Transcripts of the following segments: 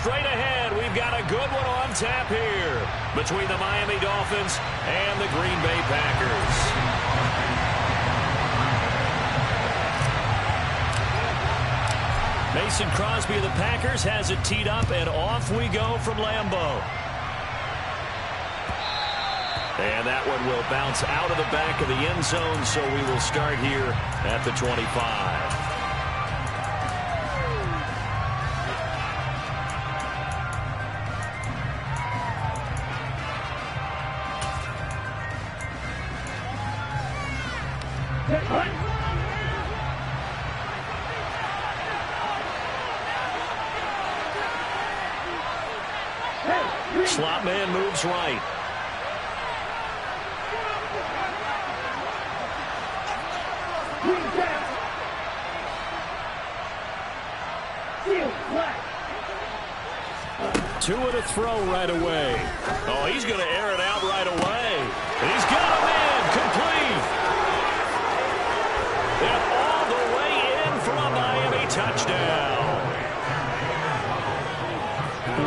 straight ahead. We've got a good one on tap here between the Miami Dolphins and the Green Bay Packers. Mason Crosby of the Packers has it teed up, and off we go from Lambeau. And that one will bounce out of the back of the end zone, so we will start here at the 25. Slot man moves right. Two and a throw right away. Oh, he's going to air it out right away. And he's got him in, complete. And all the way in for a Miami touchdown.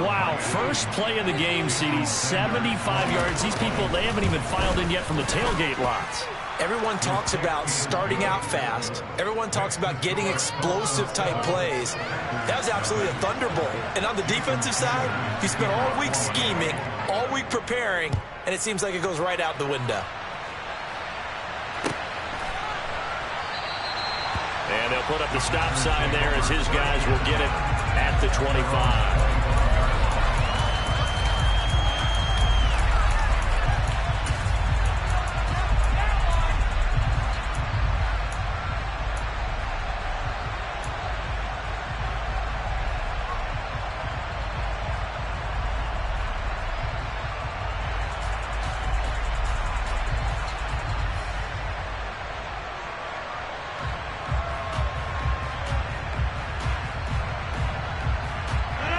Wow, first play of the game, CD, 75 yards. These people, they haven't even filed in yet from the tailgate lots. Everyone talks about starting out fast. Everyone talks about getting explosive-type plays. That was absolutely a thunderbolt. And on the defensive side, he spent all week scheming, all week preparing, and it seems like it goes right out the window. And they'll put up the stop sign there as his guys will get it at the 25.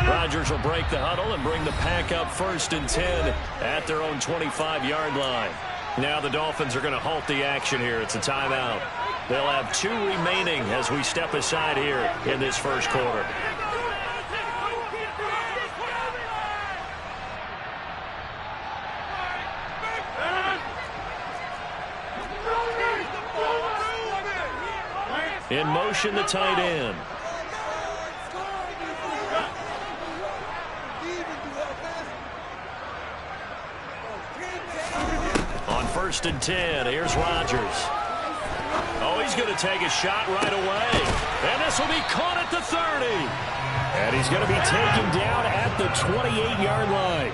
Rodgers will break the huddle and bring the pack up 1st and 10 at their own 25-yard line. Now the Dolphins are going to halt the action here. It's a timeout. They'll have 2 remaining as we step aside here in this first quarter. In motion, the tight end. On 1st and 10, here's Rodgers. Oh, he's going to take a shot right away. And this will be caught at the 30. And he's going to be taken down at the 28-yard line.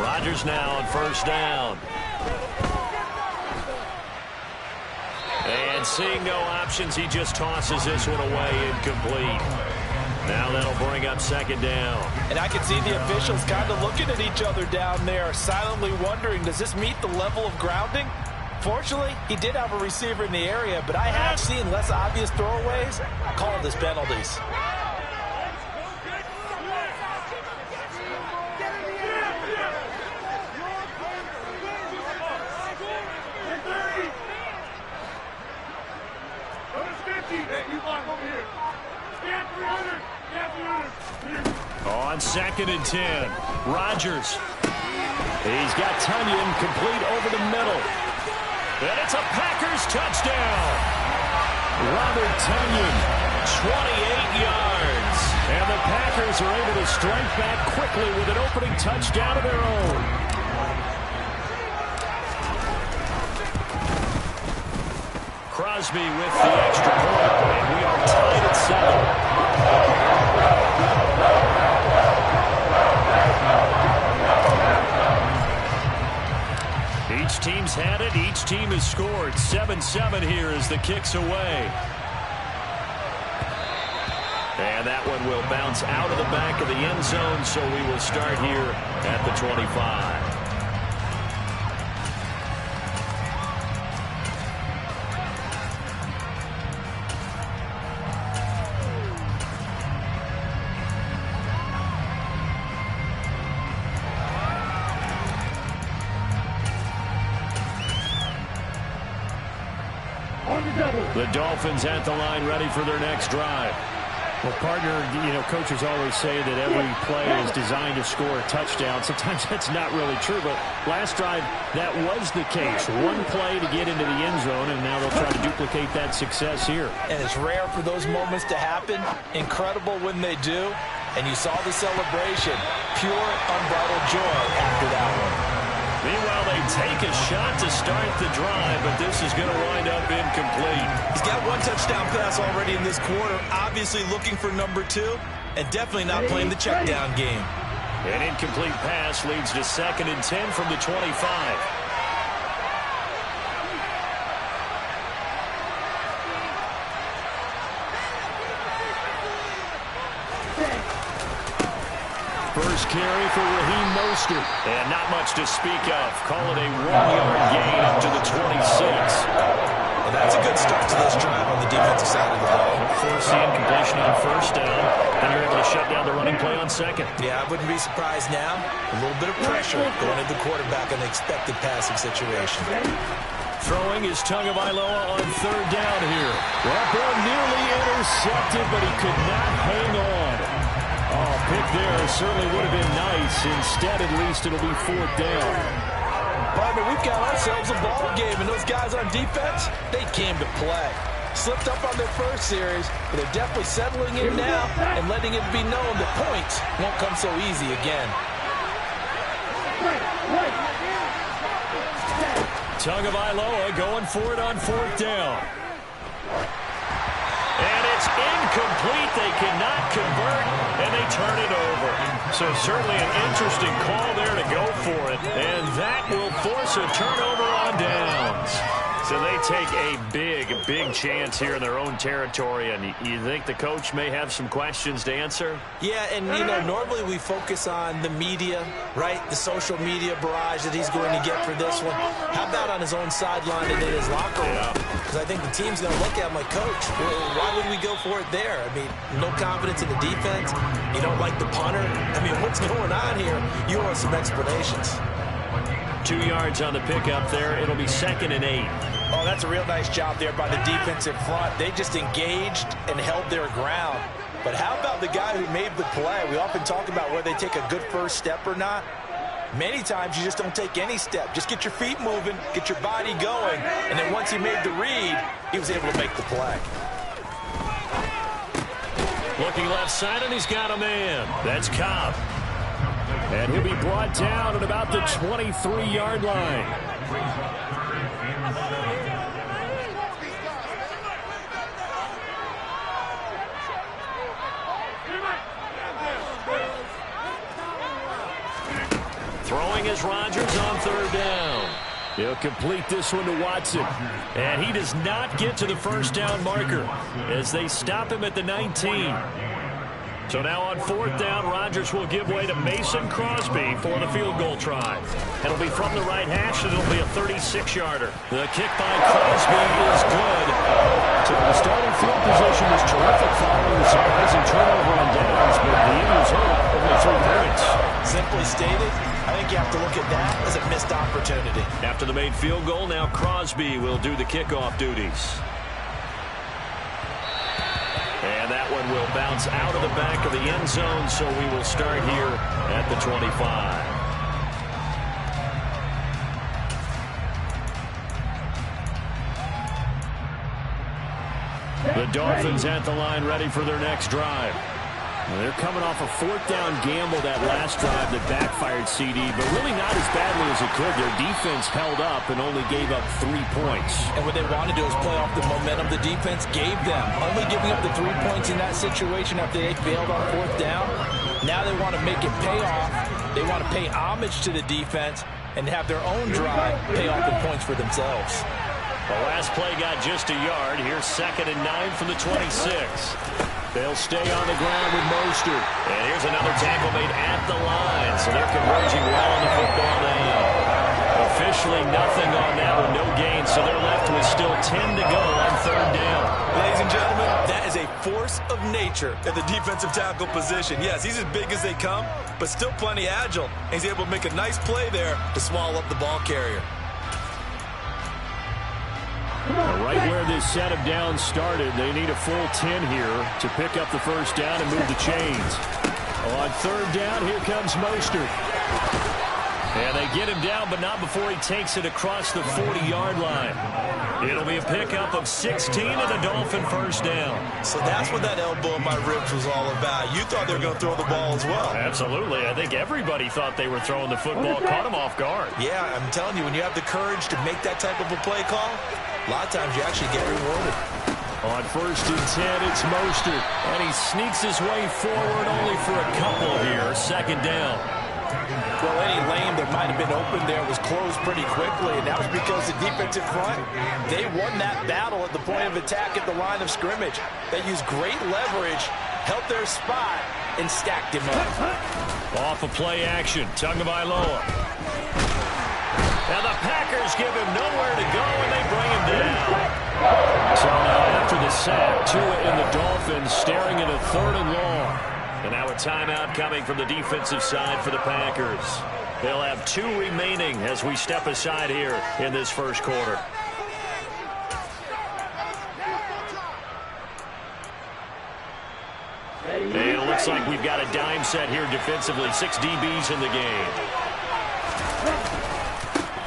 Rodgers now on 1st down. And seeing no options, he just tosses this one away incomplete. Now that'll bring up 2nd down. And I can see the officials kind of looking at each other down there, silently wondering, does this meet the level of grounding? Fortunately, he did have a receiver in the area, but I have seen less obvious throwaways called as penalties. On 2nd and 10, Rodgers. He's got Tonyan complete over the middle. And it's a Packers touchdown. Robert Tonyan, 28 yards. And the Packers are able to strike back quickly with an opening touchdown of their own. Crosby with the extra point, and we are tied at 7. Each team's had it. Each team has scored. 7-7 here as the kick's away. And that one will bounce out of the back of the end zone, so we will start here at the 25. The Dolphins at the line ready for their next drive. Well, partner, coaches always say that every play is designed to score a touchdown. Sometimes that's not really true, but last drive, that was the case. One play to get into the end zone, and now they'll try to duplicate that success here. And it's rare for those moments to happen. Incredible when they do. And you saw the celebration. Pure, unbridled joy after that one. Meanwhile, they take a shot to start the drive, but this is going to wind up incomplete. He's got one touchdown pass already in this quarter, obviously looking for number 2, and definitely not playing the check down game. An incomplete pass leads to 2nd and 10 from the 25. First carry for Raheem Mostert. And not much to speak of. Call it a 1-yard gain up to the 26. Well, that's a good start to this drive on the defensive side of the ball. Force the incompletion on first down, and you're able to shut down the running play on second. Yeah, I wouldn't be surprised now. A little bit of pressure going at the quarterback in an expected passing situation. Throwing is Tagovailoa on 3rd down here. That ball nearly intercepted, but he could not hang on. Oh, pick there certainly would have been nice. Instead, at least, it'll be 4th down. Partner, we've got ourselves a ball game, and those guys on defense, they came to play. Slipped up on their first series, but they're definitely settling in now and letting it be known the points won't come so easy again. Tagovailoa going for it on 4th down. And it's incomplete. They cannot convert, and they turn it over. So certainly an interesting call there to go for it. And that will force a turnover on downs. So they take a big chance here in their own territory. And you think the coach may have some questions to answer? Yeah, and, normally we focus on the media, right? The social media barrage that he's going to get for this one. How about on his own sideline and in his locker room? Because I think the team's going to look at him like, Coach, why would we go for it there? I mean, no confidence in the defense. You don't like the punter. I mean, what's going on here? You want some explanations. 2 yards on the pickup there. It'll be 2nd and 8. Oh, that's a real nice job there by the defensive front. They just engaged and held their ground. But how about the guy who made the play? We often talk about whether they take a good first step or not. Many times you just don't take any step. Just get your feet moving, get your body going, and then once he made the read, he was able to make the play. Looking left side, and he's got a man. That's Cobb. And he'll be brought down at about the 23-yard line. Throwing is Rodgers on 3rd down. He'll complete this one to Watson. And he does not get to the first down marker as they stop him at the 19. So now on 4th down, Rodgers will give way to Mason Crosby for the field goal try. It'll be from the right hash, and it'll be a 36-yarder. The kick by Crosby is good. So the starting field position was terrific following the surprising turnover on downs, but the Eagles hurt only 3 points. Simply stated, I think you have to look at that as a missed opportunity. After the made field goal, now Crosby will do the kickoff duties. And that one will bounce out of the back of the end zone, so we will start here at the 25. The Dolphins at the line ready for their next drive. Well, they're coming off a 4th down gamble that last drive that backfired CD, but really not as badly as it could. Their defense held up and only gave up 3 points. And what they want to do is play off the momentum the defense gave them. Only giving up the 3 points in that situation after they failed on 4th down. Now they want to make it pay off. They want to pay homage to the defense and have their own drive pay off the points for themselves. The last play got just a yard. Here's 2nd and 9 from the 26. They'll stay on the ground with Mostert. And here's another tackle made at the line. So they're converging well on the football now. Officially nothing on that with no gain. So they're left with still 10 to go on 3rd down. Ladies and gentlemen, that is a force of nature at the defensive tackle position. Yes, he's as big as they come, but still plenty agile. And he's able to make a nice play there to swallow up the ball carrier. Right where this set of downs started, they need a full 10 here to pick up the first down and move the chains. On third down, here comes Mostert. And they get him down, but not before he takes it across the 40-yard line. It'll be a pickup of 16 and a Dolphin first down. So that's what that elbow in my ribs was all about. You thought they were going to throw the ball as well. Absolutely. I think everybody thought they were throwing the football, caught him off guard. Yeah, I'm telling you, when you have the courage to make that type of a play call, a lot of times you actually get rewarded. On first and 10, it's Mostert. And he sneaks his way forward only for a couple here. Second down. Well, any lane that might have been open there was closed pretty quickly, and that was because the defensive front, they won that battle at the point of attack at the line of scrimmage. They used great leverage, held their spot, and stacked him up. Off a play action, Tagovailoa. And the Packers give him nowhere to go, and they bring him down. So now after the sack, Tua and the Dolphins staring at a third and long. And now a timeout coming from the defensive side for the Packers. They'll have 2 remaining as we step aside here in this first quarter. And it looks like we've got a dime set here defensively. 6 DBs in the game.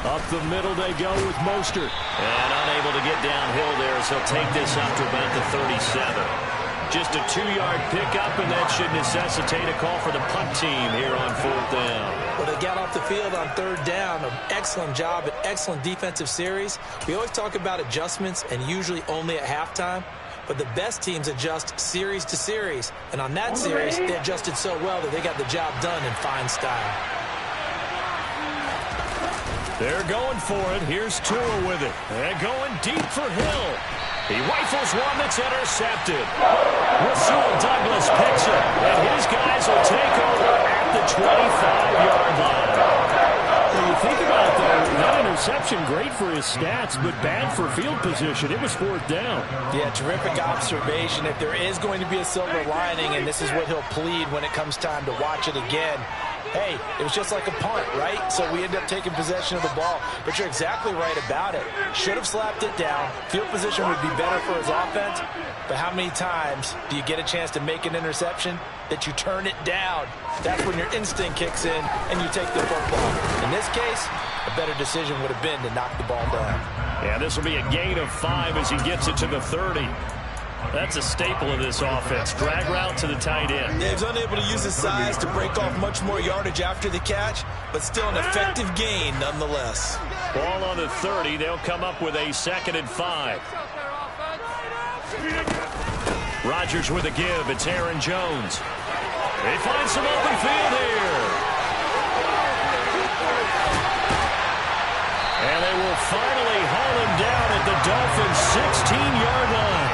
Up the middle they go with Mostert. And unable to get downhill there, so he'll take this up to about the 37. Just a 2-yard pickup, and that should necessitate a call for the punt team here on fourth down. Well, they got off the field on third down. An excellent job, an excellent defensive series. We always talk about adjustments, and usually only at halftime. But the best teams adjust series to series. And on that series, they adjusted so well that they got the job done in fine style. They're going for it. Here's Tua with it. And going deep for Hill. He rifles one that's intercepted. Rasul Douglas picks it, and his guys will take over at the 25-yard line. When you think about it, though, that interception, great for his stats, but bad for field position. It was fourth down. Yeah, terrific observation. If there is going to be a silver lining, and this is what he'll plead when it comes time to watch it again, hey, it was just like a punt, right? So we end up taking possession of the ball. But you're exactly right about it. Should have slapped it down. Field position would be better for his offense. But how many times do you get a chance to make an interception that you turn it down? That's when your instinct kicks in and you take the football. In this case, a better decision would have been to knock the ball down. Yeah, this will be a gain of 5 as he gets it to the 30. That's a staple of this offense. Drag route to the tight end. Yeah, he's unable to use his size to break off much more yardage after the catch, but still an effective gain nonetheless. Ball on the 30. They'll come up with a 2nd and 5. Rodgers with a give. It's Aaron Jones. They find some open field here. And they will finally haul him down at the Dolphins' 16-yard line.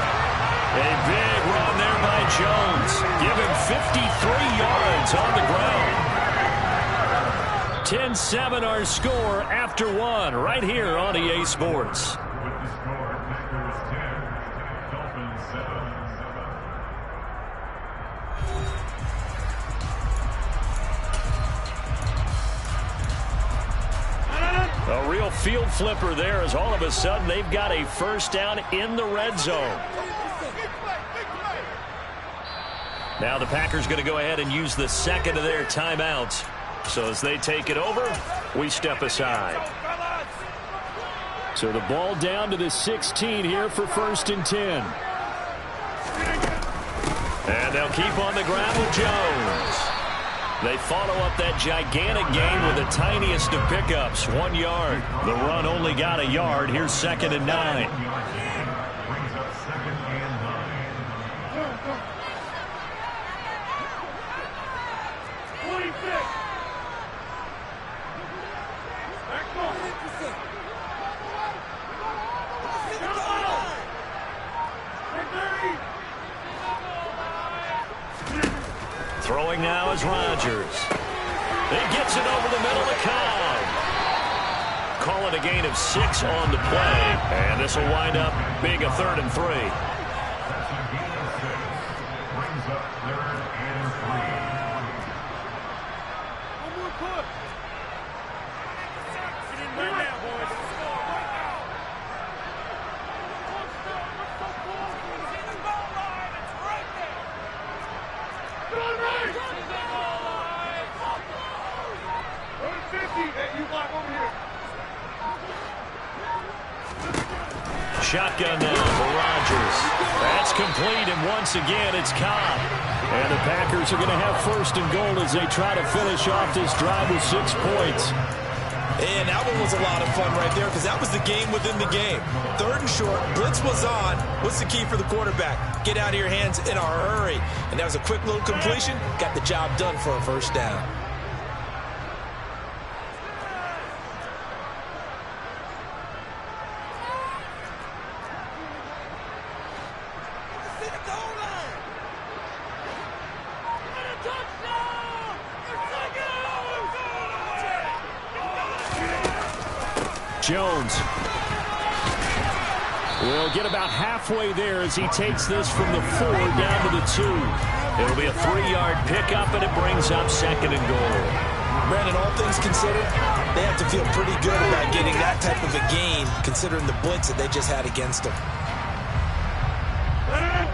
A big run there by Jones. Give him 53 yards on the ground. 10-7 our score after 1 right here on EA Sports. A real field flipper there as all of a sudden they've got a first down in the red zone. Now the Packers going to go ahead and use the second of their timeouts. So as they take it over, we step aside. So the ball down to the 16 here for 1st and 10. And they'll keep on the ground with Jones. They follow up that gigantic gain with the tiniest of pickups, 1 yard. The run only got a yard. Here's 2nd and 9. Throwing now is Rodgers. He gets it over the middle to Cobb. Call it a gain of 6 on the play. And this will wind up being a 3rd and 3. shotgun now for Rodgers. That's complete, and once again, it's Cobb. And the Packers are going to have first and goal as they try to finish off this drive with 6 points. And that one was a lot of fun right there because that was the game within the game. 3rd and short, blitz was on. What's the key for the quarterback? Get out of your hands in a hurry. And that was a quick little completion. Got the job done for a first down. Jones will get about halfway there as he takes this from the 4 down to the 2. It'll be a 3-yard pickup, and it brings up 2nd and goal. Brandon, all things considered, they have to feel pretty good about getting that type of a gain considering the blitz that they just had against them.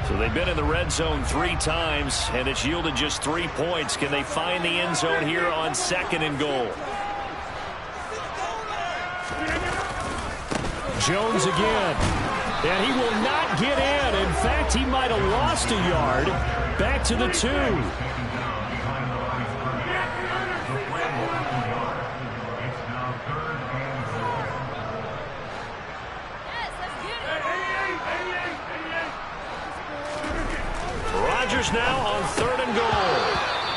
So they've been in the red zone 3 times, and it's yielded just 3 points. Can they find the end zone here on 2nd and goal? Jones again, and he will not get in. In fact, he might have lost a yard. Back to the 2. Rodgers now on 3rd and goal.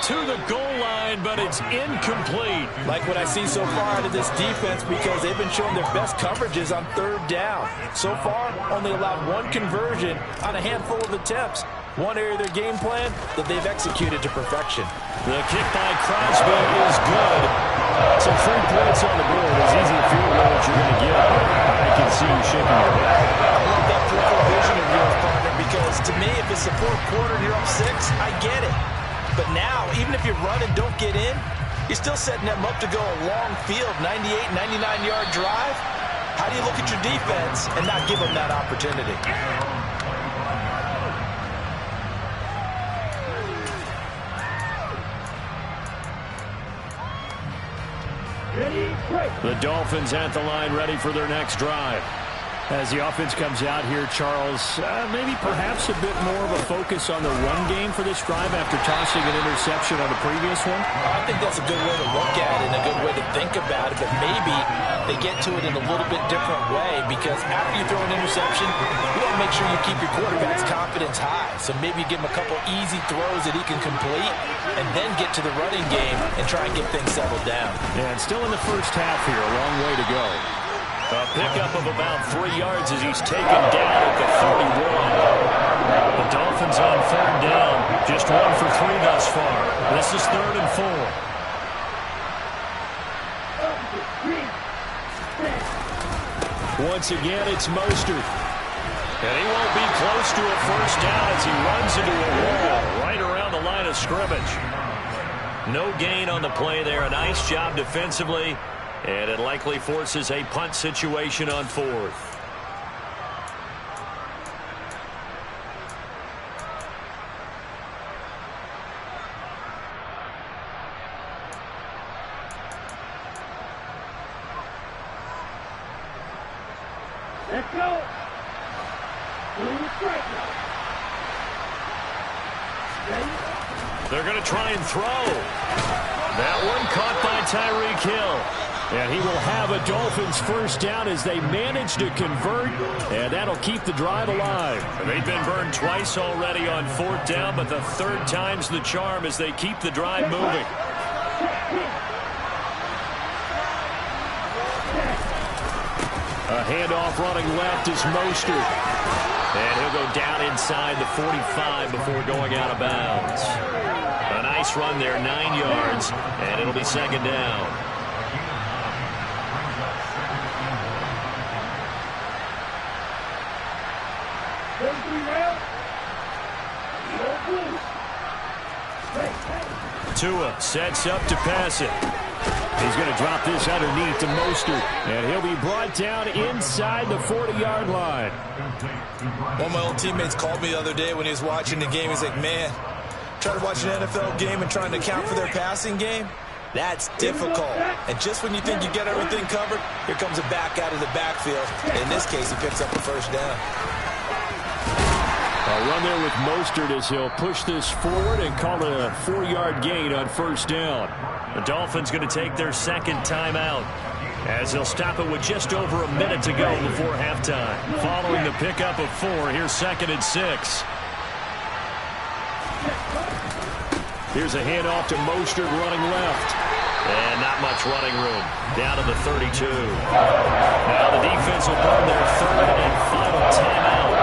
To the goal line, but it's incomplete. Like what I see so far out of this defense because they've been showing their best coverages on 3rd down. So far, only allowed 1 conversion on a handful of attempts. One area of their game plan that they've executed to perfection. The kick by Crosby is good. So 3 points on the board. As easy a field goal as you're going to get. I can see you shaking your head. I love that peripheral vision of yours, partner, because to me, if it's the 4th quarter and you're up 6, I get it. But now, even if you run and don't get in, you're still setting them up to go a long field, 98, 99-yard drive. How do you look at your defense and not give them that opportunity? The Dolphins at the line ready for their next drive. As the offense comes out here, Charles, maybe perhaps a bit more of a focus on the run game for this drive after tossing an interception on the previous one? I think that's a good way to look at it and a good way to think about it, but maybe they get to it in a little bit different way because after you throw an interception, you want to make sure you keep your quarterback's confidence high. So maybe give him a couple easy throws that he can complete and then get to the running game and try and get things settled down. And still in the first half here, a long way to go. A pickup of about 3 yards as he's taken down at the 31. The Dolphins on 3rd down. Just 1 for 3 thus far. This is 3rd and 4. Once again, it's Mostert. And he won't be close to a first down as he runs into a wall right around the line of scrimmage. No gain on the play there. A nice job defensively. And it likely forces a punt situation on 4th. Let's go. They're going to try and throw. That one caught by Tyreek Hill. And he will have a Dolphins first down as they manage to convert, and that'll keep the drive alive. They've been burned twice already on 4th down, but the 3rd time's the charm as they keep the drive moving. A handoff running left is Mostert. And he'll go down inside the 45 before going out of bounds. A nice run there, 9 yards, and it'll be 2nd down. Tua sets up to pass it. He's going to drop this underneath to Mostert, and he'll be brought down inside the 40-yard line. One of my old teammates called me the other day when he was watching the game. He's like, man, trying to watch an NFL game and trying to account for their passing game, That's difficult. And just when you think you get everything covered, here comes a back out of the backfield. In this case, he picks up a first down. A run there with Mostert as he'll push this forward and call it a 4-yard gain on first down. The Dolphins going to take their second timeout as they'll stop it with just over a minute to go before halftime. Following the pickup of 4, here's 2nd and 6. Here's a handoff to Mostert running left. And not much running room. Down to the 32. Now the defense will burn their 3rd and final timeout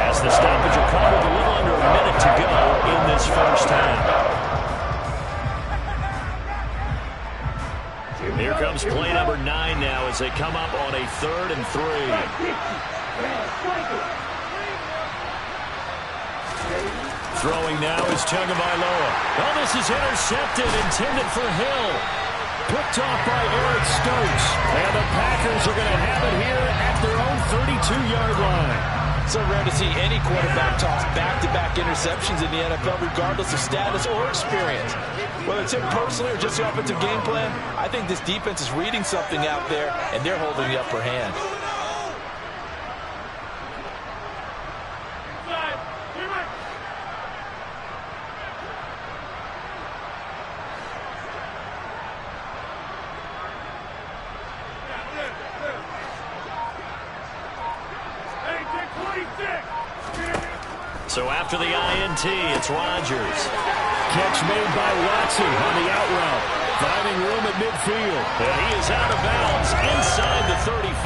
as the stoppage will come with a little under a minute to go in this first half. Here comes play number 9 now as they come up on a 3rd and 3. Throwing now is Tagovailoa. Oh, this is intercepted, intended for Hill. Picked off by Eric Stokes. And the Packers are going to have it here at their own 32-yard line. So rare to see any quarterback toss back-to-back interceptions in the NFL, regardless of status or experience. Whether it's him personally or just the offensive game plan, I think this defense is reading something out there, and they're holding the upper hand. So after the INT, it's Rodgers. Catch made by Watson on the out route. Finding room at midfield. And he is out of bounds inside the 35.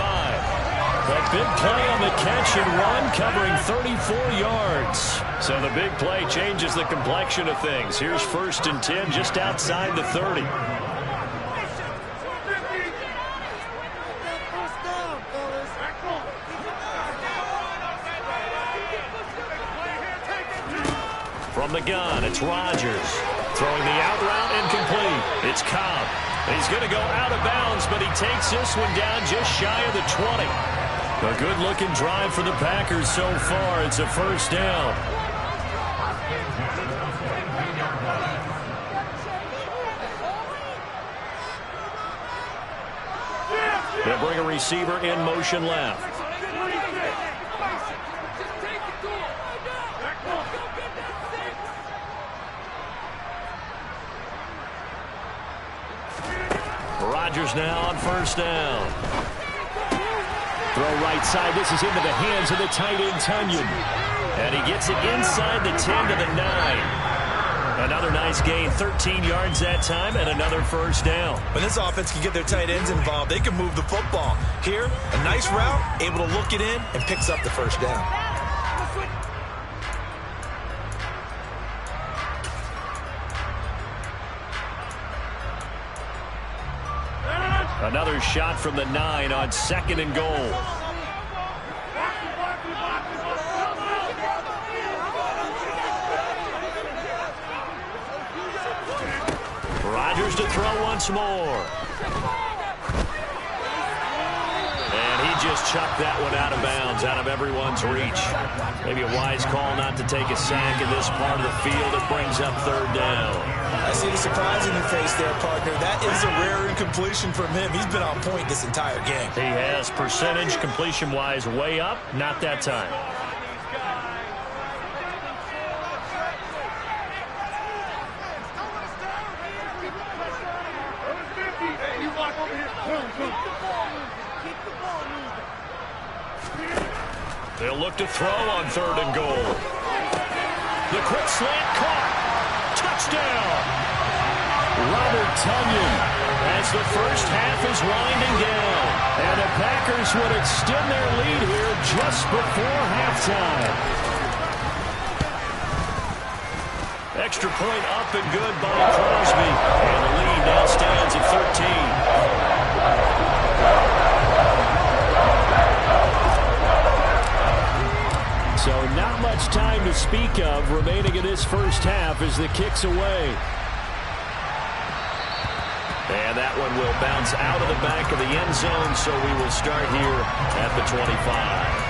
A big play on the catch and run, covering 34 yards. So the big play changes the complexion of things. Here's 1st and 10 just outside the 30. From the gun, it's Rodgers. Throwing the out route incomplete. It's Cobb. He's going to go out of bounds, but he takes this one down just shy of the 20. A good-looking drive for the Packers so far. It's a first down. They'll bring a receiver in motion left. Rodgers now on first down. Throw right side. This is into the hands of the tight end, Tonyan. And he gets it inside the 10 to the 9. Another nice gain, 13 yards that time, and another first down. When this offense can get their tight ends involved, they can move the football. Here, a nice route, able to look it in, and picks up the first down. Another shot from the 9 on 2nd and goal. Rodgers to throw once more. And he just chucked that one out of bounds, out of everyone's reach. Maybe a wise call not to take a sack in this part of the field. It brings up 3rd down. I see the surprise in your face there, partner. That is a rare incompletion from him. He's been on point this entire game. He has percentage completion-wise way up. Not that time. They'll look to throw on 3rd and goal. The quick slant caught. Touchdown! Robert Tonyan as the first half is winding down. And the Packers would extend their lead here just before halftime. Extra point up and good by Crosby. And the lead now stands at 13. So not much time to speak of remaining in this first half as the kick's away. And that one will bounce out of the back of the end zone, so we will start here at the 25.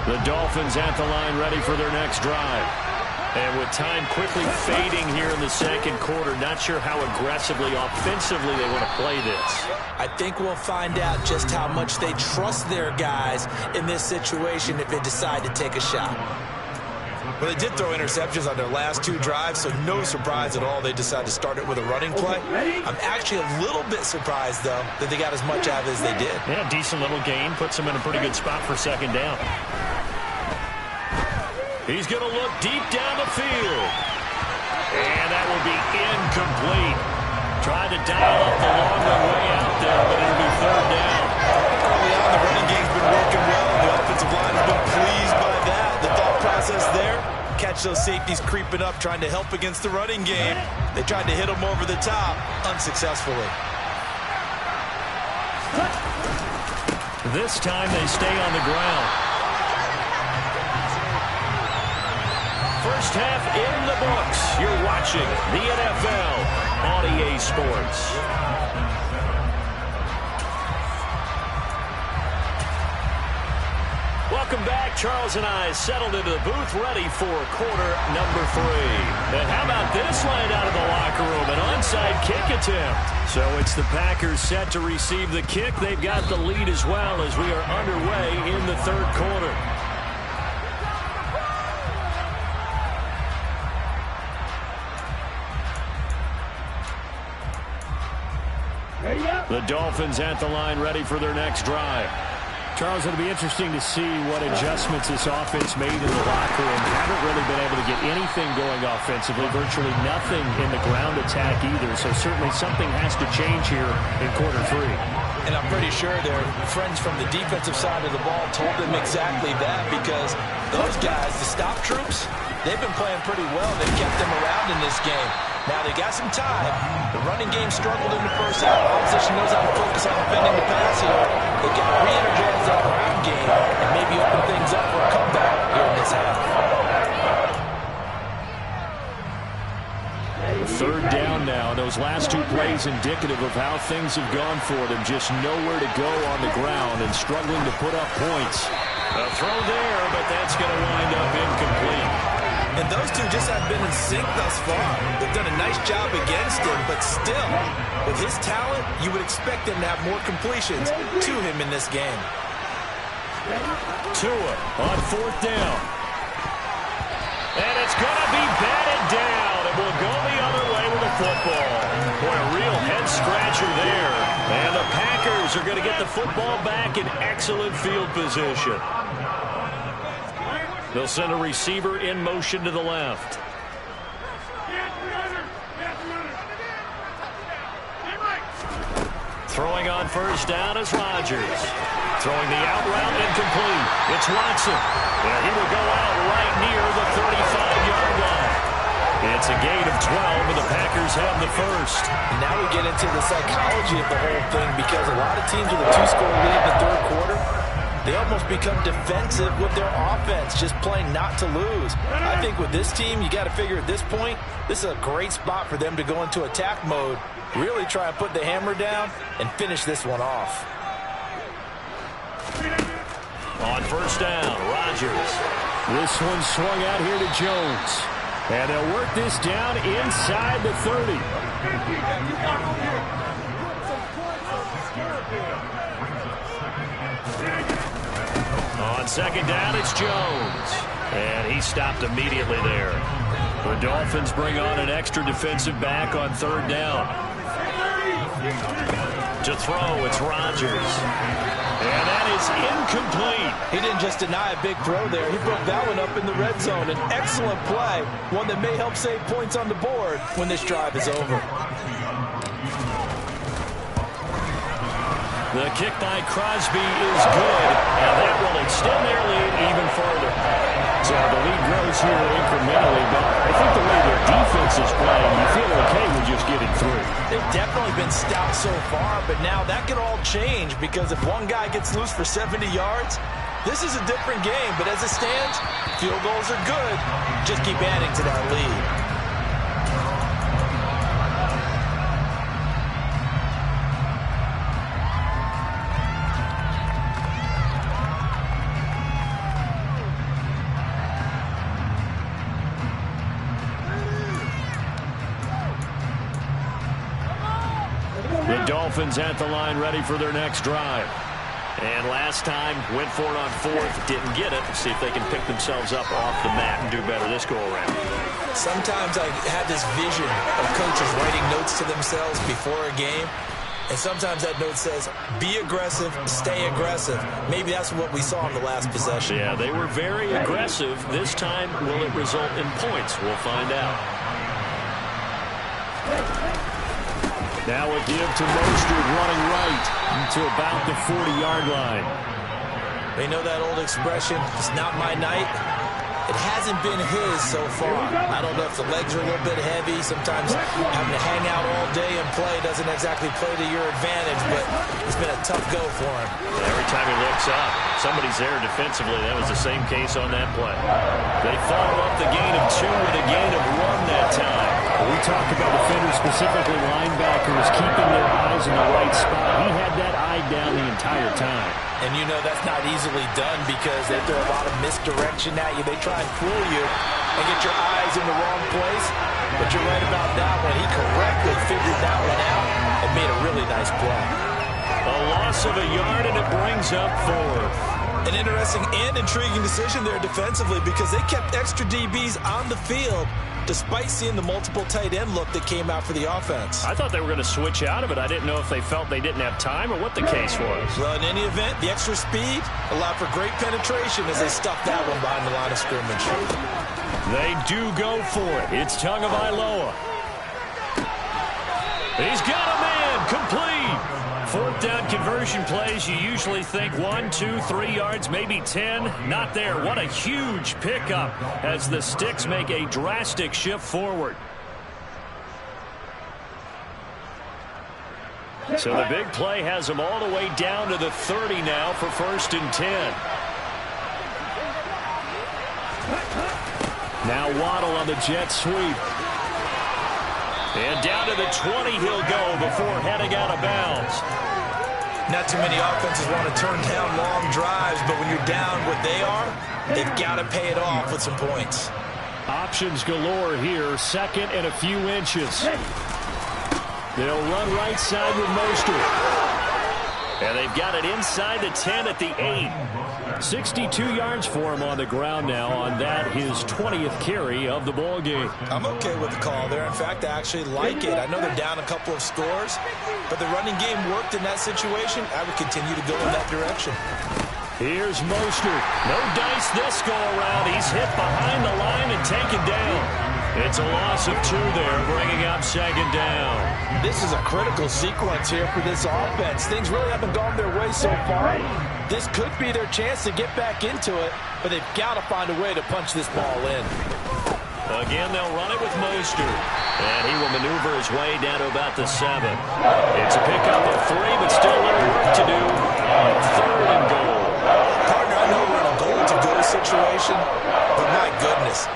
The Dolphins at the line ready for their next drive. And with time quickly fading here in the second quarter, not sure how aggressively, offensively they want to play this. I think we'll find out just how much they trust their guys in this situation if they decide to take a shot. Well, they did throw interceptions on their last 2 drives, so no surprise at all they decided to start it with a running play. I'm actually a little bit surprised, though, that they got as much out of it as they did. Yeah, decent little gain. Puts them in a pretty good spot for second down. He's going to look deep down the field. And that will be incomplete. Tried to dial up the long way out there, but it'll be third down. Early on, the running game's been working well. The offensive line has been pleased by that. The thought process there, catch those safeties creeping up, trying to help against the running game. They tried to hit them over the top, unsuccessfully. This time they stay on the ground. First half in the books. You're watching the NFL on EA Sports. Welcome back. Charles and I settled into the booth ready for quarter number 3. And how about this line out of the locker room? An onside kick attempt. So it's the Packers set to receive the kick. They've got the lead as well as we are underway in the third quarter. The Dolphins at the line ready for their next drive. Charles, it'll be interesting to see what adjustments this offense made in the locker room. Haven't really been able to get anything going offensively, virtually nothing in the ground attack either. So certainly something has to change here in quarter 3. And I'm pretty sure their friends from the defensive side of the ball told them exactly that, because those guys, the stop troops, they've been playing pretty well. They've kept them around in this game. Now they got some time. The running game struggled in the first half. Opposition knows how to focus on defending the pass here. They got to re-energize that ground game and maybe open things up for a comeback here in this half. Third down now. Those last 2 plays indicative of how things have gone for them. Just nowhere to go on the ground and struggling to put up points. A throw there, but that's going to wind up incomplete. And those two just have been in sync thus far. They've done a nice job against him, but still, with his talent, you would expect him to have more completions to him in this game. Tua on fourth down. And it's going to be batted down. It will go the other way with the football. Boy, a real head-scratcher there. And the Packers are going to get the football back in excellent field position. They'll send a receiver in motion to the left. Throwing on first down is Rodgers. Throwing the out route incomplete. It's Watson. And he will go out right near the 35-yard line. It's a gain of 12, and the Packers have the first. And now we get into the psychology of the whole thing, because a lot of teams with a 2-score lead in the third quarter, they almost become defensive with their offense, just playing not to lose. I think with this team, you got to figure at this point, this is a great spot for them to go into attack mode, really try and put the hammer down and finish this one off. On first down, Rodgers. This one swung out here to Jones. And they'll work this down inside the 30. On second down, it's Jones. And he stopped immediately there. The Dolphins bring on an extra defensive back on third down. To throw, it's Rodgers. And that is incomplete. He didn't just deny a big throw there. He broke that one up in the red zone. An excellent play, one that may help save points on the board when this drive is over. The kick by Crosby is good, and that will extend their lead even further. So the lead grows here incrementally, but I think the way their defense is playing, you feel okay with just getting through. They've definitely been stout so far, but now that could all change, because if one guy gets loose for 70 yards, this is a different game. But as it stands, field goals are good. Just keep adding to that lead. The Dolphins at the line ready for their next drive. And last time, went for it on fourth, didn't get it. See if they can pick themselves up off the mat and do better this go-around. Sometimes I have this vision of coaches writing notes to themselves before a game. And sometimes that note says, be aggressive, stay aggressive. Maybe that's what we saw in the last possession. Yeah, they were very aggressive. This time, will it result in points? We'll find out. Now a give to Mostert running right to about the 40-yard line. They know that old expression, it's not my night. It hasn't been his so far. I don't know if the legs are a little bit heavy. Sometimes having to hang out all day and play doesn't exactly play to your advantage, but it's been a tough go for him. Every time he looks up, somebody's there defensively. That was the same case on that play. They follow up the gain of 2 with a gain of 1 that time. We talked about defenders, specifically linebackers, keeping their eyes in the right spot. He had that eye down the entire time. And you know that's not easily done because they throw a lot of misdirection at you. They try and fool you and get your eyes in the wrong place. But you're right about that one. He correctly figured that one out and made a really nice play. A loss of a yard, and it brings up 4. An interesting and intriguing decision there defensively because they kept extra DBs on the field despite seeing the multiple tight end look that came out for the offense. I thought they were going to switch out of it. I didn't know if they felt they didn't have time or what the case was. Well, in any event, the extra speed allowed for great penetration as they stuffed that one behind the line of scrimmage. They do go for it. It's Tagovailoa. He's got a man complete. 4th down conversion plays, you usually think 1, 2, 3 yards, maybe 10. Not there. What a huge pickup as the Sticks make a drastic shift forward. So the big play has them all the way down to the 30 now for 1st and 10. Now Waddle on the jet sweep. And down to the 20 he'll go before heading out of bounds. Not too many offenses want to turn down long drives, but when you're down what they are, they've got to pay it off with some points. Options galore here, 2nd and a few inches. They'll run right side with Mostert. And they've got it inside the 10 at the 8. 62 yards for him on the ground now on that, his 20th carry of the ball game. I'm okay with the call there. In fact, I actually like it. I know they're down a couple of scores, but the running game worked in that situation. I would continue to go in that direction. Here's Mostert. No dice this go around. He's hit behind the line and taken down. It's a loss of 2 there, bringing up 2nd down. This is a critical sequence here for this offense. Things really haven't gone their way so far. This could be their chance to get back into it, but they've got to find a way to punch this ball in. Again, they'll run it with Mostert. And he will maneuver his way down to about the 7. It's a pickup of 3, but still a little work to do on 3rd and goal. Partner, I know we're in a goal-to-go situation, but my goodness.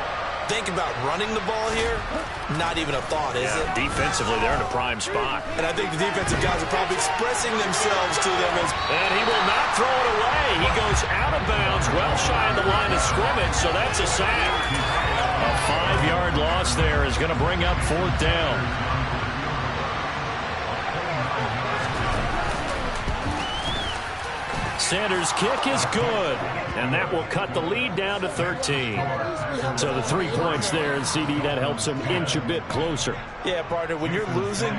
Think about running the ball here, not even a thought, is it? Defensively, they're in a prime spot. And I think the defensive guys are probably expressing themselves to them as... And he will not throw it away. He goes out of bounds, well shy of the line of scrimmage, so that's a sack. A 5-yard loss there is going to bring up 4th down. Sanders' kick is good, and that will cut the lead down to 13. So the 3 points there, and CD, that helps them inch a bit closer. Yeah, partner, when you're losing,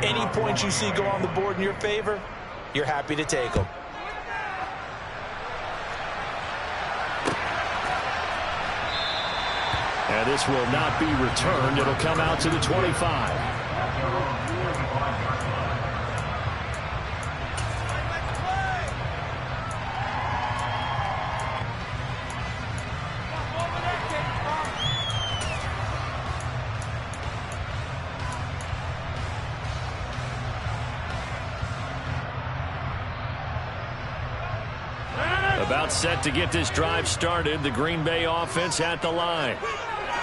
any points you see go on the board in your favor, you're happy to take them. And this will not be returned. It'll come out to the 25. About set to get this drive started. The Green Bay offense at the line.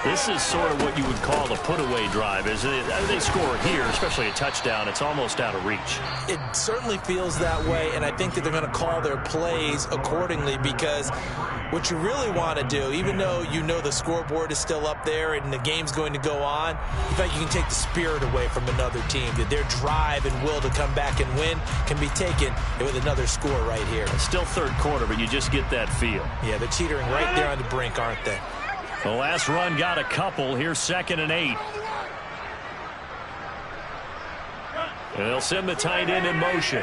This is sort of what you would call a put-away drive. As they score here, especially a touchdown, it's almost out of reach. It certainly feels that way, and I think that they're going to call their plays accordingly, because what you really want to do, even though you know the scoreboard is still up there and the game's going to go on, you think you can take the spirit away from another team, that their drive and will to come back and win can be taken with another score right here. It's still third quarter, but you just get that feel. Yeah, they're teetering right there on the brink, aren't they? The last run got a couple. Here's 2nd and 8. And they'll send the tight end in motion.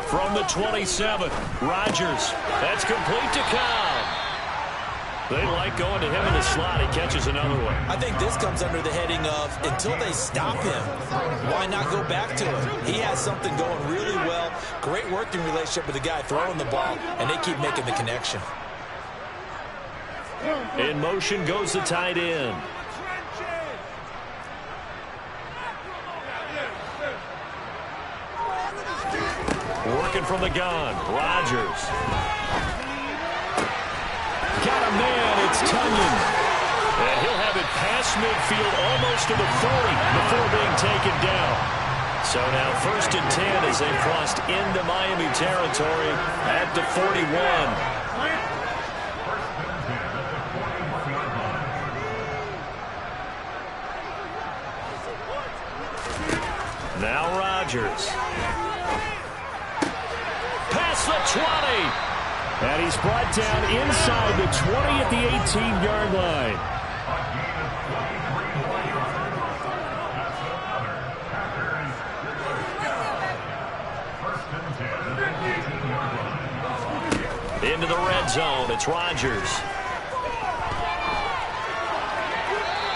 From the 27, Rodgers. That's complete to Cobb. They like going to him in the slot. He catches another one. I think this comes under the heading of, until they stop him, why not go back to him? He has something going really well. Great working relationship with the guy throwing the ball, and they keep making the connection. In motion goes the tight end. Working from the gun, Rodgers. Got a man, it's Tunyon. And he'll have it past midfield, almost to the 40 before being taken down. So now 1st and 10 as they've crossed into Miami territory at the 41. Now Rodgers. Past the 20. And he's brought down inside the 20 at the 18-yard line. Into the red zone, it's Rodgers.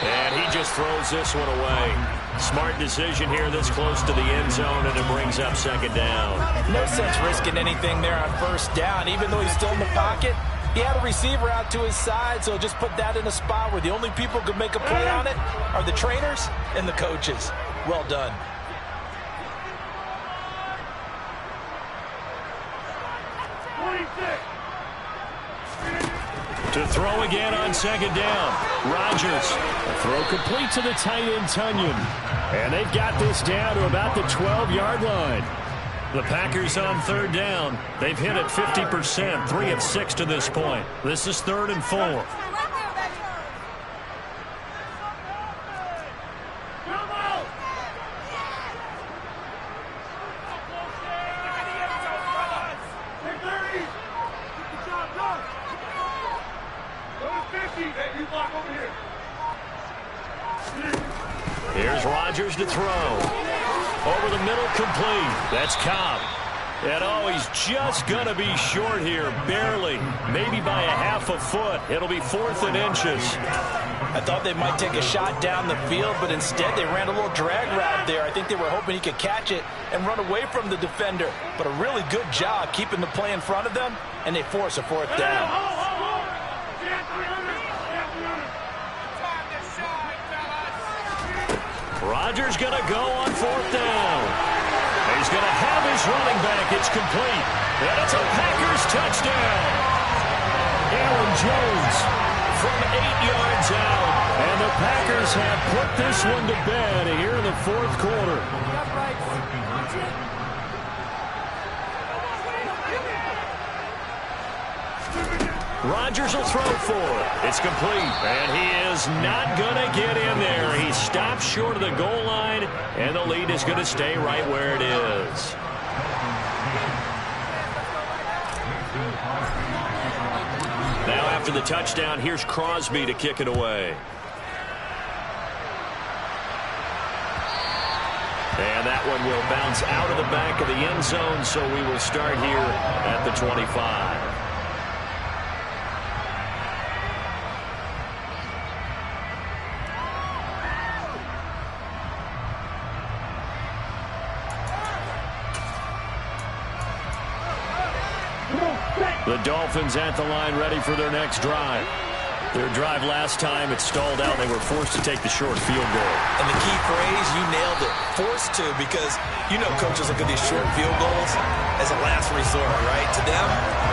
And he just throws this one away. Smart decision here this close to the end zone, and it brings up 2nd down. No sense risking anything there on 1st down. Even though he's still in the pocket, he had a receiver out to his side, so just put that in a spot where the only people who could make a play on it are the trainers and the coaches. Well done. To throw again on 2nd down. Rodgers. A throw complete to the tight end, Tunyon. And they've got this down to about the 12-yard line. The Packers on 3rd down. They've hit it 50%, 3 of 6 to this point. This is 3rd and 4. Here's Rodgers to throw. Over the middle, complete. That's Cobb. And oh, he's just going to be short here, barely. Maybe by a half a foot. It'll be 4th and inches. I thought they might take a shot down the field, but instead they ran a little drag route there. I think they were hoping he could catch it and run away from the defender. But a really good job keeping the play in front of them, and they force a 4th down. Rodgers going to go on 4th down. He's going to have his running back. It's complete. And it's a Packers touchdown. Aaron Jones from 8 yards out. And the Packers have put this one to bed here in the 4th quarter. Rodgers will throw for it. It's complete. And he is not going to get in there. He stops short of the goal line, and the lead is going to stay right where it is. Now after the touchdown, here's Crosby to kick it away. And that one will bounce out of the back of the end zone, so we will start here at the 25. The Dolphins at the line, ready for their next drive. Their drive last time, it stalled out. They were forced to take the short field goal. And the key phrase, you nailed it, forced to, because you know coaches look at these short field goals as a last resort, right? To them,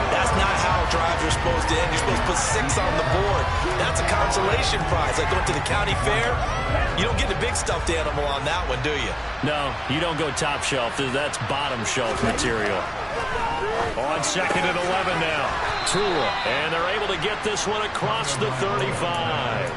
that's not how drives are supposed to end. You're supposed to put 6 on the board. That's a consolation prize. Like going to the county fair, you don't get the big stuffed animal on that one, do you? No, you don't go top shelf. That's bottom shelf material. On 2nd and 11 now. Tua. And they're able to get this one across the 35.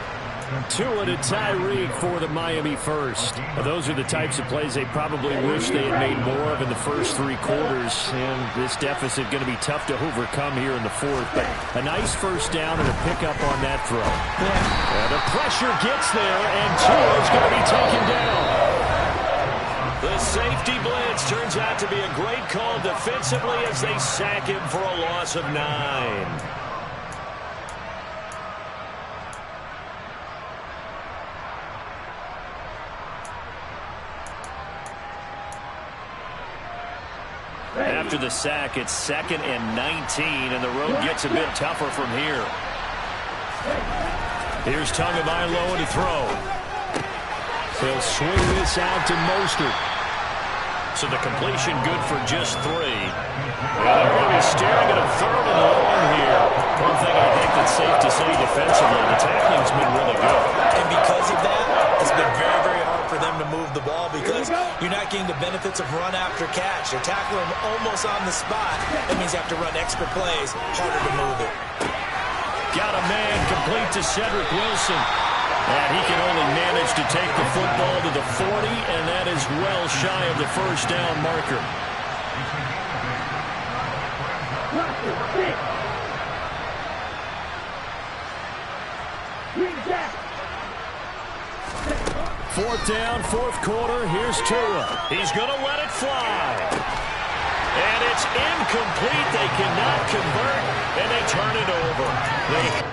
Tua to Tyreek for the Miami first. Those are the types of plays they probably wish they had made more of in the first 3 quarters. And this deficit going to be tough to overcome here in the 4th. But a nice first down and a pickup on that throw. And the pressure gets there, and Tua's going to be taken down. The safety blitz turns out to be a great call defensively as they sack him for a loss of 9. After the sack, it's 2nd and 19, and the road gets a bit tougher from here. Here's Tagovailoa to throw. He'll swing this out to Mostert. So the completion good for just 3. And they're going to be staring at a 3rd and long here. One thing I think that's safe to say defensively, the tackling's been really good. And because of that, it's been very, very hard for them to move the ball because you're not getting the benefits of run after catch. You're tackling them almost on the spot. That means you have to run extra plays, harder to move it. Got a man complete to Cedric Wilson. And he can only manage to take the football to the 40, and that is well shy of the first down marker. Fourth down, 4th quarter. Here's Tua. He's going to let it fly. And it's incomplete. They cannot convert, and they turn it over.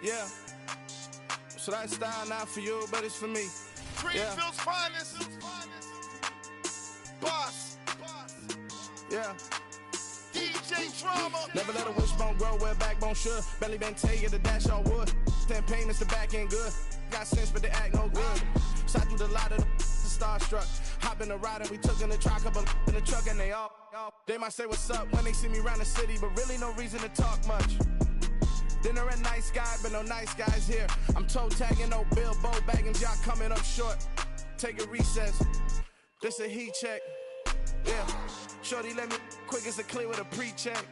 Yeah, so that style not for you, but it's for me. Greenfield's finest. Boss. Yeah. DJ Drama. Never let a wishbone grow where backbone should. Belly been taking the dash all wood. 10 payments, the back end good. Got sense, but they act no good. Shot through the lot of the starstruck. Hop in the ride and we took in the truck, couple in the truck, and they all. They might say what's up when they see me around the city, but really no reason to talk much. Dinner a nice guy, but no nice guys here. I'm toe tagging, no Bilbo bagging, y'all coming up short. Take a recess. This a heat check. Yeah. Shorty let me quick as a clear with a pre-check.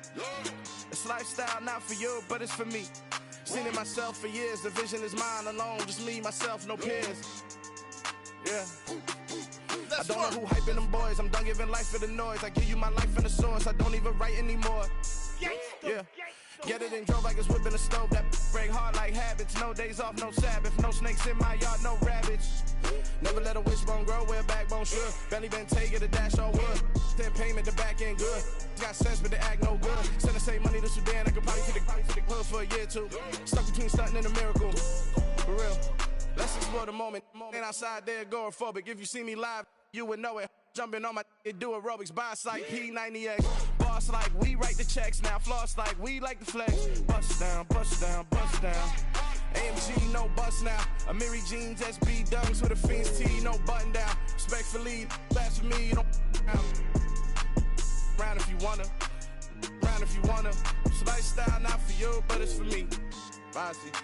It's lifestyle not for you, but it's for me. Seen it myself for years. The vision is mine alone. Just me, myself, no peers. Yeah. I don't know who hyping them boys. I'm done giving life for the noise. I give you my life in the source. I don't even write anymore. Yeah. Get it and drove like it's whipping a stove. That break hard like habits. No days off, no Sabbath. No snakes in my yard, no rabbits. Never let a wishbone grow where backbone should. Belly been taking the dash all wood. 10 payment, the back end good. Got sense, but they act no good. Send the same money to Sudan. I could probably take the hood for a year or 2. Stuck between stunting and a miracle. For real. Let's explore the moment. Ain't outside there agoraphobic. If you see me live, you would know it. Jumping on my do aerobics. Boss like P90X. Boss like we write the checks now. Floss like we like the flex. Bust down, bust down, bust down. AMG, no bust now. Amiri jeans, SB dunks with a Fiends T, no button down. Respectfully, that's for me, you don't round if you wanna. Round if you wanna. It's lifestyle not for you, but it's for me. Bozzy.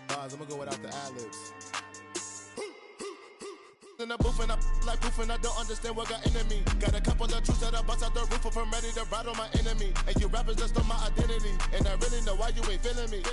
I'm gonna go without the ad-libs. In the booth and I like proof and I don't understand what got into me. Got a couple of truths that I bust out the roof if I'm ready to ride on my enemy. And you rappers just stole my identity. And I really know why you ain't feeling me.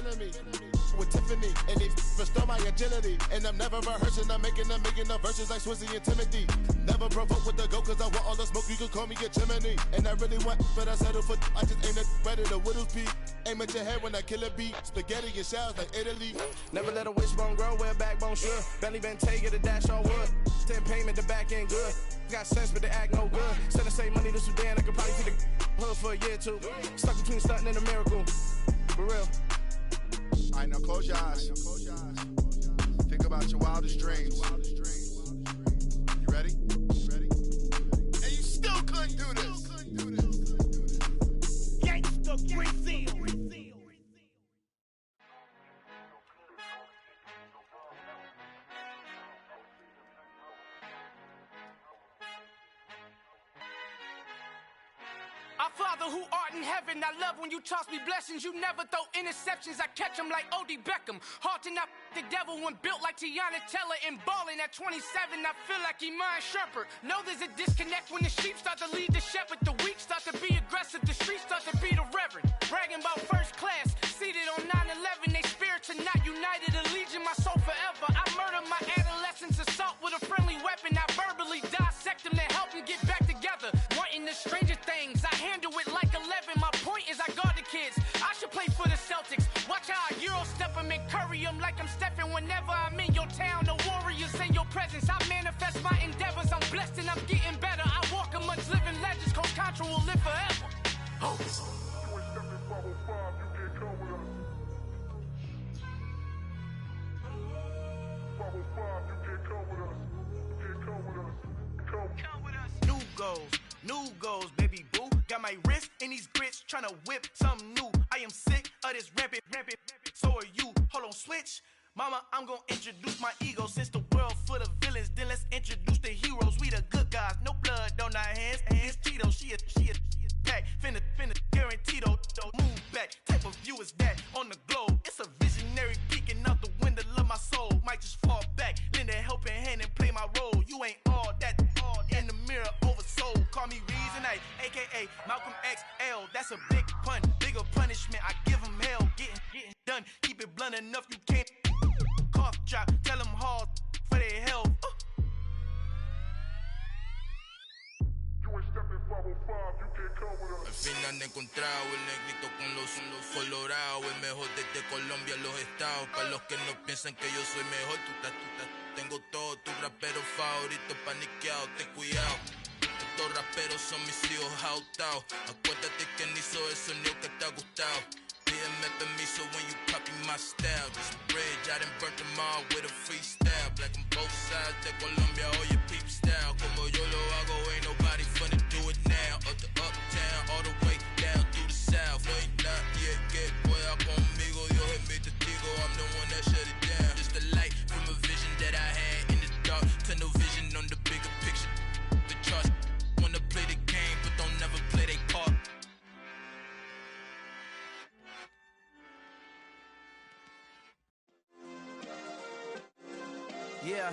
With Tiffany and they restore my agility. And I'm never rehearsing, I'm making them verses like Swizzy and Timothy. Never provoke with the go cause I want all the smoke, you can call me a chimney. And I really want, but I settle for I just ain't ready to Whittles Peak. Aim at your head when I kill a beat. Spaghetti and shells like Italy. Never let a wishbone grow where backbone should. Belly been taking the dash all wood. 10 payment, the back end good. Got sense, but they act no good. Send the same money to Sudan, I could probably take the hood for a year or 2. Stuck between stunting and a miracle. For real. Alright, now close your eyes. Think about about your wildest dreams. You ready? And you still couldn't do this. Gangsta Brazil. Our Father who art in heaven, I love when you toss me blessings. You never throw interceptions, I catch them like O.D. Beckham. Hard to not the devil when built like Tiana Teller and balling at 27. I feel like Iman Shumpert. Know there's a disconnect when the sheep start to lead the shepherd. The weak start to be aggressive, the streets start to be the reverend. Bragging about first class, seated on 9/11. They spirits are not united, allegiant my soul forever. I murder my adolescence, assault with a friendly weapon. I verbally dissect them to help them get back together. Wanting the stranger things, I handle it like 11. My point is I guard the kids. I should play for the Celtics. Watch how I Euro step them and curry them like I'm stepping whenever I'm in your town. The Warriors in your presence. I manifest my endeavors. I'm blessed and I'm getting better. I walk amongst living legends. Coach Contra will live forever. Oh. New goals, new goals, baby boo. Got my wrist in these grits, tryna whip something new. I am sick of this rampant. So are you. Hold on, switch. Mama, I'm gonna introduce my ego. Since the world full of villains, then let's introduce the heroes. We the good guys, no blood on our hands. Hands Tito, she a pack. Finna guarantee though. Move back. Type of view is that on the globe? It's a visionary peeking out the window of my soul. Might just fall back, lend a helping hand and play my role. You ain't all that in the mirror oversold. Call me Reason A, aka Malcolm XL. That's a big pun, bigger punishment. I give him hell, getting done. Keep it blunt enough, you can't cough drop. Tell them hard for their health. Al fin han encontrado el negrito con los colorados, el mejor desde Colombia, los estados. Para los que no piensan que yo soy mejor, tengo todo tus raperos favoritos paniqueados, ten cuidado. Estos raperos son mis hijos jautados. Acuérdate que ni hizo el sonido que te ha gustado. Pídeme permiso when you copy my style. This bridge, I done burnt them all with a freestyle. Black on both sides de Colombia, oye peep style. Como yo lo hago, ain't nobody finna do it now. Up the uptown, all the way down through the south. No hay nadie que pueda conmigo, Dios es mi testigo. I'm the one that shut it down. Just the light from a vision that I had in the dark. Tunnel vision on the bigger picture. The charts wanna play the game, but don't never play their part. Yeah.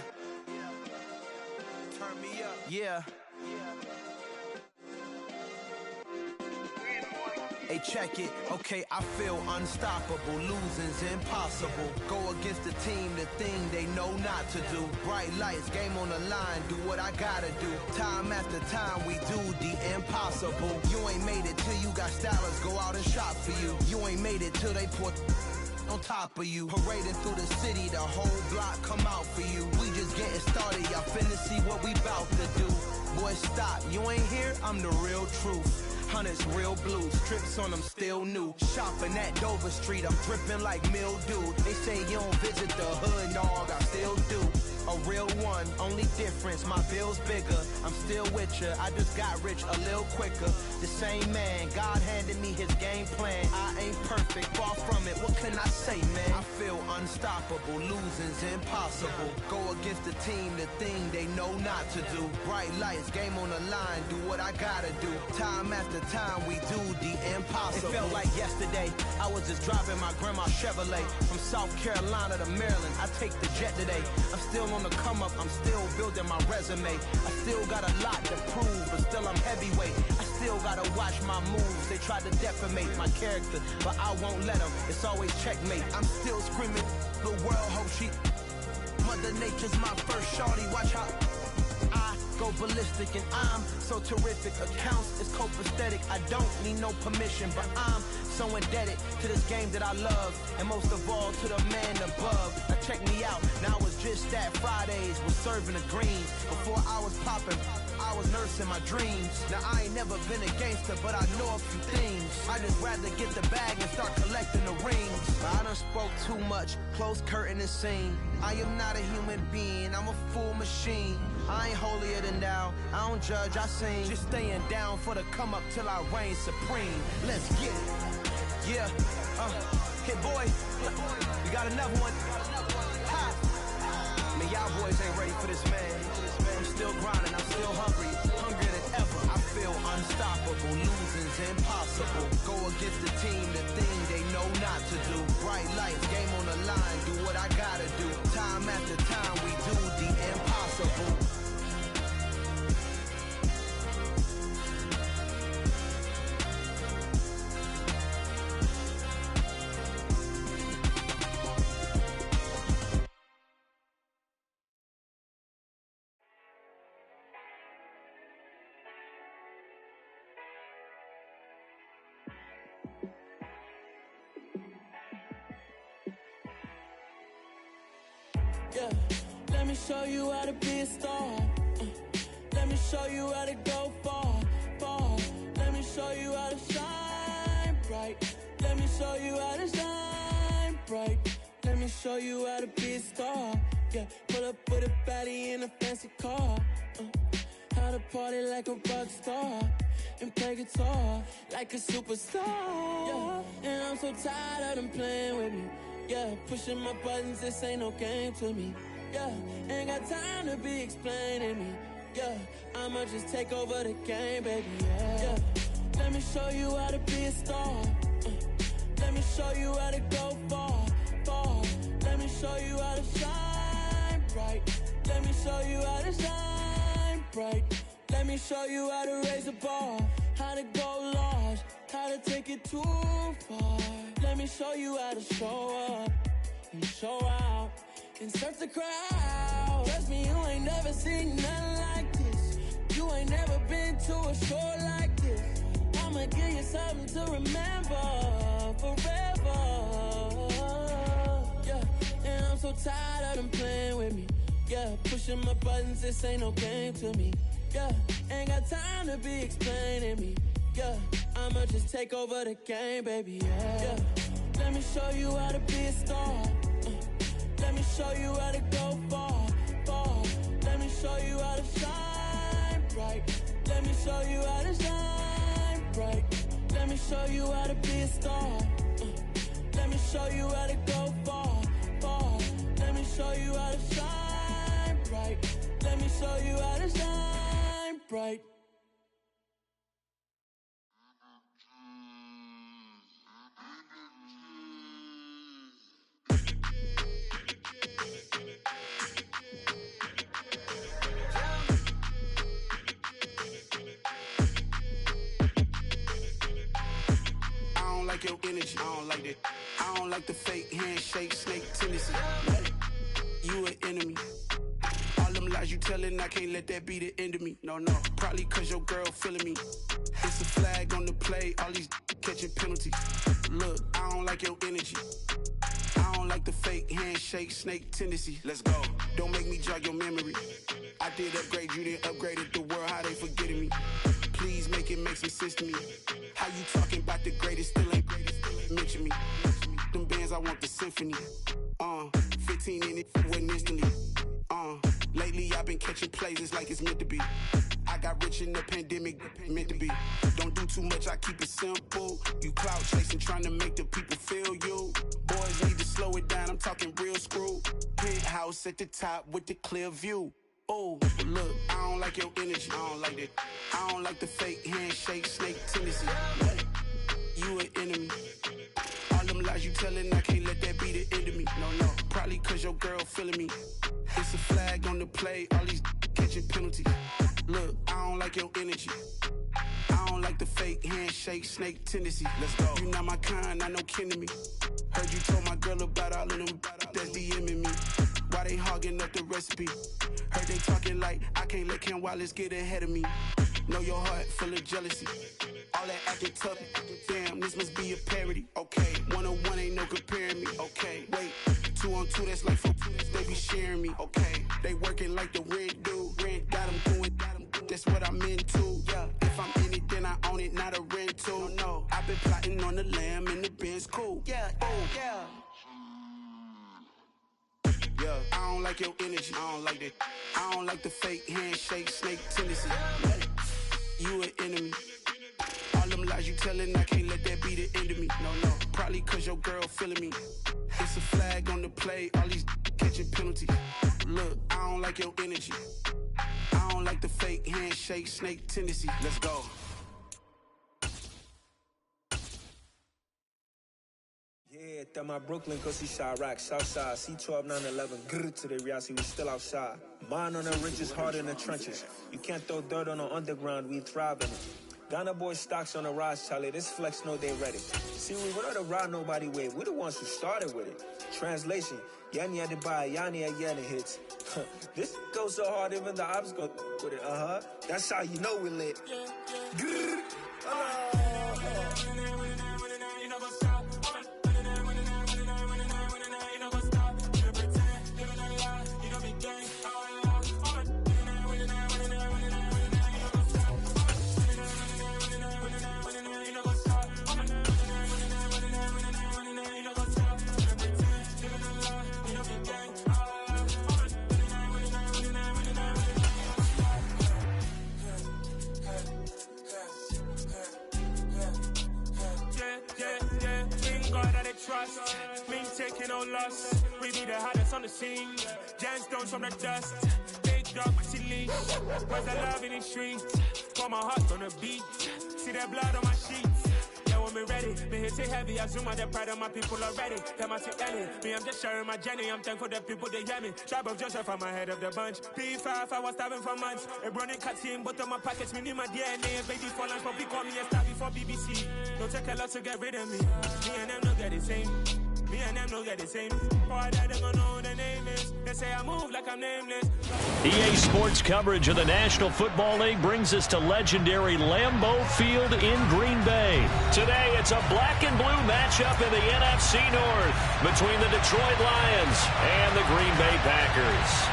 Turn me up. Yeah. Hey, check it. Okay, I feel unstoppable. Losing's impossible. Go against the team, the thing they know not to do. Bright lights, game on the line, do what I gotta do. Time after time, we do the impossible. You ain't made it till you got stylers go out and shop for you. You ain't made it till they put on top of you. Parading through the city, the whole block come out for you. We just getting started, y'all finna see what we bout to do. Boy, stop, you ain't here, I'm the real truth. Hunters, real blue, strips on them still new. Shopping at Dover Street, I'm dripping like mildew. They say you don't visit the hood, dog, I still do. A real one, only difference, my bill's bigger. I'm still with ya, I just got rich a little quicker. The same man, God handed me his game plan. I ain't perfect, far from it, what can I say, man? I feel unstoppable, losing's impossible. Go against the team, the thing they know not to do. Bright lights, game on the line, do what I gotta do. Time after time, we do the impossible. It felt like yesterday, I was just driving my grandma's Chevrolet. From South Carolina to Maryland, I take the jet today. I'm still on the come up, I'm still building my resume. I still got a lot to prove, but still I'm heavyweight. I still gotta watch my moves. They tried to defamate my character, but I won't let them. It's always checkmate. I'm still screaming, the world hope she. Mother Nature's my first shorty. Watch how I go ballistic, and I'm so terrific. Accounts is copacetic. I don't need no permission, but I'm so indebted to this game that I love, and most of all to the man above. Now check me out, now it's just that Fridays was serving the greens. Before I was popping, I I was nursing my dreams. Now I ain't never been a gangster, but I know a few things. I just rather get the bag and start collecting the rings. I done spoke too much, close curtain and scene. I am not a human being, I'm a full machine. I ain't holier than thou, I don't judge, I sing. Just staying down for the come up till I reign supreme. Let's get it. Yeah, Hit boy, you got another one. Ha. Man, y'all boys ain't ready for this, man. I'm still grinding, I'm still hungry, hungrier than ever. I feel unstoppable, losing's impossible. Go against the team, the thing they know not to do. Bright lights, game on the line, do what I gotta do. Time after time, we do the impossible. Yeah, let me show you how to be a star. Let me show you how to go far, far. Let me show you how to shine bright. Let me show you how to shine bright. Let me show you how to be a star. Yeah, pull up with a baddie in a fancy car. How to party like a rock star and play guitar like a superstar. Yeah, and I'm so tired of them playing with me. Yeah, pushing my buttons, this ain't no game to me. Yeah, ain't got time to be explaining me. Yeah, I'ma just take over the game, baby. Yeah, let me show you how to be a star. Let me show you how to go far, far. Let me show you how to shine bright. Let me show you how to shine bright. Let me show you how to raise a bar, how to go large, how to take it too far. Let me show you how to show up and show out and surf the crowd. Trust me, you ain't never seen nothing like this. You ain't never been to a show like this. I'ma give you something to remember forever. Yeah, and I'm so tired of them playing with me. Yeah, pushing my buttons, this ain't no game to me. Yeah, ain't got time to be explaining me. Yeah, I'ma just take over the game, baby. Yeah, let me show you how to be a star. Let me show you how to go far, far. Let me show you how to shine bright. Let me show you how to shine bright. Let me show you how to be a star. Let me show you how to go far, far. Let me show you how to shine bright. Let me show you how to shine bright. Your energy, I don't like that. I don't like the fake handshake, snake tendency. You an enemy. All them lies you telling, I can't let that be the end of me. No, probably cause your girl feeling me. It's a flag on the play, all these catching penalties. Look, I don't like your energy. I don't like the fake handshake, snake tendency. Let's go. Don't make me jog your memory. I did upgrade, you didn't upgrade it. The world, how they forgetting me. Please make it make some sense to me. How you talking about the greatest, still ain't greatest, mention me. Them bands, I want the symphony. 15 in it, wasn't instantly. Lately I've been catching plays, it's like it's meant to be. I got rich in the pandemic, meant to be. Don't do too much, I keep it simple. You clout chasing, trying to make the people feel you. Boys need to slow it down, I'm talking real screw. Penthouse at the top with the clear view. Oh, look, I don't like your energy. I don't like that. I don't like the fake handshake, snake tendency. You an enemy. All them lies you telling, I can't let that be the end of me. No, probably cause your girl feeling me. It's a flag on the play, all these catching penalties. Look, I don't like your energy. I don't like the fake handshake, snake tendency. Let's go. You not my kind, I know kin to me. Heard you told my girl about all of them that's DMing me. Why they hogging up the recipe? Heard they talking like I can't let Ken Wallace get ahead of me. Know your heart full of jealousy. All that acting tough, damn, this must be a parody. Okay, 1-on-1 ain't no comparing me. Okay, wait, 2-on-2, that's like 4, they be sharing me. Okay, they working like the rent dude. Rent got them that's what I'm into. Yeah, if I'm in it, then I own it, not a rental. No, I've been plotting on the lamb and the Benz cool. Yeah, yeah. Yeah, I don't like your energy. I don't like that. I don't like the fake handshake, snake tendency. You an enemy. All them lies you telling, I can't let that be the end of me. No, probably cause your girl feeling me. It's a flag on the play, all these catching penalties. Look, I don't like your energy. I don't like the fake handshake, snake tendency. Let's go. Yeah, that my Brooklyn, cause he shot rock, Southside, C12, 911, grrr to the reality, we still outside. Mine on the ridges, hard in the trenches. You can't throw dirt on the underground, we thrive in it. Ghana boys stocks on the rise, Charlie, this flex know they ready. See, we were the ride nobody with, we're the ones who started with it. Translation, Yanni had to buy, Yanni had Yanni hits. This goes so hard, even the ops go with it, That's how you know we lit. Grrr, trust, me taking no loss. We be the hottest on the scene. Gemstones from the dust. Big dog, she leash. Where's the love in the streets? Pour my heart on the beat. See that blood on my sheets. Yeah, when we ready, me hit it heavy. I zoom out the pride of my people already. Them I see Ellie. Me, I'm just sharing my journey. I'm thankful that people they hear me. Tribe of Joseph, I'm ahead of the bunch. P5, I was starving for months. A running cutscene, but on my pockets, me need my DNA. And baby for lunch, but we call me a star before BBC. Don't take a lot to get rid of me. Me and them don't get the same. Me and them don't get the same. Boy, that they gonna know who the name is. They say I move like I'm nameless. EA Sports coverage of the National Football League brings us to legendary Lambeau Field in Green Bay. Today, it's a black and blue matchup in the NFC North between the Detroit Lions and the Green Bay Packers.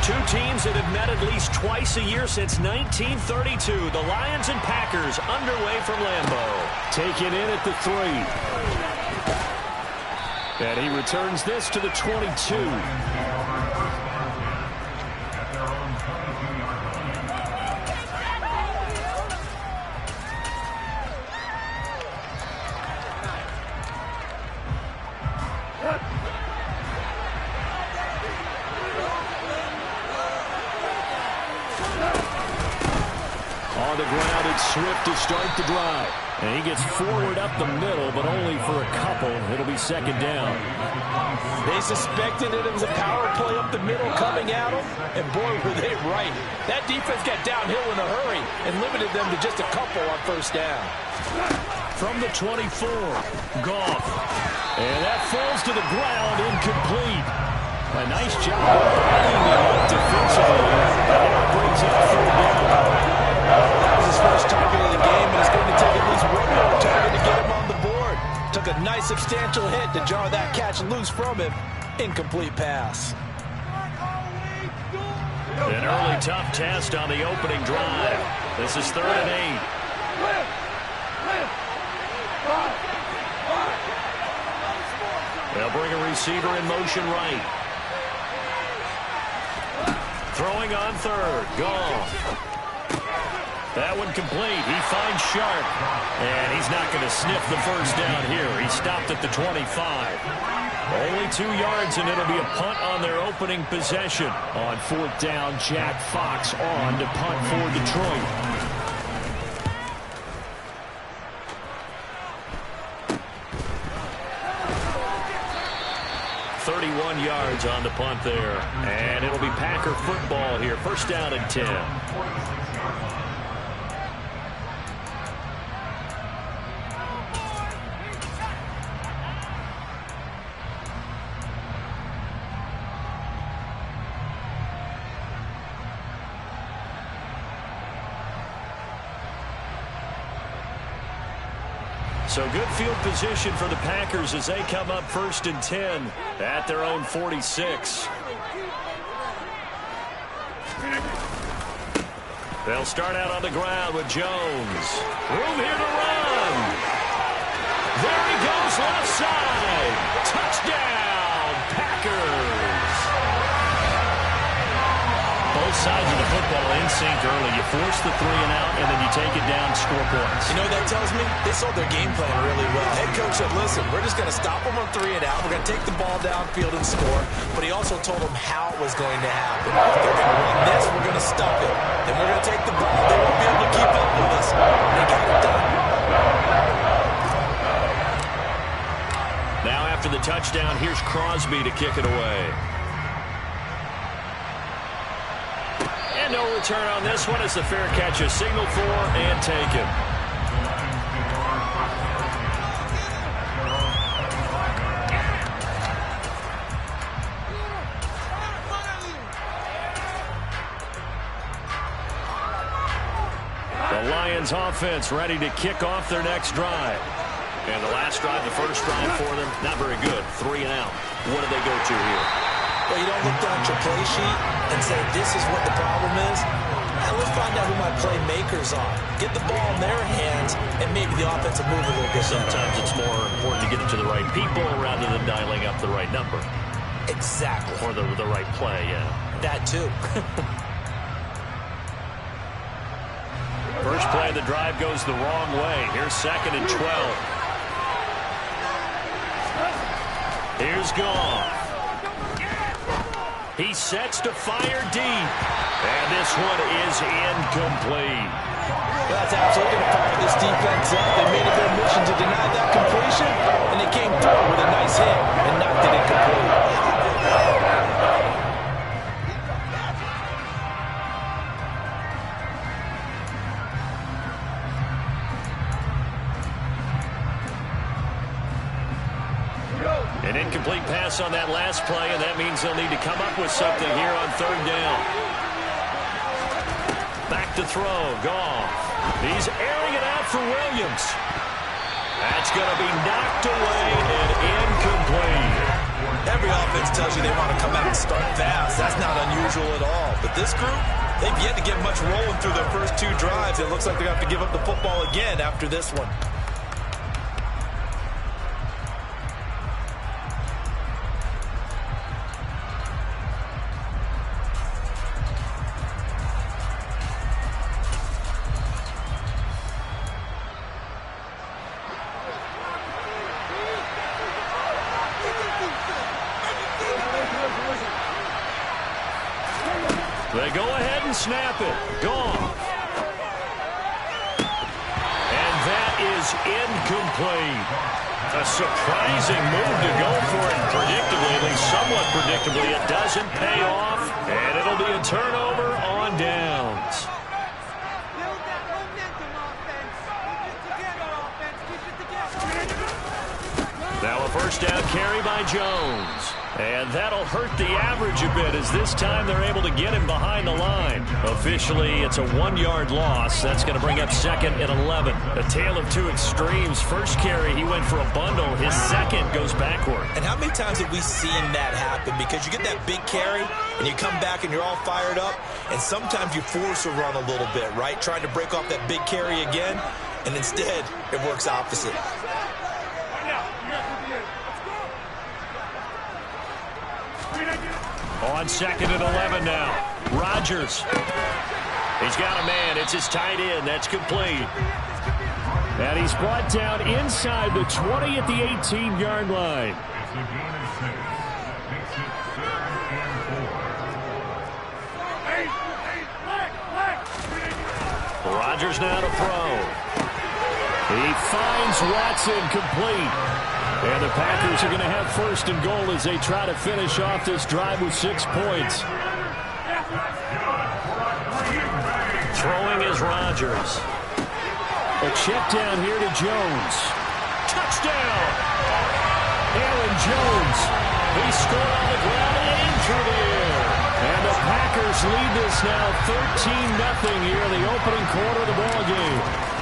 Two teams that have met at least twice a year since 1932. The Lions and Packers underway from Lambeau. Taken in at the 3. And he returns this to the 22. On the ground, it's Swift to start the drive. And he gets forward up the middle, but only for a couple. It'll be second down. They suspected that it was a power play up the middle coming at them, and boy, were they right. That defense got downhill in a hurry and limited them to just a couple on first down. From the 24, Goff. And that falls to the ground, incomplete. A nice job of defensively. And it brings up third down. That was his first target of the game, and it's going to take at least one more target to get him on the board. Took a nice substantial hit to jar that catch loose from him. Incomplete pass. An early tough test on the opening drive. This is 3rd and 8. They'll bring a receiver in motion right. Throwing on 3rd. Goff. That one complete. He finds Sharp. And he's not going to sniff the first down here. He stopped at the 25. Only 2 yards, and it'll be a punt on their opening possession. On 4th down, Jack Fox on to punt for Detroit. Yards on the punt there. And it'll be Packer football here. First down and 10. So good field position for the Packers as they come up 1st and 10 at their own 46. They'll start out on the ground with Jones. Room here to run. There he goes, left side. Touchdown, Packers. Both sides of the football in sync early. You force the 3 and out, and then you take it down, score points. You know what that tells me? They sold their game plan really well. Head coach said, listen, we're just going to stop them on 3 and out. We're going to take the ball downfield and score. But he also told them how it was going to happen. If they're going to run this, we're going to stop it. Then we're going to take the ball. They won't be able to keep up with us. They got it done. Now after the touchdown, here's Crosby to kick it away. And no return on this one as the fair catch is signaled for and taken. The Lions offense ready to kick off their next drive. And the last drive, the first drive for them, not very good. 3 and out. What do they go to here? Well, you don't look down at your play sheet and say, this is what the problem is. Now let's find out who my playmakers are. Get the ball in their hands, and maybe the offense will move a little bit. Sometimes it's more important to get it to the right people rather than dialing up the right number. Exactly. Or the right play, yeah. That too. First play of the drive goes the wrong way. Here's 2nd and 12. Here's Goff. He sets to fire deep. And this one is incomplete. Well, that's absolutely going to fire this defense up. They made it their mission to deny that completion, and they came through with a nice hit and knocked it incomplete. An incomplete pass on that last play, and that means they'll need to come up with something here on 3rd down. Back to throw, Goff. He's airing it out for Williams. That's going to be knocked away and incomplete. Every offense tells you they want to come out and start fast. That's not unusual at all. But this group, they've yet to get much rolling through their first 2 drives. It looks like they're going to have to give up the football again after this one. They go ahead and snap it. Goff. And that is incomplete. A surprising move to go for it predictably, at least somewhat predictably. It doesn't pay off, and it'll be a turnover on downs. Now a first down carry by Jones. And that'll hurt the average a bit as this time they're able to get him behind the line. Officially, it's a 1-yard loss. That's going to bring up 2nd and 11. A tale of 2 extremes. First carry, he went for a bundle. His second goes backward. And how many times have we seen that happen? Because you get that big carry, and you come back and you're all fired up, and sometimes you force a run a little bit, right? Trying to break off that big carry again, and instead, it works opposite. On 2nd and 11 now. Rodgers. He's got a man. It's his tight end. That's complete. And he's brought down inside the 20 at the 18-yard line. Rodgers now to throw. He finds Watson complete. And the Packers are going to have 1st and goal as they try to finish off this drive with 6 points. Throwing is Rodgers. A check down here to Jones. Touchdown! Aaron Jones. He scored on the ground and through the air. And the Packers lead this now 13-0 here in the opening quarter of the ball game.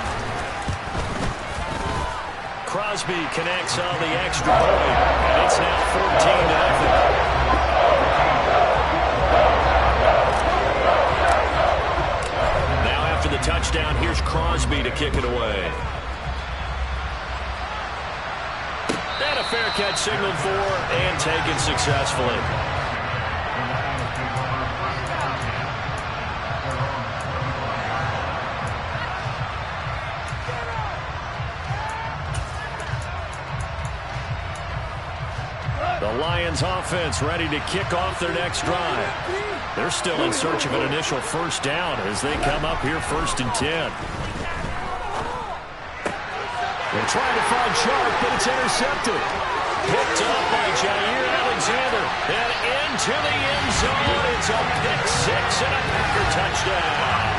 Crosby connects on the extra point, and it's now 14-0. The touchdown, here's Crosby to kick it away. And a fair catch signaled for and taken successfully. The Lions offense ready to kick off their next drive. They're still in search of an initial first down as they come up here 1st and 10. They're trying to find Sharp, but it's intercepted. Picked up by Jair Alexander. And into the end zone. It's a pick six and a Packer touchdown.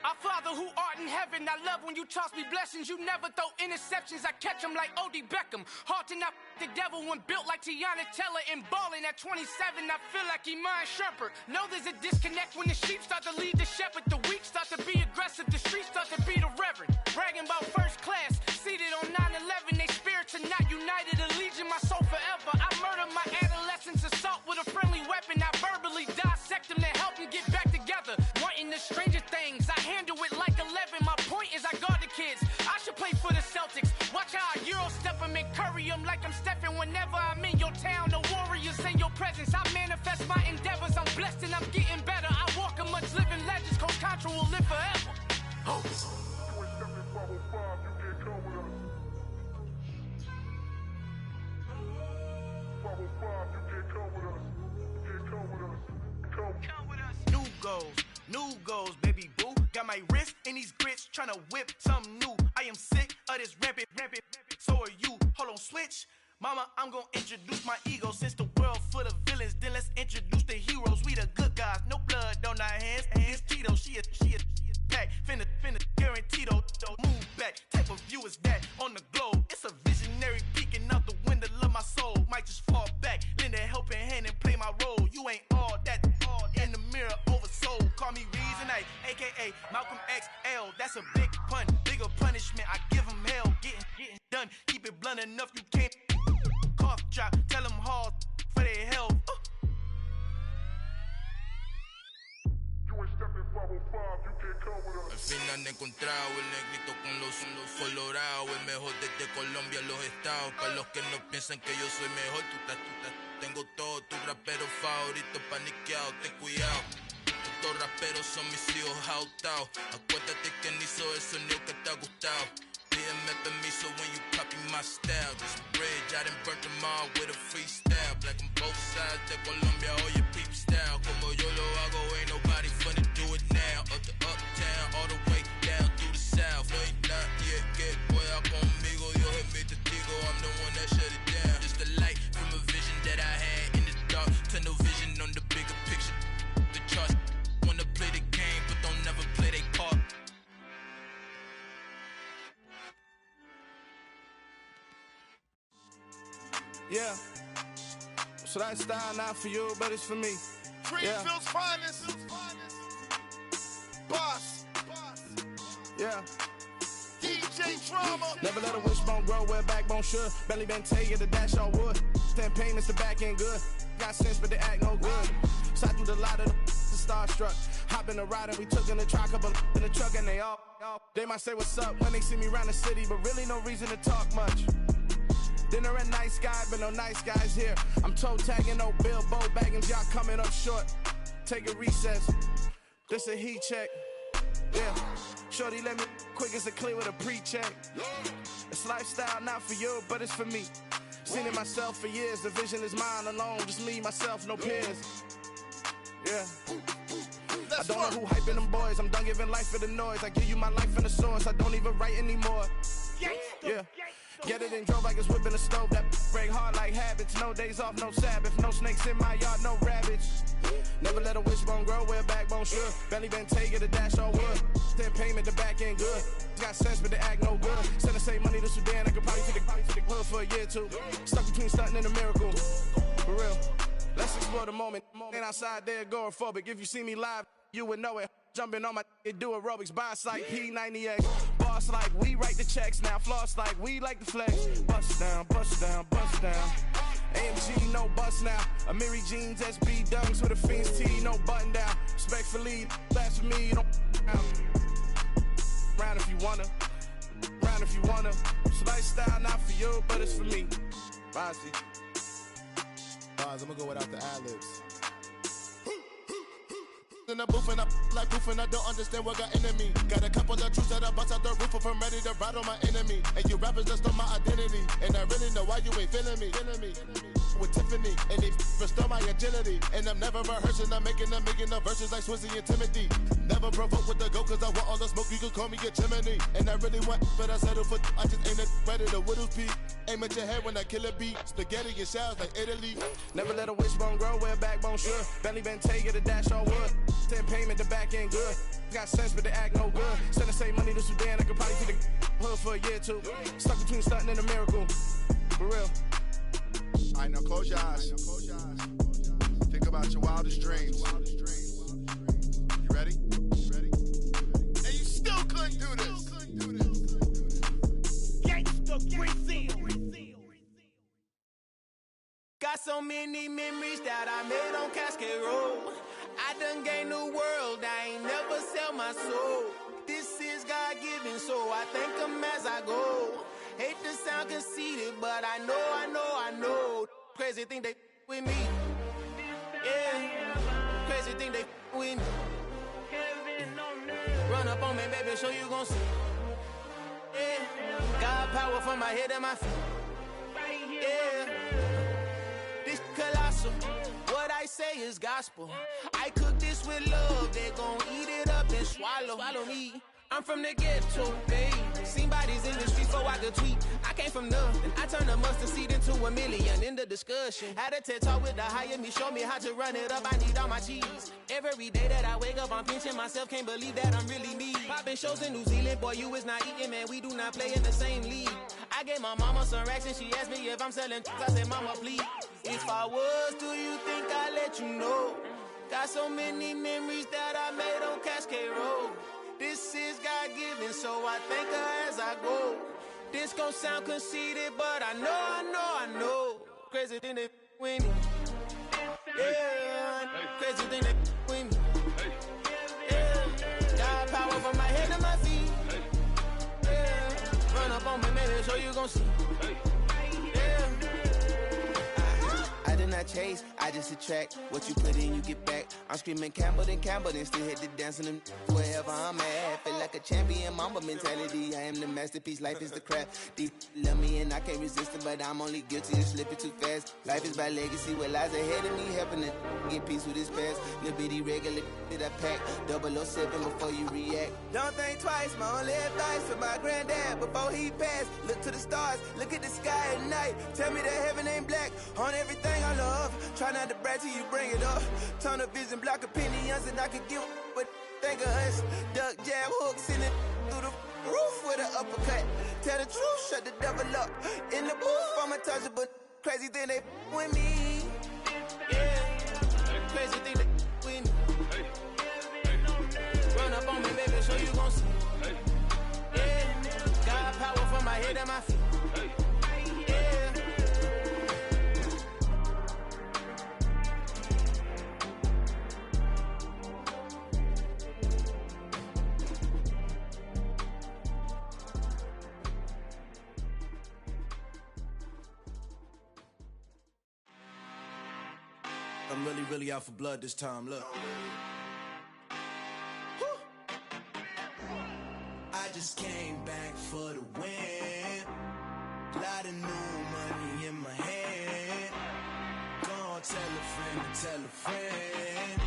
Our Father who art in heaven, I love when you toss me blessings. You never throw interceptions, I catch them like O.D. Beckham. Hard to not the devil when built like Tiana Teller and balling at 27. I feel like Iman Shumpert. Know there's a disconnect when the sheep start to lead the shepherd. The weak start to be aggressive, the streets start to be the reverend. Bragging about first class, seated on 9/11. They spirits are not united, a legion, my soul forever. I murder my adolescence, assault with a friendly weapon. I verbally dissect them to help them get back together. Wanting the stranger things, I handle it like 11. My point is I guard the kids. I should play for the Celtics. Watch how I Euro step them and curry them like I'm Stephen. Whenever I'm in your town, the Warriors in your presence. I manifest my endeavors. I'm blessed and I'm getting better. I walk amongst living legends. Coach Contra will live forever. Oh. New goals, baby boo. Got my wrist in these grits, tryna whip something new. I am sick of this rampant. So are you. Hold on, switch. Mama, I'm gonna introduce my ego. Since the world full of villains, then let's introduce the heroes. We the good guys, no blood on our hands. It's Tito, she is pack. Finna, guaranteed though. Move back, type of view is that on the globe. It's a visionary peeking out the window of my soul. Might just fall back, lend a helping hand and play my role. You ain't all that in the mirror oversold. Call me Reason A, aka Malcolm XL. That's a big pun, bigger punishment. I give him hell, getting done. Keep it blunt enough, you can't cough drop. Tell them hard for their health. Al final he encontrado el negrito con los colorados, el mejor desde Colombia a los estados. Para los que no piensan que yo soy mejor, tengo todo tu rapero favorito paniqueado, ten cuidado. Estos raperos son mis hijos jautados. Acuérdate que ni hizo el sonido que te ha gustado. Pídeme permiso when you copy my style. This bridge, I done burnt them all with a freestyle. Black on both sides de Colombia, oye peep style. Como yo lo hago, ain't nobody finna do it now. Up to uptown, all the way down through the south. No hay nadie que pueda conmigo. Dios es mi testigo, I'm the one that shut it down. Just the light from a vision that I had in the dark. Tunnel vision on the bigger picture. The charts wanna play the game, but don't never play their part. Yeah. So that style not for you, but it's for me. Greenfield's finest. Boss. Yeah. DJ Drama. Never let a wishbone grow where a backbone should. Belly been taken to dash all wood. 10 payments, the back end good. Got sense, but they act no good. So I threw the lot of the starstruck. Hop in the ride and we took in the truck, couple in the truck and they all. They might say what's up when they see me around the city, but really no reason to talk much. Dinner at Nice Guy, but no nice guys here. I'm toe tagging, no Bilbo baggins, y'all coming up short. Take a recess. This a heat check. Yeah. Shorty let me quick as a clear with a pre-check. It's lifestyle not for you, but it's for me. Seen it myself for years. The vision is mine alone. Just me, myself, no peers. Yeah. I don't know who hyping them boys. I'm done giving life for the noise. I give you my life in the source. I don't even write anymore. Yeah. Get it and drove like it's whipping a stove. That break hard like habits. No days off, no Sabbath. No snakes in my yard, no rabbits. Never let a wishbone grow where a backbone should. Belly been take it a dash all wood. Then payment, the back end good. Got sense, but the act no good. Send the same money to Sudan, I could probably take the hood for a year or two. Stuck between stunting and a miracle. For real. Let's explore the moment. Ain't outside there agoraphobic. If you see me live, you would know it. Jumping on my do aerobics, boss like P90X. Boss like we write the checks now. Floss like we like the flex. Bust down, bust down, bust down. AMG, no bust now. Amiri jeans, SB dunks with a Fiends tee, no button down. Respectfully, that's for me, you don't round if you wanna. Round if you wanna. It's lifestyle, not for you, but it's for me. Bossy. I'm gonna go without the ad-libs. In the booth and I like proof and I don't understand what got into me. Got a couple of truths that I bust out the roof if I'm ready to ride on my enemy. And you rappers just stole my identity. And I really know why you ain't feeling me. With Tiffany, and they restore my agility. And I'm never rehearsing, I'm making the verses like Swizzy and Timothy. Never provoke with the go, cause I want all the smoke, you can call me a chimney. And I really want, but I settle for, I just ain't ready to whittles peak. Aim at your head when I kill a beat. Spaghetti and shells like Italy. Never let a wishbone grow where a backbone should. Belly been take it a dash all wood. Then payment, the back end good. Got sense, but the act no good. Send the same money to Sudan, I could probably take the hood for a year or two. Stuck between stunting and a miracle. For real. Alright, now close your eyes. Think about your wildest dreams. You ready? And you still couldn't do this. Gangsta Brazil. Got so many memories that I made on Cascade Road. I done gained the world, I ain't never sell my soul. This is God-given, so I thank him as I go. Hate to sound conceited, but I know. Crazy thing they with me. Yeah, crazy thing they with me. Run up on me, baby, show you gon' see. Yeah, got power from my head and my feet. Yeah, this colossal. What I say is gospel. I cook this with love, they gon' eat it up and swallow me. I'm from the ghetto, babe. Seen bodies in the streets before I could tweet. I came from nothing. I turned a mustard seed into a million in the discussion. Had a TED talk with the higher me, show me how to run it up. I need all my cheese. Every day that I wake up, I'm pinching myself. Can't believe that I'm really me. Popping shows in New Zealand, boy, you is not eating, man. We do not play in the same league. I gave my mama some racks and she asked me if I'm selling. I said, mama, please. If I was, do you think I'd let you know? Got so many memories that I made on Cascade Road. This is God-given, so I thank her as I go. This gon' sound conceited, but I know. Crazy thing they with me. Yeah, crazy thing they with me. Yeah, got power from my head to my feet. Yeah, run up on me, maybe so you gon' see. Yeah. I did not chase, I just attract. What you put in, you get back. I'm screaming Campbell, then still hit the dance and them wherever I'm at. Feel like a champion, mamba mentality. I am the masterpiece, life is the crap. These love me and I can't resist it, but I'm only guilty of slipping too fast. Life is by legacy, what lies ahead of me, helping to get peace with his past. Little bitty regular that I pack, 007 before you react. Don't think twice, my only advice for my granddad before he passed. Look to the stars, look at the sky at night. Tell me that heaven ain't black on everything I love. Try not to brag till you bring it up. Tunnel vision, block opinions, and I can give what think of us. Duck jab hooks in it through the roof with an uppercut. Tell the truth, shut the devil up. In the booth, I'm untouchable. Crazy thing they with me. Yeah, crazy thing they with me. Run up on me, baby, so you gon' see. Yeah, got power from my head and my feet. I'm really out for blood this time, look. I just came back for the win. Lot of new money in my hand. Gonna tell a friend.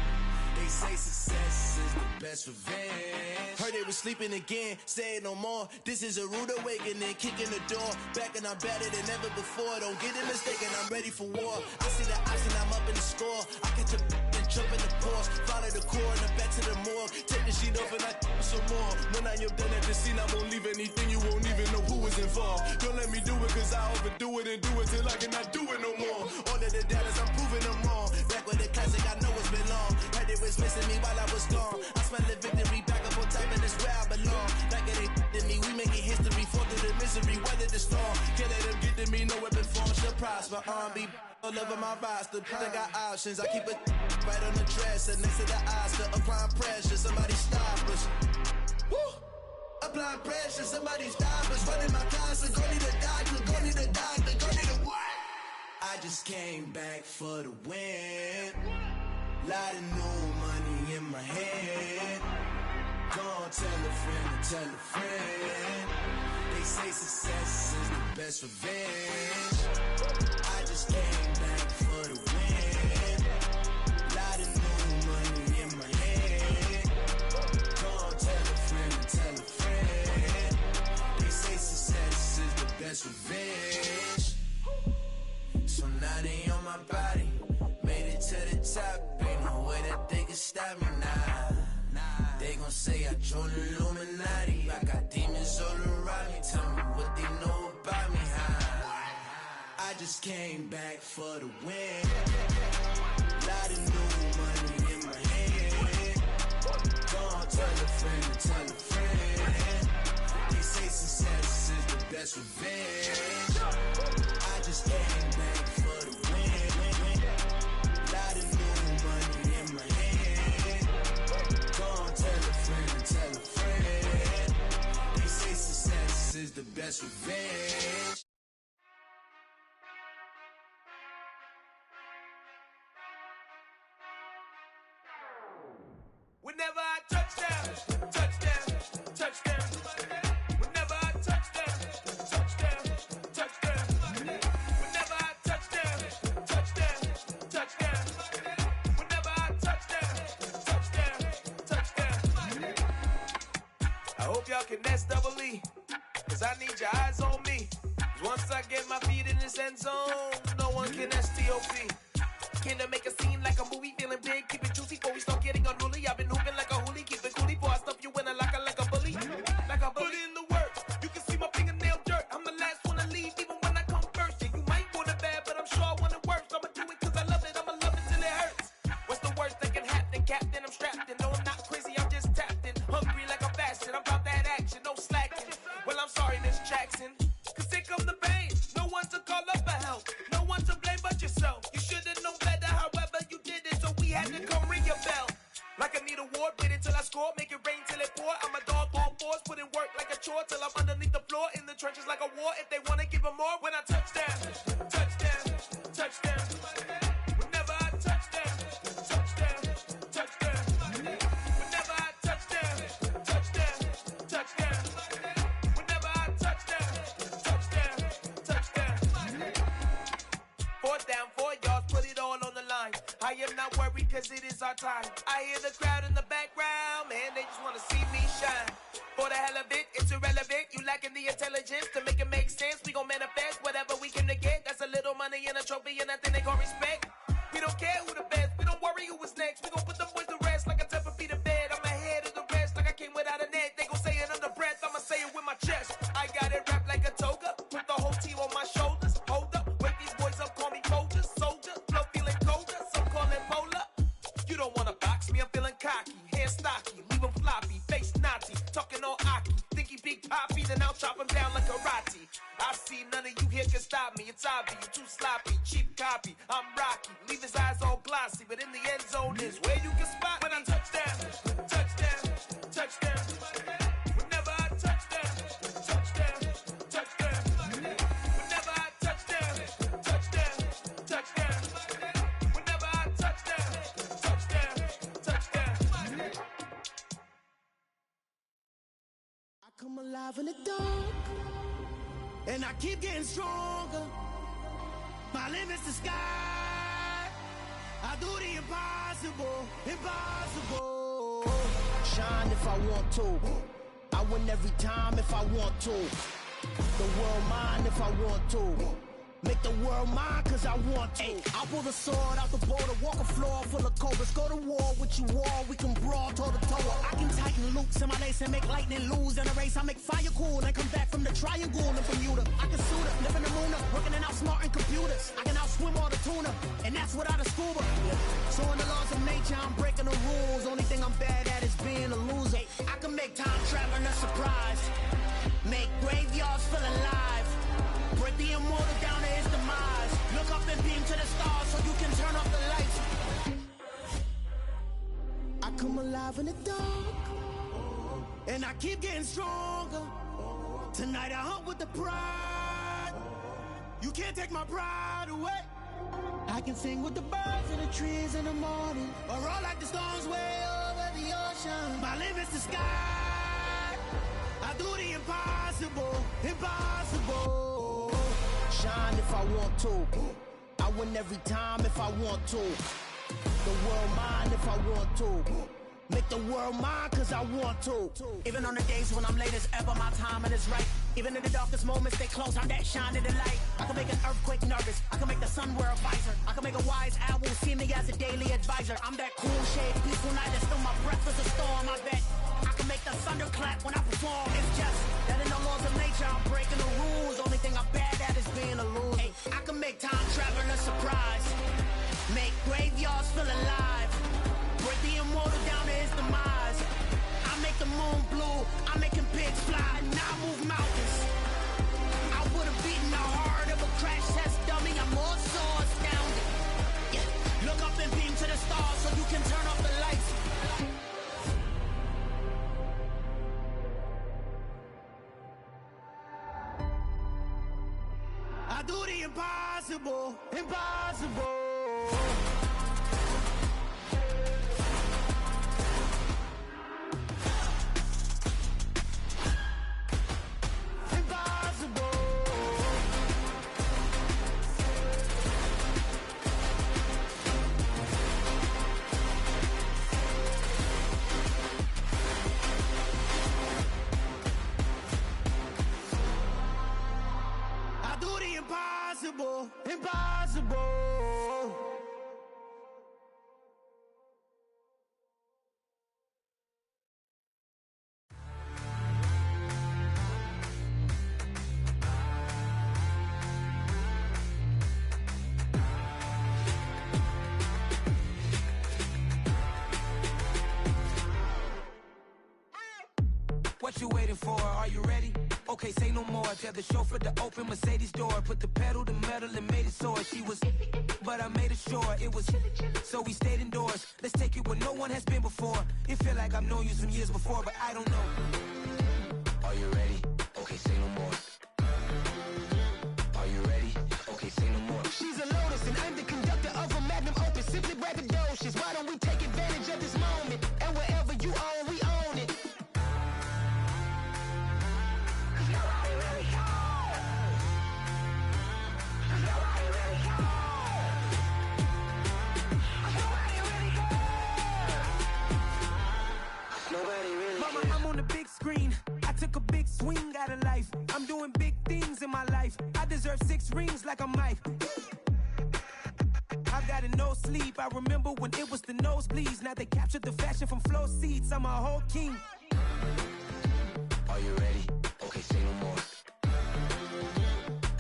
They say success is the best revenge. Heard they was sleeping again, say it no more. This is a rude awakening, kicking the door. Back and I'm better than ever before. Don't get it mistaken, I'm ready for war. I see the option, I'm up in the score. I catch a and jump in the Porsche, follow the coroner back to the morgue. Take the sheet off and I some more. When I am done at the scene, I won't leave anything. You won't even know who was involved. Don't let me do it, cause I overdo it and do it till I cannot do it no more. All of the doubters, I'm proving them wrong. Back with the classic, I know it's been long. Heard it was missing me while I was gone. I smell the victory back up on top, and it's where I belong. Like it ain't to me, we making history. Fall through the misery, weather the storm. Can't let them get to me, no weapon form should prosper. R&B all over my roster. I got options, I keep it right on the dresser. Next to the Oscar, applying pressure, somebody stop us. Woo! Applying pressure, somebody stop us. Running my closet, go need a doctor, go need a doctor, go need a what? I just came back for the win. Lot of new money in my head. Gonna tell a friend to tell a friend. They say success is the best revenge. I just came back for the win. Lot of new money in my head. Gonna tell a friend to tell a friend. They say success is the best revenge. So now they on my body. Made it to the top. Ain't no way that they can stop me now. They gon' say I joined the Illuminati. I got demons all around me. Tell me what they know about me, huh? I just came back for the win. Lot of new money in my hand. Gonna tell a friend to tell a friend. They say success is the best revenge. I just came back for the win. Lot of new money in my hand. Gonna tell a friend to tell a friend. They say success is the best revenge. Whenever I touchdown, touchdown, touchdown. Whenever I touchdown, touchdown, touchdown. Whenever I touchdown, touchdown, touchdown. Whenever I touchdown, touchdown, touchdown. I hope y'all can SWE, cause I need your eyes on me. Once I get my feet in this end zone, no one can STOP. Came to make a scene like a movie, feeling big, keep it juicy before we start getting unruly. I've been hooping like a hoolie, keep it coolie before I stuff you in a locker like a bully. Like a bully. Put in the work, you can see my fingernail dirt. I'm the last one to leave, even when I come first. Yeah, you might want it bad, but I'm sure I want it worse. I'ma do it cause I love it, I'ma love it till it hurts. What's the worst that can happen, Captain? I'm strapped in, no I'm not crazy, I'm just tapped in. Hungry like a bastard, I'm about that action, no slacking. Well, I'm sorry, Miss Jackson, cause here come the pain. No one to call up for help, no one to blame but yourself. You should've known better, however you did it, so we had to come ring your bell. Like I need a ward, wait until I score, make it rain till it pour. I'm a dog on fours, put in work like a chore till I'm underneath the floor, in the trenches like a war. If they wanna give them more, when I touchdown, touchdown, touchdown. Whenever I touchdown, touchdown, touchdown. Whenever I touchdown, touchdown, touchdown. Whenever I touchdown, touchdown, touchdown. 4th down, 4 yards, put it all on the line. I am not worried cause it is our time. I hear the crowd in the background, man, they just wanna see me shine. For the hell of it, it's irrelevant. You lacking the intelligence to make it make sense. We gon' manifest whatever we came to get. That's a little money and a trophy and nothing they gon' respect. We don't care who the best, we don't worry who was next. We gon' put them boys to rest like a 10 feet of bed. I'm ahead of the rest like I came without a net. They gon' say it under breath, I'ma say it with my chest. I got it wrapped like a toga, put the whole team on my shoulders. Hold up, wake these boys up, call me Folger, soldier. Flow feeling colder, some call it polar. You don't wanna box me, I'm feeling cocky. Hair stocky, leave him floppy, face naughty. Talking all aki, think he big poppy, then I'll chop him down like karate. I see none of you here can stop me. It's obvious, you too sloppy, cheap copy. I'm Rocky, leave his eyes all glossy, but in the end zone is where you can spot when I touchdown, touchdown, touchdown. Whenever I touchdown, touchdown, touchdown. Whenever I touchdown, touchdown, touchdown. Whenever I touchdown, touchdown, touchdown. I come alive in the dark, and I keep getting stronger. My limit's the sky. I do the impossible, impossible. Shine if I want to. I win every time if I want to. The world mine if I want to. Make the world mine, cause I want to. Ay, I'll pull the sword out the border, walk a floor full of cobras. Go to war with you all, we can brawl toe to toe. I can tighten loops in my lace and make lightning lose in a race. I make fire cool and come back from the triangle in Bermuda. I can suit up, live in the moon up, working and outsmarting computers. I can outswim all the tuna, and that's without a scuba. So in the laws of nature, I'm breaking the rules. Only thing I'm bad at is being a loser. I can make time traveling a surprise. Make graveyards feel alive. Break the immortal down to his demise. Look up and beam to the stars so you can turn off the lights. I come alive in the dark, and I keep getting stronger. Tonight I hunt with the pride. You can't take my pride away. I can sing with the birds and the trees in the morning, or roll like the storms way over the ocean. My limit's the sky. I do the impossible, impossible. Shine if I want to. I win every time if I want to. The world mine if I want to. Make the world mine cause I want to. Even on the days when I'm late as ever, my timing is right. Even in the darkest moments, stay close, I'm that shine in the light. I can make an earthquake nervous, I can make the sun wear a visor. I can make a wise owl see me as a daily advisor. I'm that cool shade, peaceful night, and still my breath is a storm, I bet. I can make the thunder clap when I perform. It's just that in the laws of nature, I'm breaking the rules. Only thing I'm bad at is being a loser. Hey, I can make time traveling a surprise. Make graveyards feel alive. Break the immortal down to his demise. I make the moon blue, I'm making pigs fly, and I move mountains. I would've beaten the heart of a crash test dummy. I'm more so astounded. Yeah. Look up and beam to the stars so you can turn off the lights. I do the impossible, impossible. Impossible, impossible. What you waiting for? Are you ready? Okay, say no more. Tell the chauffeur to open Mercedes door. Put the pedal to metal and made it soar. She was, but I made it sure it was. So we stayed indoors. Let's take it where no one has been before. It feel like I've known you some years before, but I don't know. Are you ready? Okay, say no more. Are you ready? Okay, say no more. She's a Lotus and I'm the conductor of a magnum opus. Simply braggadocious. Why don't we take advantage of this moment? And wherever you own, we own it. Mama, I'm on the big screen. I took a big swing out of life. I'm doing big things in my life. I deserve 6 rings like a Mike. I've got no sleep. I remember when it was the nosebleeds. Now they captured the fashion from flow seats. I'm a whole king. Are you ready? Okay, say no more.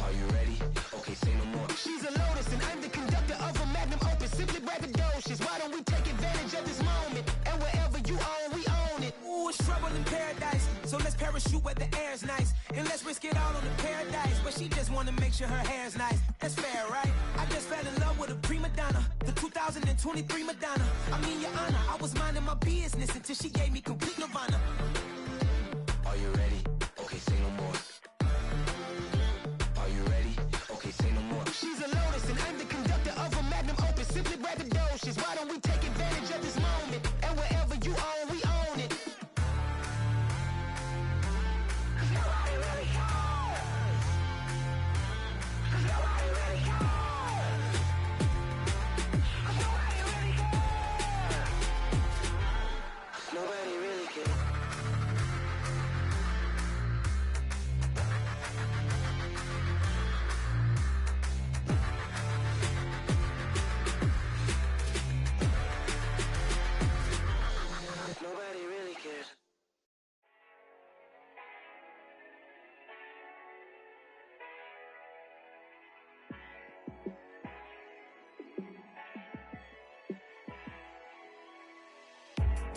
Are you ready? Okay, say no more. She's a Lotus and I'm the conductor of a magnum opus. Simply braggadocious. Why don't we take advantage of this moment? And wherever you own, we own it. Ooh, it's trouble in paradise. So let's parachute where the air's nice. And let's risk it all on the paradise. But she just wanna make sure her hair's nice. That's fair, right? I just fell in love with a prima donna. The 2023 Madonna. I mean, your honor, I was minding my business until she gave me complete nirvana. Are you ready? Okay, say no more. Are you ready? Okay, say no more. She's a Lotus and I'm the conductor of a magnum opus. Simply braggadocious. Why don't we take advantage of this moment? And wherever you own, we own it. Nobody really cares. Nobody really cares. Nobody really cares. Nobody really cares.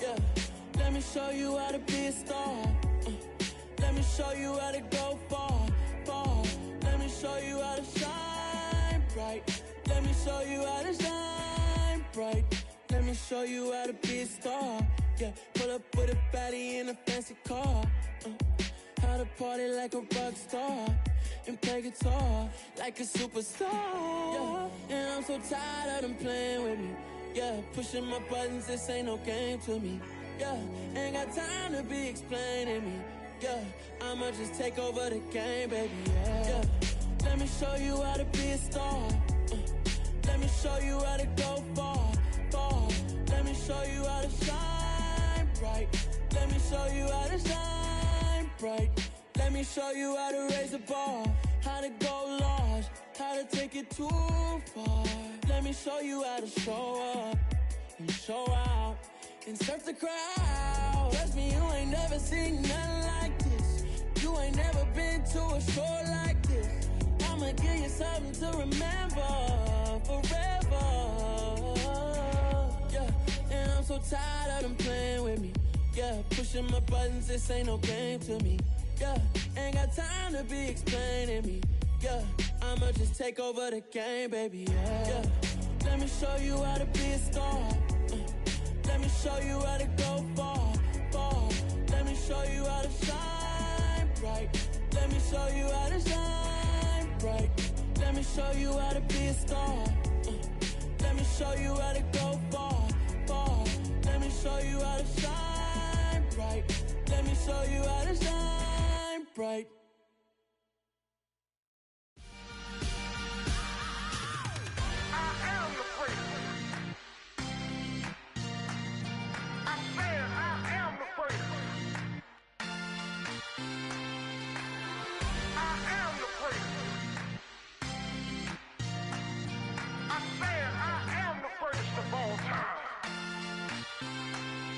Yeah, let me show you how to be a star. Let me show you how to go far, far. Let me show you how to shine bright. Let me show you how to shine bright. Let me show you how to be a star. Yeah, pull up with a baddie in a fancy car. How to party like a rock star and play guitar like a superstar. Yeah, and I'm so tired of them playing with me. Yeah, pushing my buttons, this ain't no game to me. Yeah, ain't got time to be explaining me. Yeah, I'ma just take over the game, baby. Yeah, let me show you how to be a star. Let me show you how to go far, far. Let me show you how to shine bright. Let me show you how to shine bright. Let me show you how to raise the bar, how to go large, how to take it too far. Let me show you how to show up and show out and surf the crowd. Trust me, you ain't never seen nothing like this. You ain't never been to a show like this. I'ma give you something to remember forever. Yeah, and I'm so tired of them playing with me. Yeah, pushing my buttons, this ain't no game to me. Yeah, ain't got time to be explaining me. Yeah, I'ma just take over the game, baby. Yeah, let me show you how to be a star. Let me show you how to go far, far. Let me show you how to shine bright. Let me show you how to shine bright. Let me show you how to be a star. Let me show you how to go far, far. Let me show you how to shine bright. Let me show you how to shine bright.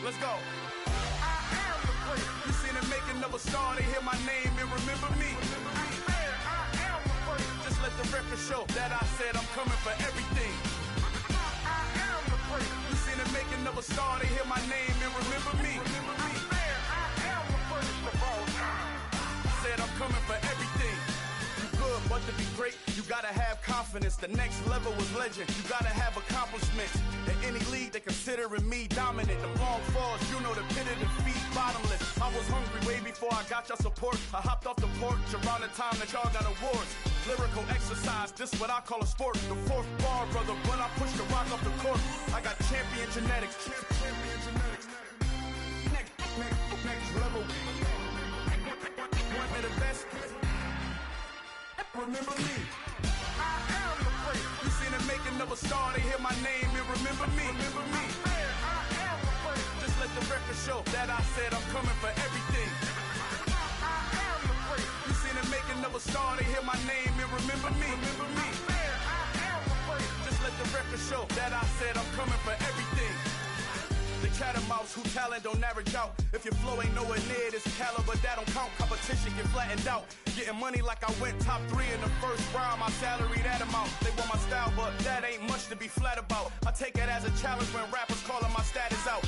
Let's go. I am the great. You seen the making of a star, they hear my name and remember me. I am the great. Just let the record show that I said I'm coming for everything. I am the great. You seen the making of a star, they hear my name and remember me. I am the greatest of all time. Said I'm coming for everything. Good, but to be great, you gotta have confidence. The next level was legend. You gotta have accomplishments. In any league, they considering me dominant. The long falls, you know the pit of defeat, bottomless. I was hungry way before I got your support. I hopped off the porch around the time that y'all got awards. Lyrical exercise, this what I call a sport. The fourth bar, brother, when I push the rock off the court. I got champion genetics. Champion genetics. Next level. One of the best. Remember me. I am the great. You seen the making of a star, they hear my name and remember me. Remember me. I am the great. Just let the record show that I said I'm coming for everything. I am the great. You seen the making of a star, they hear my name and remember me. Remember me. I am the great. Just let the record show that I said I'm coming for everything. The catamounts who talent don't average out. If your flow ain't nowhere near this caliber, that don't count. Competition get flattened out. Getting money like I went top 3 in the first round. My salary that amount. They want my style, but that ain't much to be flat about. I take it as a challenge when rappers calling my status out.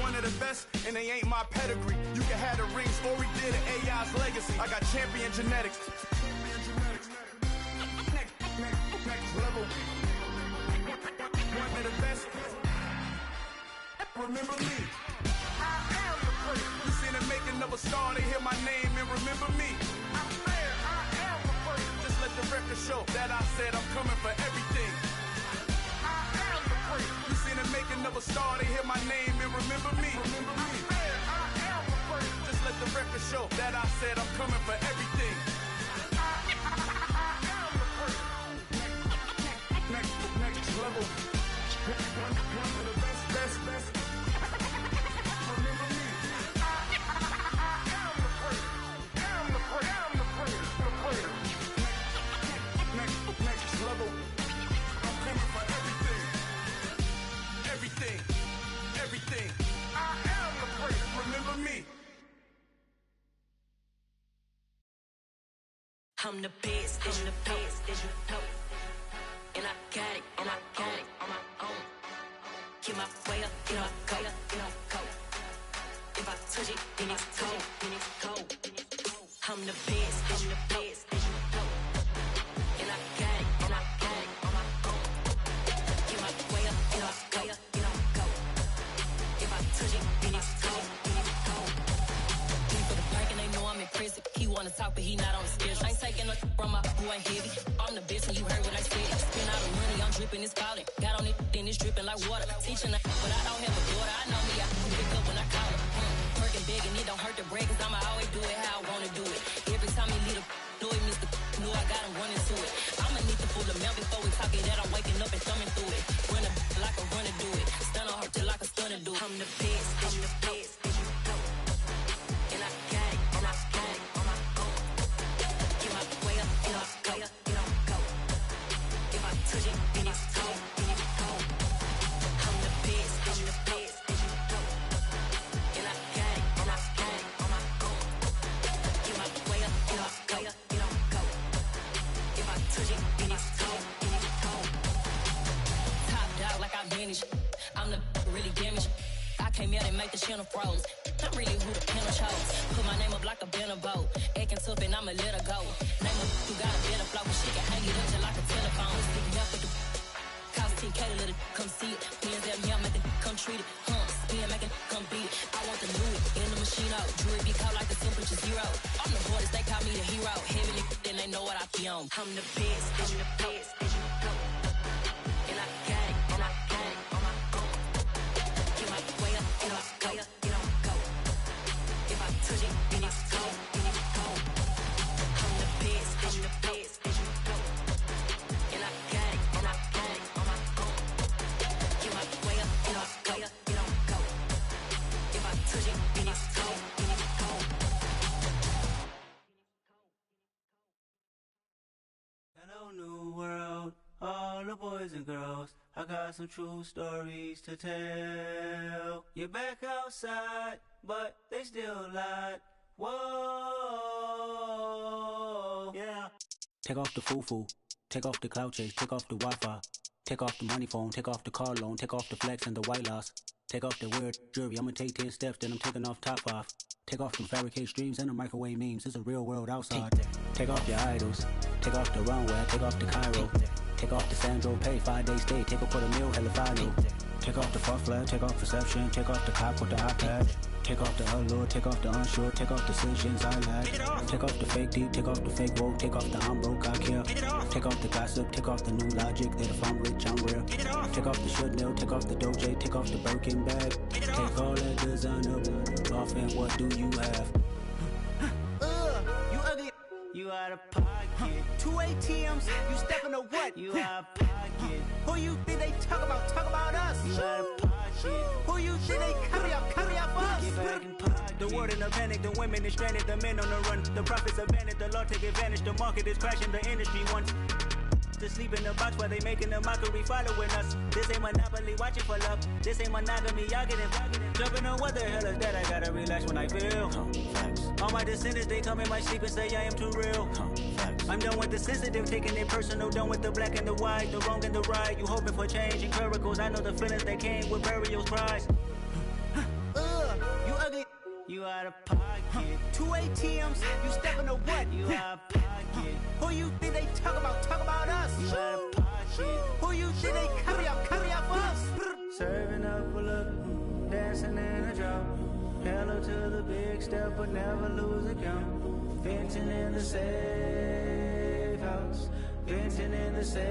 One of the best, and they ain't my pedigree. You can have the rings, or we did an AI's legacy. I got champion genetics. Next level. One of the best. Remember me. I am the great. You seen the making of a star, they hear my name and remember me. I am the great. Just let the record show that I said I'm coming for everything. I am the great. You seen the making of a star, they hear my name and remember me. Remember me. I am the great. Just let the record show that I said I'm coming for everything. I am the great. Next level. One of the best. Everything. I am the great. Remember me. I'm the best, as you know. And I got it on my own. Keep my way up, you know I go. touch it, then it's cold, then it's cold. I'm the best, I'm the best, and I got it, and I got it on my own. Get my way up, get off, way up, get off, go. If I touch it, then it's cold, then it's cold. He for the bank and they know I'm in prison. He wanna talk, but he not on the schedule. Ain't taking a from my boy heavy. I'm the best, and you heard what I said. Spend all the money, I'm dripping, it's falling. Got on it, then it's dripping like water. Teaching her, but I don't have a daughter. I know me, I can pick up when I call her. Working big and it don't hurt the break, cause I'ma always do it how I wanna do it. Every time he lead a know it, Mr. Know I got him running to it. I'ma need to pull the mail before we talk it that I'm waking up and thumbing through it. Run a like a runner do it. Stun on her till like a stunner do it. I'm the best, I'm the best, and you know. And I got it, and I got it on my own. Get my way up, get off, go, get off, go. If I touch it, then it's cold, then it's cold. I'm the best, and you know. And I got it, and I got it on my own. Get my way up, get off, go, get off, go. If I touch it, then it's cold, then it's cold. Top dog like I manage. I'm the really damaged. I came out and make the channel froze. I'm really who the panel chose. Put my name up like a banner boat. Acting tough and I'ma let her go. Name her who got a better flow, but she can hang it up just like a telephone. Sticking up with the cost 10K to let it come see it. Hands at me, I make it come treat it. Spin, make it come beat it. I want the Louis in the machine out. Jewelry be caught like the temperature zero. I'm the hardest, they call me the hero. Heavily, then they know what I be on. I'm the best, I'm the best, and you know. And I got it, and I got it on my own. Get my way up, get off, go, get off, go. If I touch it, then it's cold, then it's cold. I'm the best, I'm the best, and you know. And I got it, and I got it on my own. Get my way up, get off, go, get off, go. If I touch it, then it's cold, then it's cold. Hello, new world, all the boys and girls. I got some true stories to tell. You're back outside, but they still lied. Whoa, yeah. Take off the foo-foo, take off the cloud chase, take off the Wi-Fi, take off the money phone, take off the car loan, take off the flex and the white loss, take off the weird jewelry. I'ma take 10 steps, then I'm taking off top 5. Take off them fabricate streams and the microwave memes. It's a real world outside. Take off your idols, take off the runway, take off the Cairo, take off the Sandro Pay, 5-day stay, take a $250,000, hella final. Take off the far flag, take off perception, take off the cop with the iPad. Take off the allure, take off the unsure, take off decisions I lack. Take off the fake deep, take off the fake woke, take off the I'm broke, I care. Take off the gossip, take off the new logic that if I'm rich, I'm real. Take off the should know, take off the Doja, take off the Birkin bag. Take all that designer off and what do you have? You ugly, you out of pocket. 2 ATMs, you stepping to what? You out of pocket. Who you think they talk about? Talk about us. You out of pocket. Who you think they carry out for us? Get back in pocket. The world in a panic, the women is stranded, the men on the run. The profits abandoned, the law take advantage. The market is crashing, the industry wants to sleep in the box while they making a mockery following us. This ain't Monopoly, watching for love. This ain't monogamy, y'all getting jumping on what the hell is that? I gotta relax when I feel. All my descendants, they come in my sleep and say I am too real. I'm done with the sensitive, taking it personal. Done with the black and the white, the wrong and the right. You hoping for change and miracles. I know the feelings that came with burials, cries. You ugly, you out of pocket. 2 ATMs, you stepping to what? You out of pocket. Who you think they talk about? Talk about us. You out of pocket. Who you think they carry out for us? Serving up a look, dancing in a drop. Hello to the big step, but never lose a count. Venting in the safe house. Venting in the safe.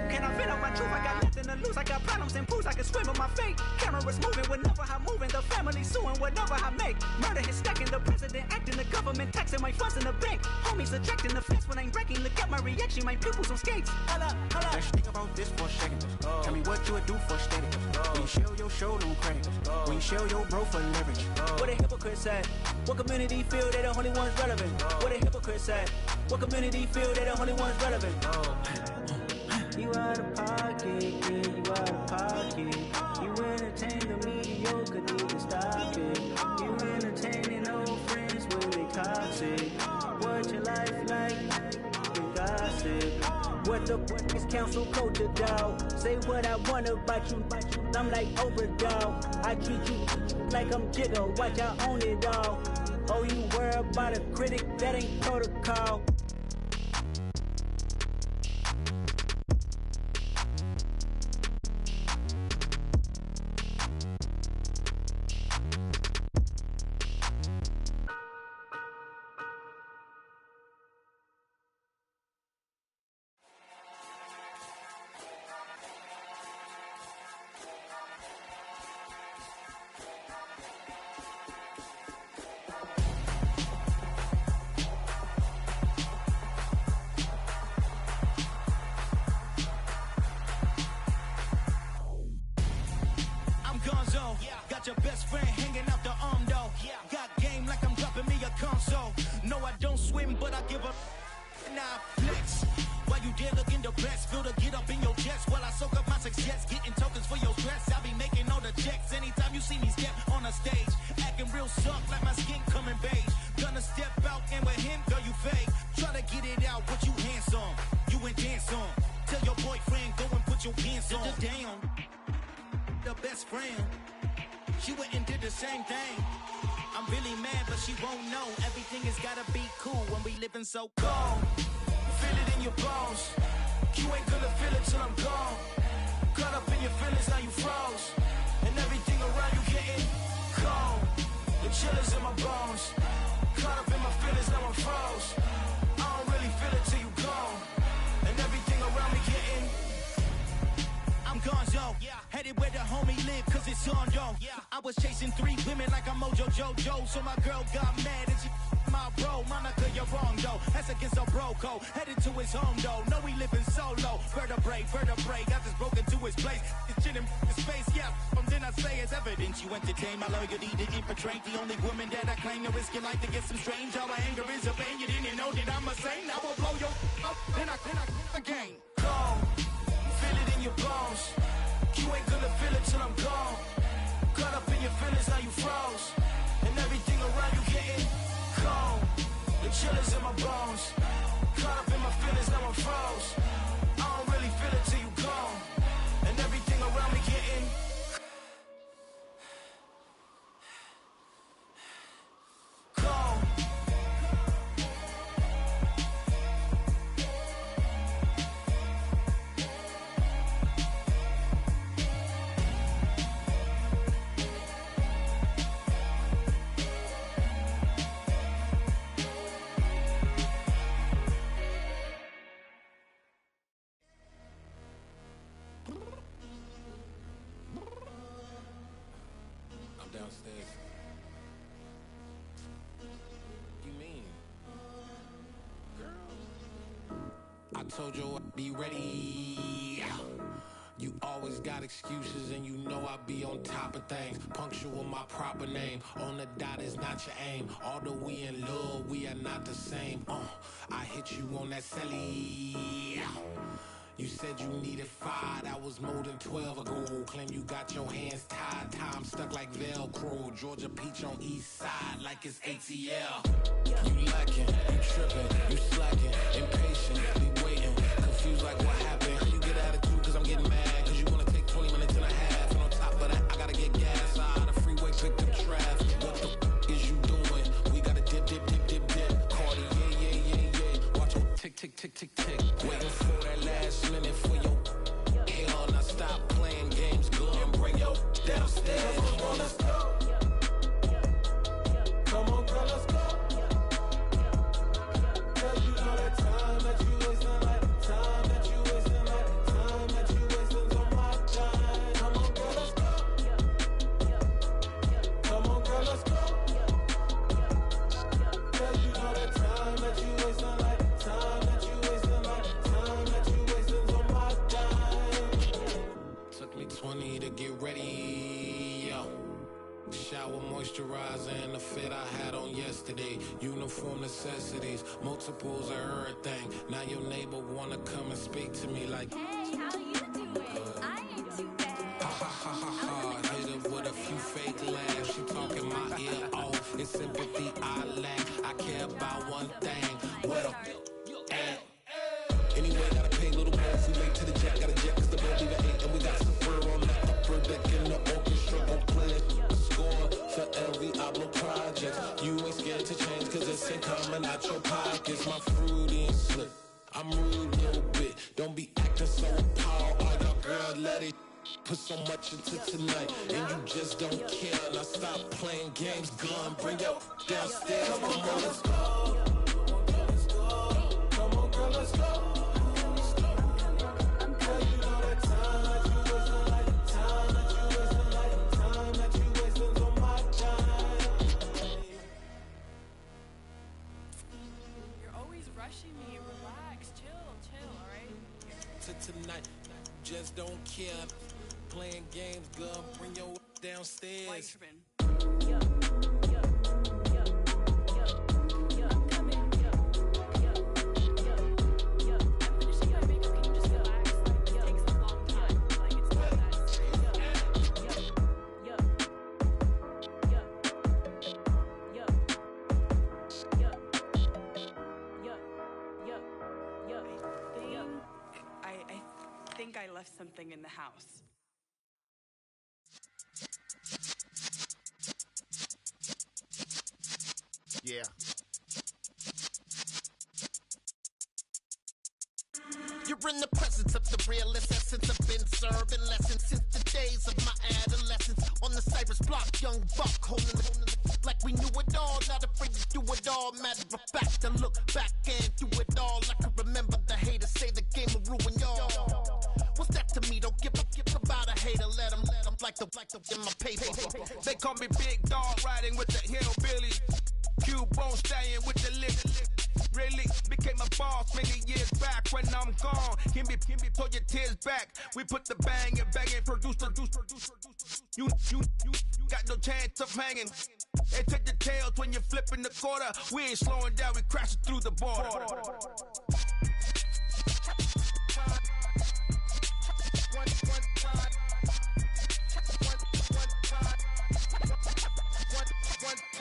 Can I vent out my truth? I got nothing to lose. I got problems and booze. I can swim with my fate. Cameras moving whenever I'm moving. The family suing whatever I make. Murder is stacking. The president acting. The government taxing my funds in the bank. Homies ejecting the fence when I'm breaking. Look at my reaction. My pupils on skates. Holla, holla. Let's think about this for a second. Tell me what you would do for steady. When you show your show, don't crack. When you show your bro for leverage. What a hypocrite said. What community feel they the only ones relevant? What a hypocrite said. What community feel they the only ones relevant? You out of pocket, yeah, you out of pocket. You entertain the mediocre, need to stop it. You entertaining old friends when they toxic. What your life like? The gossip. what the is council culture, dog. Say what I want about you, I'm like overdog. I treat you like I'm Jigga, watch I own it all. Oh, you worry about a critic, that ain't protocol. Got your best friend hanging out the arm though. Got game like I'm dropping me a console. No, I don't swim, but I give a now flex. While you there looking the best, feel the get up in your chest while I soak up my success, getting tokens for your stress. I be making all the checks anytime you see me step on a stage, acting real soft like my skin coming beige. Gonna step out and with him, girl, you fake. Try to get it out, but you handsome, you ain't dance on. Tell your boyfriend go and put your pants on. Down, the best friend. She went and did the same thing. I'm really mad, but she won't know. Everything has gotta be cool when we living so cold. Feel it in your bones. You ain't gonna feel it till I'm gone. Caught up in your feelings, now you froze. And everything around you getting cold. The chill is in my bones. Caught up in my feelings, now I'm froze. I don't really feel it till you gone. And everything around me getting I'm gonzo, headed where the homie live, cause it's on though. I was chasing 3 women like I'm Mojo Jojo, so my girl got mad and she my bro. Monica, you're wrong though, that's against a bro code. Headed to his home though, no we living solo. Vertebrae, got this broken to his place. It's chin in his face, yeah, then I say it's evidence. You entertain my loyalty to infiltrate. The only woman that I claim to risk your life to get some strange. All my anger is a pain, you didn't know that I'm a saint. I will blow your up, then I again. Go. Feel it in your bones. You ain't gonna feel it till I'm gone. Caught up in your feelings, now you froze. And everything around you getting cold. The chill is in my bones. Caught up in my feelings, now I'm froze. I don't really feel it till you gone. And everything around me getting cold. Downstairs. You mean? Girl, I told you I'd be ready. You always got excuses and you know I be on top of things. Punctual my proper name. On the dot is not your aim. Although we in love, we are not the same. I hit you on that celly. You said you needed 5, that was more than 12 ago. Claim you got your hands tied, time stuck like Velcro. Georgia Peach on east side like it's ATL. You lacking, you tripping, you slacking, impatient, be waiting, confused like what happened. You get attitude cause I'm getting mad, cause you wanna take 20 minutes and a half. And on top of that, I gotta get gas out of the freeway, pick up traffic. What the is you doing? We gotta dip. Cardi, yeah. Watch your tick. Waiting for that last minute for your hell. Now stop playing games, go and bring your downstairs. Come on, let's go. Come on, girl, let's go. Cause you know that time that you wasting, like time that you wasting, like time that you wasting on my time. Come on, girl, let's go. Come on, girl, let's go. Cause you know that time that you wasting, like time that you wasting, like time that you wasting on my time. Took me 20 to get ready, yo. Shower, moisturizer, and the fit I had on yesterday. Uniform necessities, multiples of everything. Now your neighbor wanna come and speak to me like, hey, how you doing? I ain't too bad. Ha. Hit her with a few fake laughs. She talking my ear off. It's sympathy I lack. I care about one thing. Well, anyway, gotta pay little coming out your pockets. My fruity and slip. I'm rude a little bit. Don't be acting so appalled. All y'all girl, let it put so much into tonight, and you just don't care. Now stop playing games, gun, bring your downstairs. Come on, let's go. Come on, girl, let's go. Tonight, just don't care. Playing games, girl, bring your downstairs. I left something in the house. Yeah. You're in the presence of the realest essence. I've been serving lessons since the days of my adolescence. On the Cypress block, young buck holding the like we knew it all, not afraid to do it all. Matter of fact, to look back and do it all. I can remember the haters say the game will ruin y'all. What's that to me? Don't give about a hater. Let them like the in my paper. They call me Big Dog, riding with the hillbillies. Q-Bone staying with the lick. Really became a boss many years back. When I'm gone, can be pull your tears back. We put the bang and produce. You got no chance of hanging. They take the tails when you're flipping the quarter. We ain't slowing down, we crashing through the border.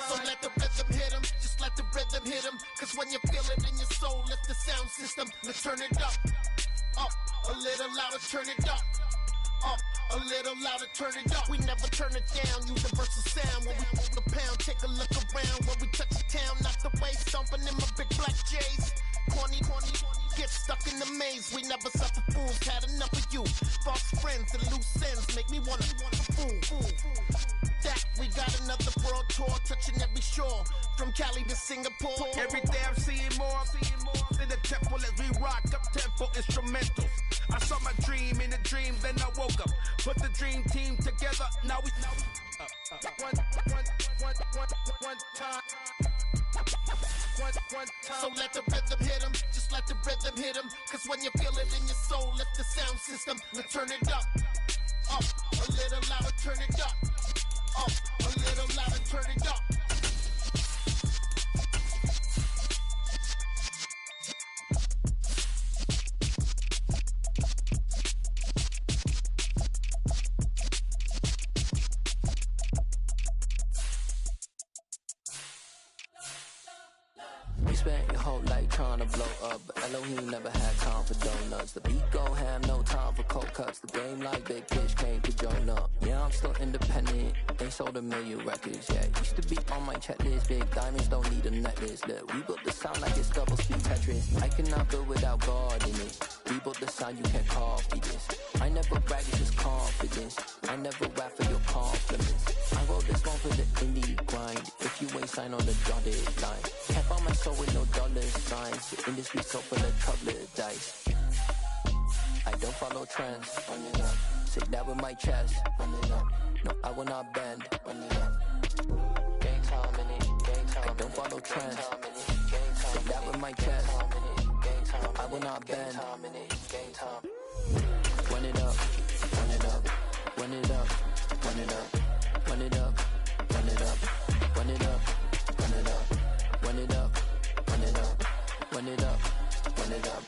So let the rhythm hit him, just let the rhythm hit him. Cause when you feel it in your soul, lift the sound system. Let's turn it up, a little louder, turn it up. A little louder, turn it up. We never turn it down, universal sound. When we move the pound, take a look around. When we touch the town, not the way, stomping in my big black J's. Corny, get stuck in the maze. We never suffer fools, had enough of you. False friends and loose ends make me wanna fool. That we got another world tour, touching every shore, from Cali to Singapore. Every day I'm seeing more in the temple as we rock up tempo instrumentals. I saw my dream in a dream, then I woke up. Put the dream team together, now we one time. So let the rhythm hit him, just let the rhythm hit him. Cause when you feel it in your soul, lift the sound system. Let's turn it up, a little louder, turn it up. A little louder, turn it up. You spent your whole life trying to blow up, but Elohim never had time for donuts. The beat go ham, no time for cold cuts. The game like Big Fish came to join up. Yeah, I'm still independent, ain't sold 1 million records yet. Used to be on my checklist, big diamonds don't need a necklace. Look, we built the sound like it's double speed Tetris. I cannot build without God in it. We built the sound, you can't copy this. I never brag, it's just confidence. I never rap for your compliments. I wrote this one for the indie grind. If you ain't signed on the dotted line, can't find my soul with no dollar signs. The industry so full of troubled dice. I don't follow trends. Say that with my chest. No, I will not bend. Gang time in it. I don't follow trends. Say that with my chest. I will not bend. Run it up, run it up, run it up, run it up, run it up, run it up, run it up, run it up, run it up, run it up, run it up, run it up,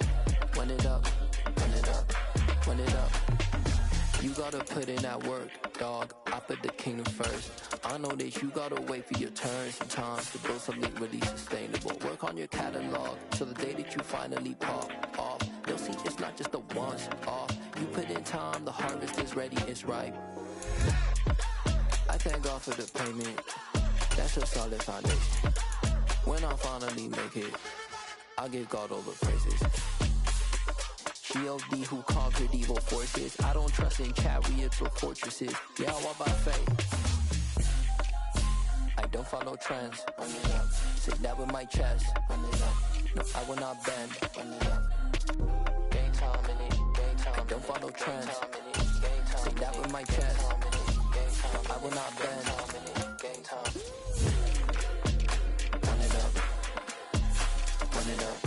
run it up, run it up, run it up. You gotta put in that work, dog. I put the kingdom first. I know that you gotta wait for your turn sometimes to build something really sustainable. Work on your catalog, so the day that you finally pop off, you'll see it's not just a once off. You put in time, the harvest is ready, it's ripe. I thank God for the payment. That's a solid foundation. When When I finally make it, I give God all the praises. G.O.D. who conquered evil forces. I don't trust in chariots or fortresses. Yeah, I walk by faith. I don't follow trends. Say that with my chest. No, I will not bend. Game time in it. I don't follow trends. Say that with my chest. I will not bend. Game time. Run it up. Run it up.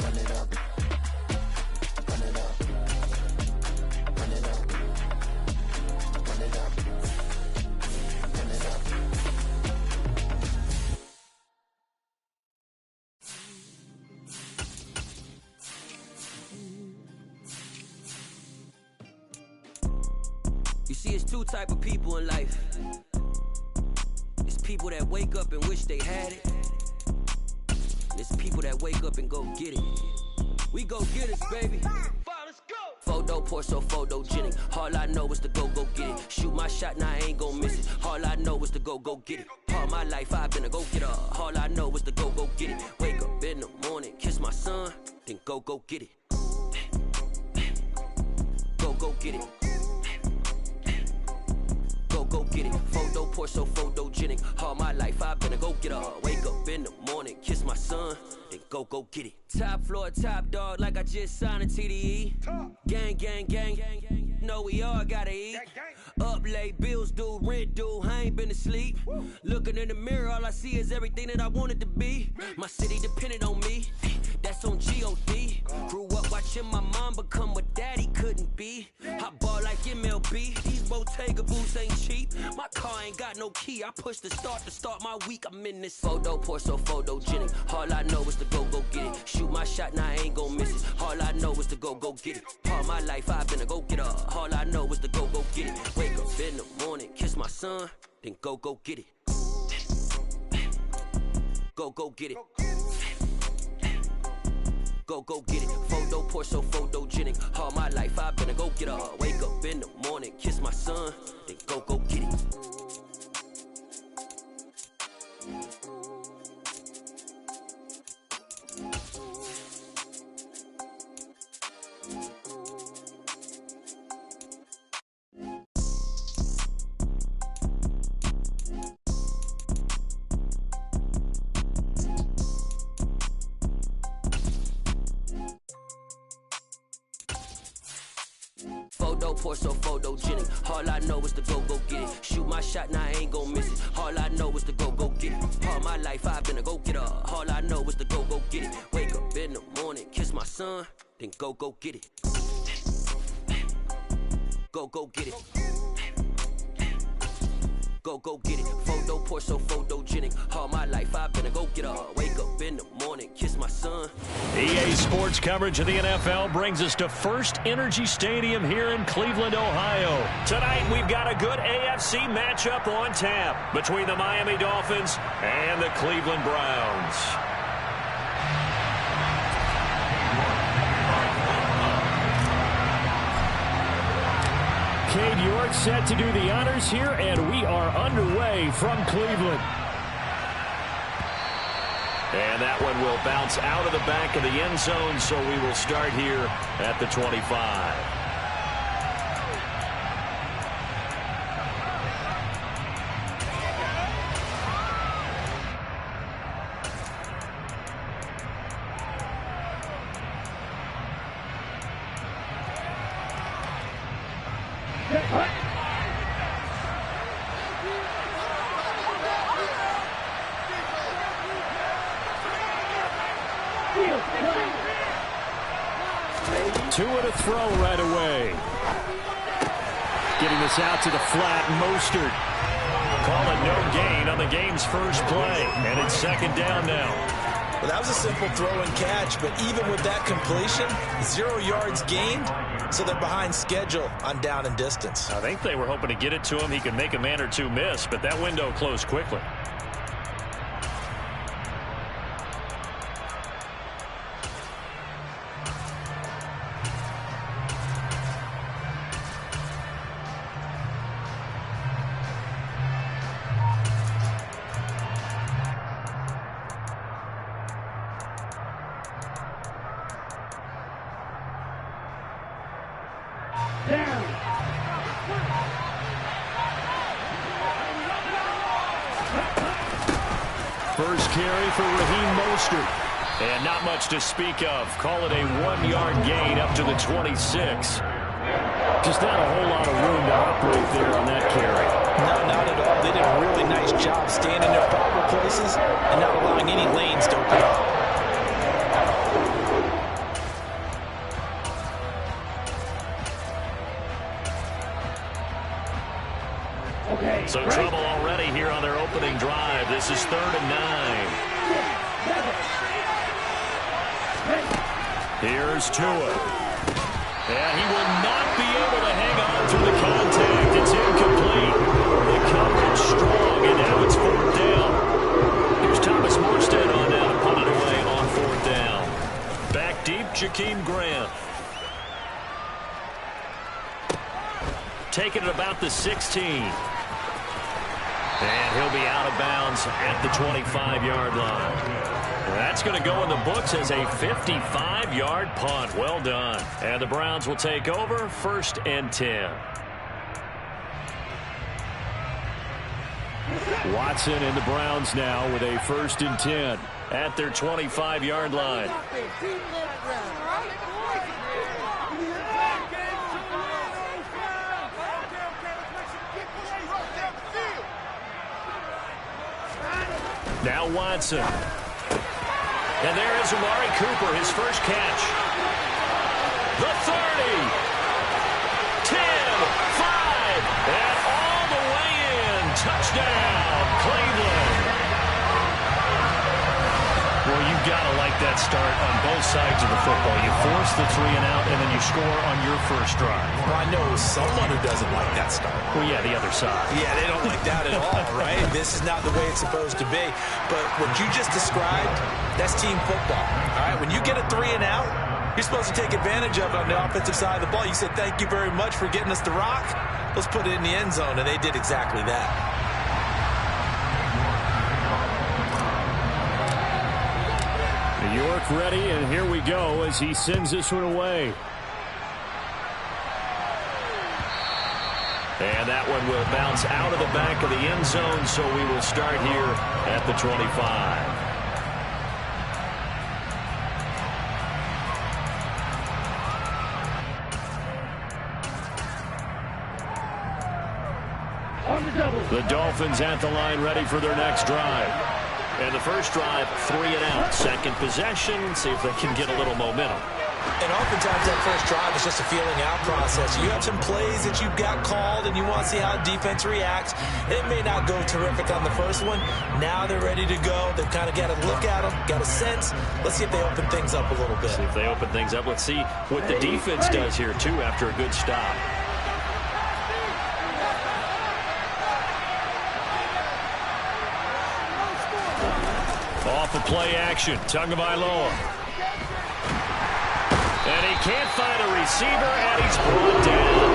Run it up. Run it up. Run it up. Run it up. Run it up. You see, it's two type of people in life. It's people that wake up and wish they had it. And it's people that wake up and go get it. We go get it, baby. Photo pour so photogenic. All I know is to go get it. Shoot my shot, now I ain't gon' miss it. All I know is to go get it. All my life I've been a go-getter. All I know is to go get it. Wake up in the morning, kiss my son, then go get it. Go get it. Go get it. Photo pour so photogenic. All my life I've been a go-getter. Wake up in the morning, kiss my son, then go get it. Top floor, top dog, like I just signed a TDE. Gang, gang, gang. Know we all gotta eat. Up late, bills due, rent due, I ain't been asleep. Looking in the mirror, all I see is everything that I wanted to be. My city depended on me, that's on G.O.D. Grew up watching my mom become what daddy couldn't be. I ball like MLB, these Bottega boots ain't cheap. My car ain't got no key, I push the start to start my week. I'm in this photo pour so photogenic. All I know is to go get it. Shoot my shot, now I ain't gon' miss it. All I know is to go get it. All my life I've been a go-getter. All I know is to go get it. Wake up in the morning, kiss my son, then go get it. Go get it. Go get it. Photo pour so photogenic. All my life I've been a go-getter. Wake up in the morning, kiss my son, then go get it. Photo pour so photogenic. All I know is to go get it. Shoot my shot, now I ain't gon' miss it. All I know is to go get it. All my life I've been a go-getter. All I know is to go get it. Wake up in the morning, kiss my son, then go get it. Go get it. Go get it. Photo pour so photogenic. All my life I've been a go-getter. Wake up in the morning, kiss my son. EA Sports coverage of the NFL brings us to First Energy Stadium here in Cleveland, Ohio. Tonight we've got a good AFC matchup on tap between the Miami Dolphins and the Cleveland Browns. Cade York set to do the honors here, and we are underway from Cleveland. And that one will bounce out of the back of the end zone, so we will start here at the 25. Tua to throw right away. Getting this out to the flat, Mostert. Call it no gain on the game's first play, and it's second down now. Well, that was a simple throw and catch, but even with that completion, 0 yards gained, so they're behind schedule on down and distance. I think they were hoping to get it to him. He could make a man or two miss, but that window closed quickly. First carry for Raheem Mostert. And not much to speak of. Call it a 1-yard gain up to the 26. Just not a whole lot of room to operate there on that carry. No, not at all. They did a really nice job staying in their proper places and not allowing any lanes to open up. So trouble already here on their opening drive. This is 3rd and 9. Here's Tua. And he will not be able to hang on through the contact. It's incomplete. The coverage strong, and now it's 4th down. Here's Thomas Morstead on down to punt it away on 4th down. Back deep, Jakeem Grant. Taking it about the 16. And he'll be out of bounds at the 25-yard line. That's going to go in the books as a 55-yard punt. Well done. And the Browns will take over 1st and 10. Watson and the Browns now with a 1st and 10 at their 25-yard line. Now Watson. And there is Amari Cooper, his first catch. The 30. 10, 5, and all the way in. Touchdown, Cleveland. Well, you've got to like that start on both sides of the football. You force the 3 and out, and then you score on your first drive. Well, I know someone who doesn't like that start. Well, yeah, the other side. Yeah, they don't like that at all, right? This is not the way it's supposed to be. But what you just described, that's team football. All right, when you get a 3 and out, you're supposed to take advantage of it on the offensive side of the ball. You said, thank you very much for getting us the rock. Let's put it in the end zone, and they did exactly that. York ready, and here we go as he sends this one away. And that one will bounce out of the back of the end zone, so we will start here at the 25. The Dolphins at the line ready for their next drive. And the first drive, 3 and out. Second possession, see if they can get a little momentum. And oftentimes that first drive is just a feeling out process. You have some plays that you've got called and you want to see how defense reacts. It may not go terrific on the first one. Now they're ready to go. They've kind of got to look at them, got a sense. Let's see if they open things up a little bit. See if they open things up. Let's see what the defense does here, too, after a good stop. Off of play action, Tagovailoa. And he can't find a receiver, and he's brought down.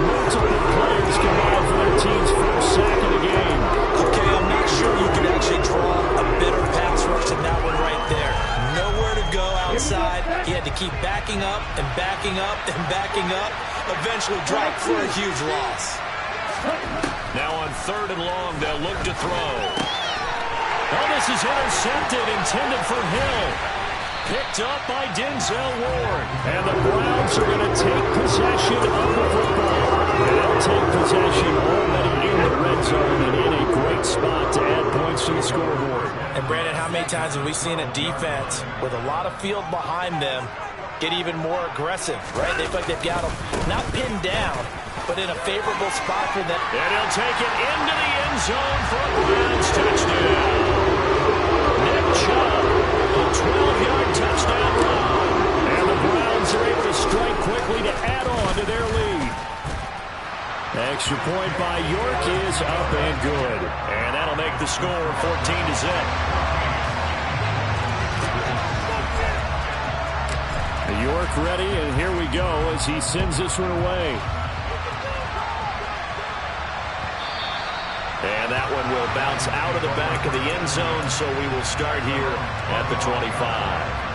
Multiple players combined for their team's first sack of the game. Okay, I'm not sure you can actually draw a better pass rush than that one right there. Nowhere to go outside. He had to keep backing up and backing up and backing up. Eventually dropped for a huge loss. Now on 3rd and long, they'll look to throw. Oh, this is intercepted, intended for Hill. Picked up by Denzel Ward. And the Browns are going to take possession of the football. They'll take possession already in the red zone and in a great spot to add points to the scoreboard. And Brandon, how many times have we seen a defense with a lot of field behind them get even more aggressive, right? They feel like they've got them not pinned down, but in a favorable spot for them. And he'll take it into the end zone for a Browns touchdown. Nick Chubb, a 12-yard touchdown run. And the Browns are able to strike quickly to add on to their lead. Extra point by York is up and good. And that'll make the score 14-0. York ready, and here we go as he sends this one away. And that one will bounce out of the back of the end zone, so we will start here at the 25.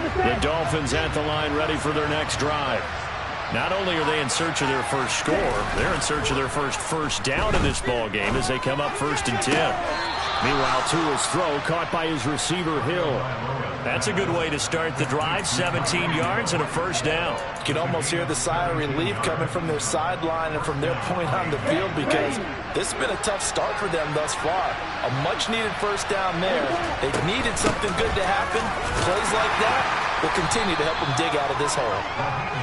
The Dolphins at the line ready for their next drive. Not only are they in search of their first score, they're in search of their first down in this ball game as they come up 1st and 10. Meanwhile, Tua's throw caught by his receiver, Hill. That's a good way to start the drive. 17 yards and a first down. You can almost hear the sigh of relief coming from their sideline and from their point on the field because this has been a tough start for them thus far. A much-needed first down there. They've needed something good to happen. Plays like that will continue to help them dig out of this hole.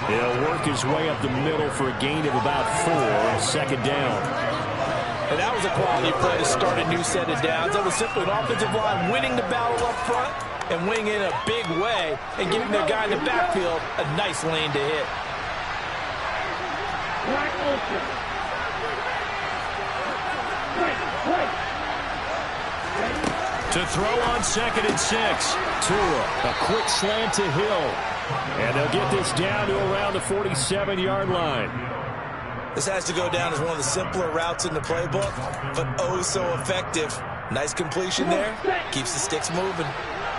He'll work his way up the middle for a gain of about 4, 2nd down. And that was a quality play to start a new set of downs. That was simply an offensive line winning the battle up front and winning in a big way and giving their guy in the backfield a nice lane to hit. To throw on 2nd and 6. Tua, a quick slant to Hill. And they'll get this down to around the 47-yard line. This has to go down as one of the simpler routes in the playbook, but oh so effective. Nice completion there. Keeps the sticks moving.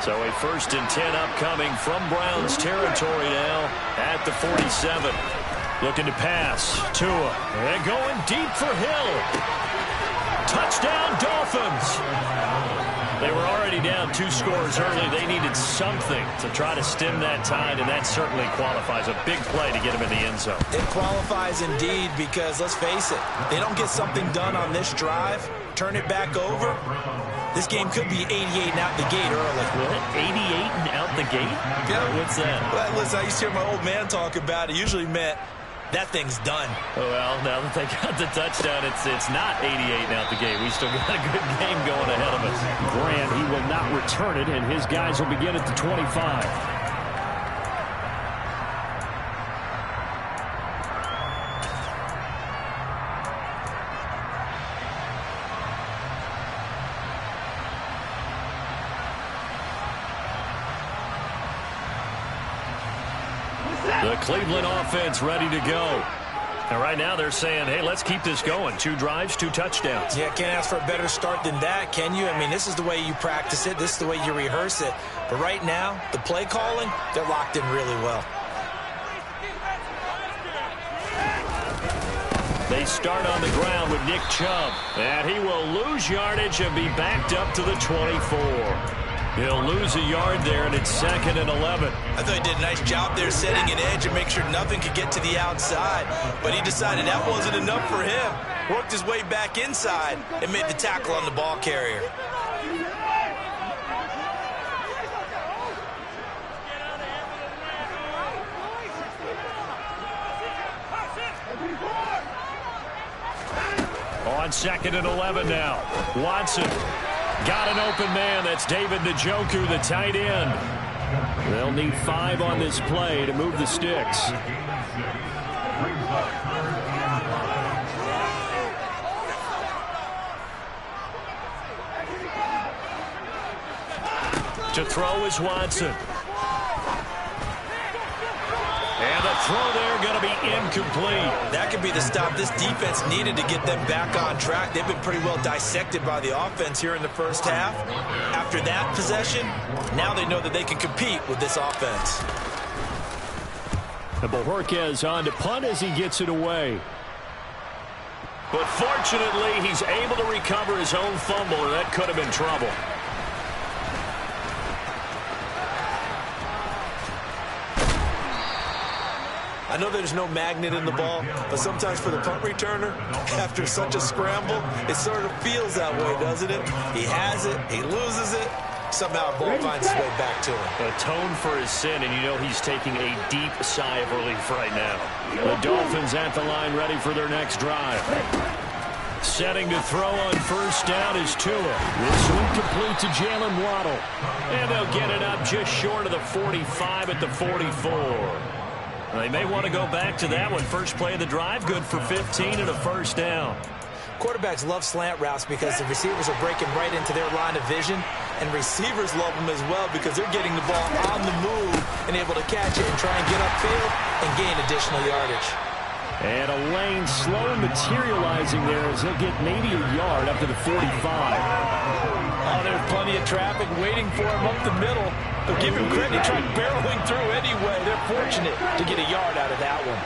So a 1st and 10 upcoming from Browns territory now at the 47. Looking to pass. Tua. And going deep for Hill. Touchdown, Dolphins. They were already down 2 scores early. They needed something to try to stem that tide, and that certainly qualifies. A big play to get them in the end zone. It qualifies indeed because, let's face it, they don't get something done on this drive, turn it back over, this game could be 88 and out the gate early. What? 88 and out the gate? Yeah. What's that? Well, listen, I used to hear my old man talk about it. Usually meant that thing's done. Well, now that they got the touchdown, it's not 88 and out the gate. We still got a good game going ahead of us. Grant, he will not return it, and his guys will begin at the 25. The Cleveland offense ready to go. And right now they're saying, hey, let's keep this going. 2 drives, 2 touchdowns. Yeah, can't ask for a better start than that, can you? I mean, this is the way you practice it. This is the way you rehearse it. But right now, the play calling, they're locked in really well. They start on the ground with Nick Chubb. And he will lose yardage and be backed up to the 24. He'll lose a yard there, and it's 2nd and 11. I thought he did a nice job there setting an edge and make sure nothing could get to the outside. But he decided that wasn't enough for him. Worked his way back inside and made the tackle on the ball carrier. On 2nd and 11 now. Watson. Got an open man. That's David Njoku, the tight end. They'll need 5 on this play to move the sticks. To throw is Watson. And the throw there going to be incomplete. That could be the stop this defense needed to get them back on track. They've been pretty well dissected by the offense here in the first half. After that possession, now they know that they can compete with this offense. And Bojorquez on to punt as he gets it away. But fortunately, he's able to recover his own fumble, and that could have been trouble. I know there's no magnet in the ball, but sometimes for the punt returner, after such a scramble, it sort of feels that way, doesn't it? He has it, he loses it, somehow a ball finds its way back to him. Atone for his sin, and you know he's taking a deep sigh of relief right now. The Dolphins at the line ready for their next drive. Setting to throw on 1st down is Tua. This one complete to Jalen Waddle. And they'll get it up just short of the 45 at the 44. They may want to go back to that one. First play of the drive, good for 15 and a 1st down. Quarterbacks love slant routes because the receivers are breaking right into their line of vision, and receivers love them as well because they're getting the ball on the move and able to catch it and try and get upfield and gain additional yardage. And a lane slow materializing there as he'll get maybe a yard up to the 45. Oh, they're Plenty of traffic waiting for him up the middle. But give him credit, he tried barreling through anyway. They're fortunate to get a yard out of that one.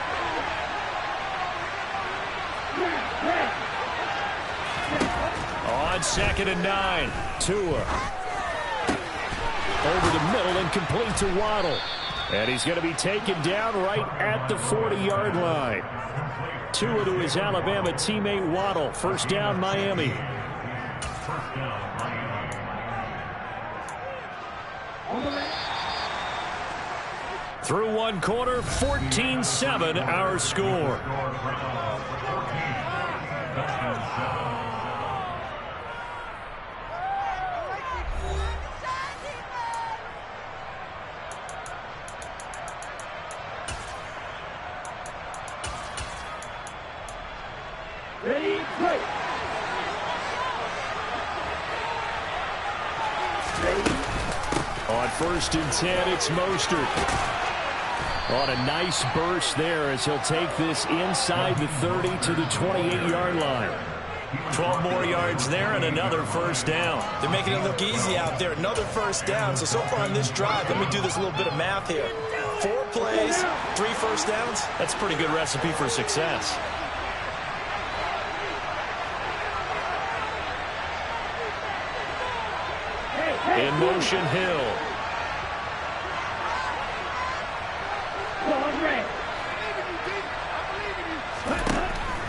On 2nd and 9, Tua. Over the middle and complete to Waddle. And he's going to be taken down right at the 40-yard line. Tua to his Alabama teammate Waddle. First down, Miami. Through one quarter, 14-7 our score. Ready, play. On 1st and 10, it's Mostert. On a nice burst there as he'll take this inside the 30 to the 28-yard line. 12 more yards there and another first down. They're making it look easy out there. Another first down. So far in this drive, let me do this little bit of math here. 4 plays, 3 first downs. That's a pretty good recipe for success. In motion, Hill.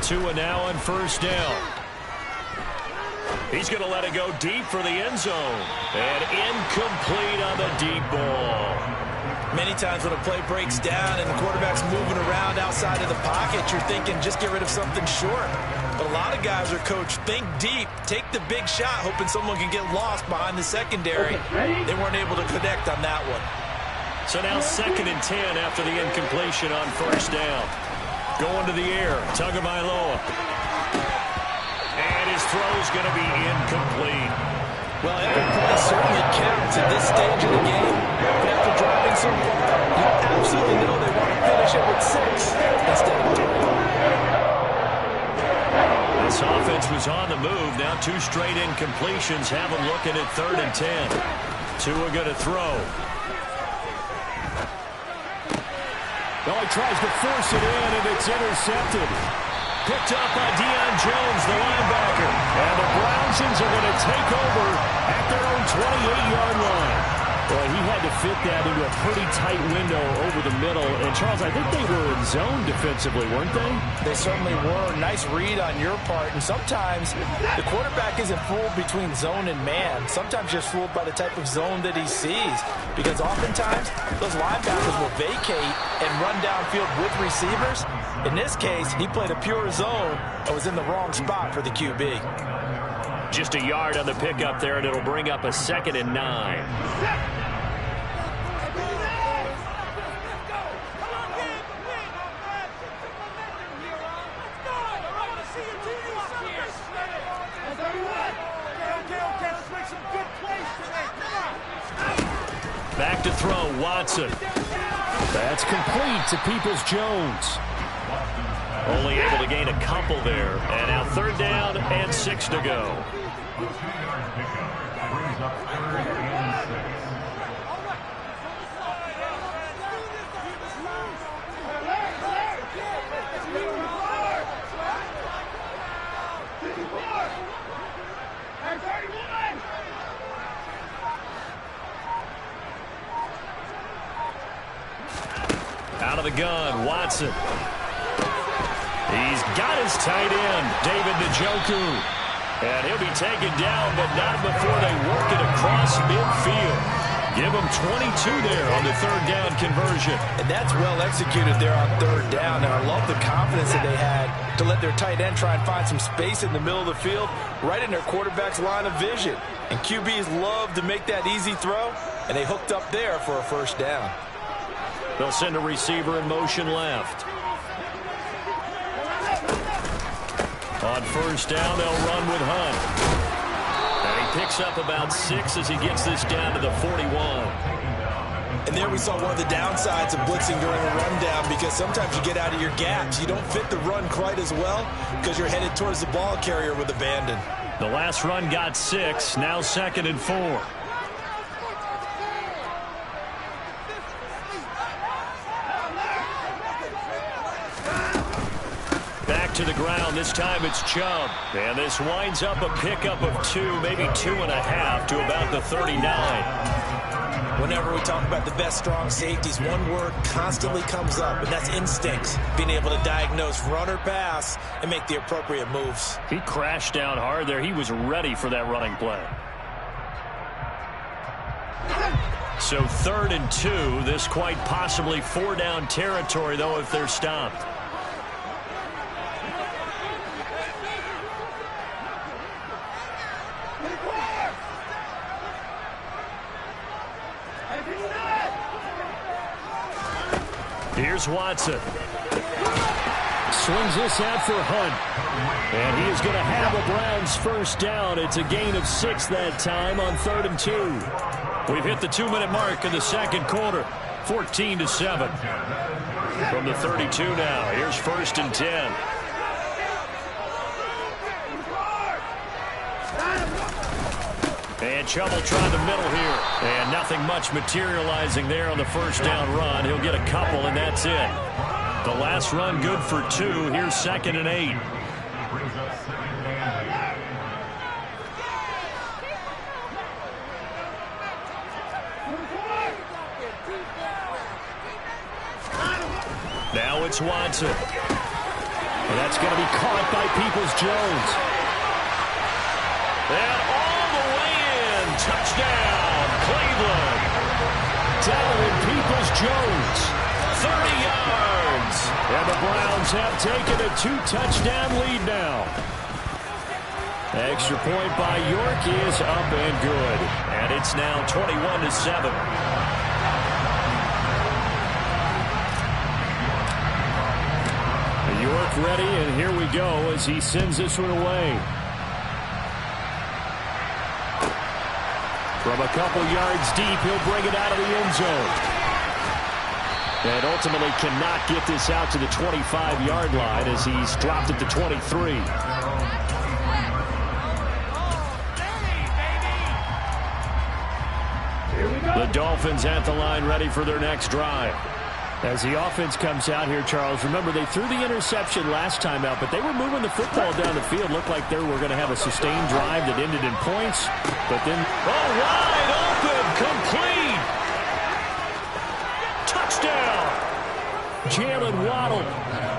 Tua now on first down. He's going to let it go deep for the end zone. And incomplete on the deep ball. Many times when a play breaks down and the quarterback's moving around outside of the pocket, you're thinking just get rid of something short. But a lot of guys are coached, think deep, take the big shot, hoping someone can get lost behind the secondary. They weren't able to connect on that one. So now 2nd and 10 after the incompletion on first down. Going to the air, Tagovailoa. And his throw's going to be incomplete. Well, every play certainly counts at this stage of the game. But after driving so far, you absolutely know they want to finish it with 6 instead of 3. This offense was on the move. Now 2 straight incompletions have them looking at 3rd and 10. Tua going to throw. Oh, he tries to force it in, and it's intercepted. Picked up by Deion Jones, the linebacker. And the Browns are going to take over at their own 28-yard line. Well, he had to fit that into a pretty tight window over the middle. And, Charles, I think they were in zone defensively, weren't they? They certainly were. Nice read on your part. And sometimes the quarterback isn't fooled between zone and man. Sometimes just fooled by the type of zone that he sees. Because oftentimes, those linebackers will vacate and run downfield with receivers. In this case, he played a pure zone and was in the wrong spot for the QB. Just a yard on the pickup there, and it'll bring up a 2nd and 9. Back to throw, Watson. That's complete to Peoples-Jones. Only able to gain a couple there. And now 3rd down and 6 to go. Out of the gun, Watson. He's got his tight end, David Njoku. And he'll be taken down, but not before they work it across midfield. Give him 22 there on the 3rd down conversion. And that's well executed there on 3rd down. And I love the confidence that they had to let their tight end try and find some space in the middle of the field, right in their quarterback's line of vision. And QBs love to make that easy throw, and they hooked up there for a first down. They'll send a receiver in motion left. On first down, they'll run with Hunt. And he picks up about 6 as he gets this down to the 41. And there we saw one of the downsides of blitzing during a rundown, because sometimes you get out of your gaps. You don't fit the run quite as well because you're headed towards the ball carrier with abandon. The last run got 6, now 2nd and 4. Back to the ground. This time it's Chubb. And this winds up a pickup of 2, maybe 2.5 to about the 39. Whenever we talk about the best strong safeties, one word constantly comes up, and that's instincts. Being able to diagnose run or pass and make the appropriate moves. He crashed down hard there. He was ready for that running play. So 3rd and 2. This quite possibly 4-down territory, though, if they're stopped. Here's Watson. Swings this out for Hunt. And he is going to have a Browns first down. It's a gain of 6 that time on 3rd and 2. We've hit the 2-minute mark in the second quarter. 14-7. From the 32 now. Here's 1st and 10. And Chubb will try the middle here. And nothing much materializing there on the first down run. He'll get a couple, and that's it. The last run good for 2. Here's 2nd and 8. Now it's Watson. And that's going to be caught by Peoples-Jones. And all the way in. Touchdown, Cleveland. Donovan Peoples-Jones. 30 yards. And the Browns have taken a 2-touchdown lead now. Extra point by York is up and good. And it's now 21-7. York ready, and here we go as he sends this one away. From a couple yards deep, he'll bring it out of the end zone. And ultimately cannot get this out to the 25-yard line as he's dropped it to 23. The Dolphins at the line ready for their next drive. As the offense comes out here, Charles, remember they threw the interception last time out, but they were moving the football down the field. Looked like they were going to have a sustained drive that ended in points. But then, wide open, complete. Touchdown. Jalen Waddle,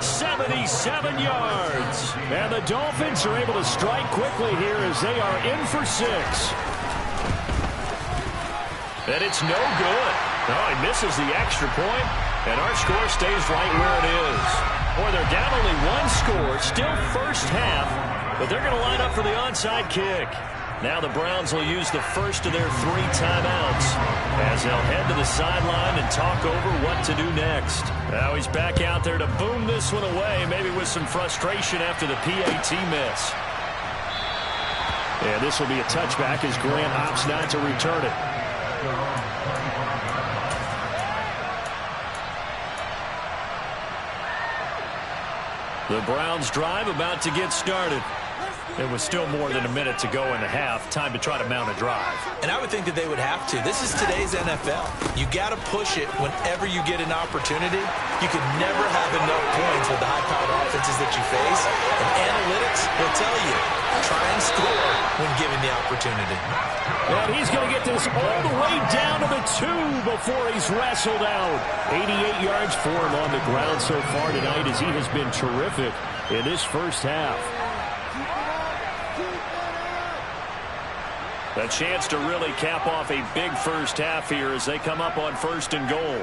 77 yards. And the Dolphins are able to strike quickly here as they are in for 6. And it's no good. Oh, he misses the extra point. And our score stays right where it is. Boy, they're down only 1 score. Still first half. But they're going to line up for the onside kick. Now the Browns will use the first of their 3 timeouts as they'll head to the sideline and talk over what to do next. Now he's back out there to boom this one away, maybe with some frustration after the PAT miss. And this will be a touchback as Grant opts not to return it. The Browns drive about to get started. There was still more than a minute to go in the half. Time to try to mount a drive. And I would think that they would have to. This is today's NFL. You got to push it whenever you get an opportunity. You can never have enough points with the high-powered offenses that you face. And analytics will tell you, try and score when given the opportunity. And he's going to get this all the way down to the 2 before he's wrestled out. 88 yards for him on the ground so far tonight as he has been terrific in this first half. A chance to really cap off a big first half here as they come up on 1st and goal.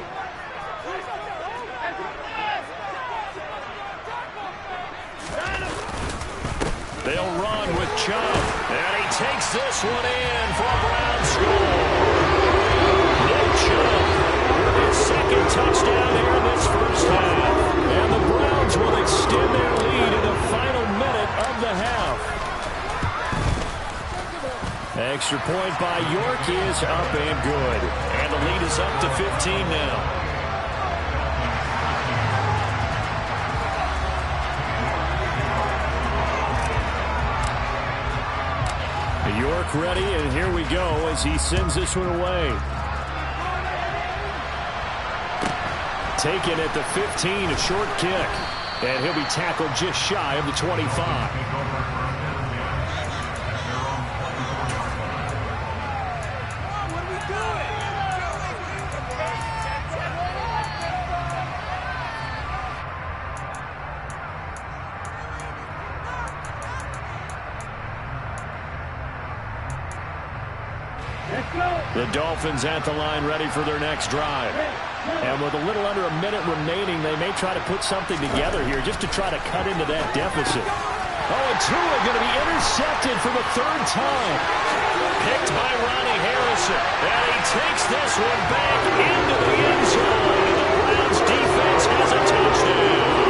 They'll run with Chubb. And he takes this one in for a Browns score. Nick Chubb with his 2nd touchdown here in this first half. And the Browns will extend their lead in the final minute of the half. Extra point by York is up and good. And the lead is up to 15 now. mark ready, and here we go as he sends this one away. Taken at the 15, a short kick. And he'll be tackled just shy of the 25. The Dolphins at the line ready for their next drive. And with a little under a minute remaining, they may try to put something together here just to try to cut into that deficit. Oh, and Tua going to be intercepted for the third time. Picked by Ronnie Harrison. And he takes this one back into the end zone. And the Browns defense has a touchdown.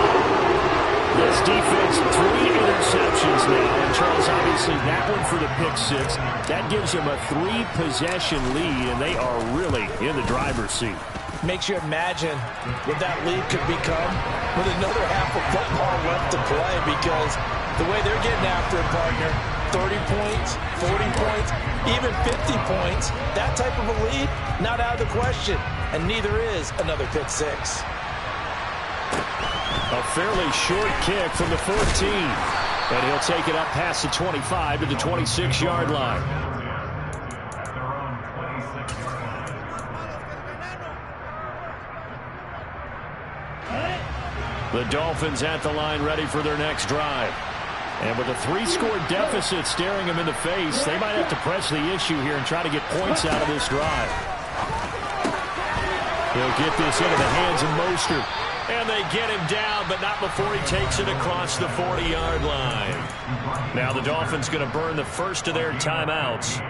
This defense, 3 interceptions now. And Charles, obviously, that one for the pick 6. That gives them a 3-possession lead, and they are really in the driver's seat. Makes you imagine what that lead could become with another half of football left to play, because the way they're getting after it, partner, 30 points, 40 points, even 50 points, that type of a lead, not out of the question, and neither is another pick 6. A fairly short kick from the 14. And he'll take it up past the 25 to the 26-yard line. The Dolphins at the line ready for their next drive. And with a 3-score deficit staring them in the face, they might have to press the issue here and try to get points out of this drive. He'll get this into the hands of Mostert. And they get him down, but not before he takes it across the 40-yard line. Now the Dolphins going to burn the first of their timeouts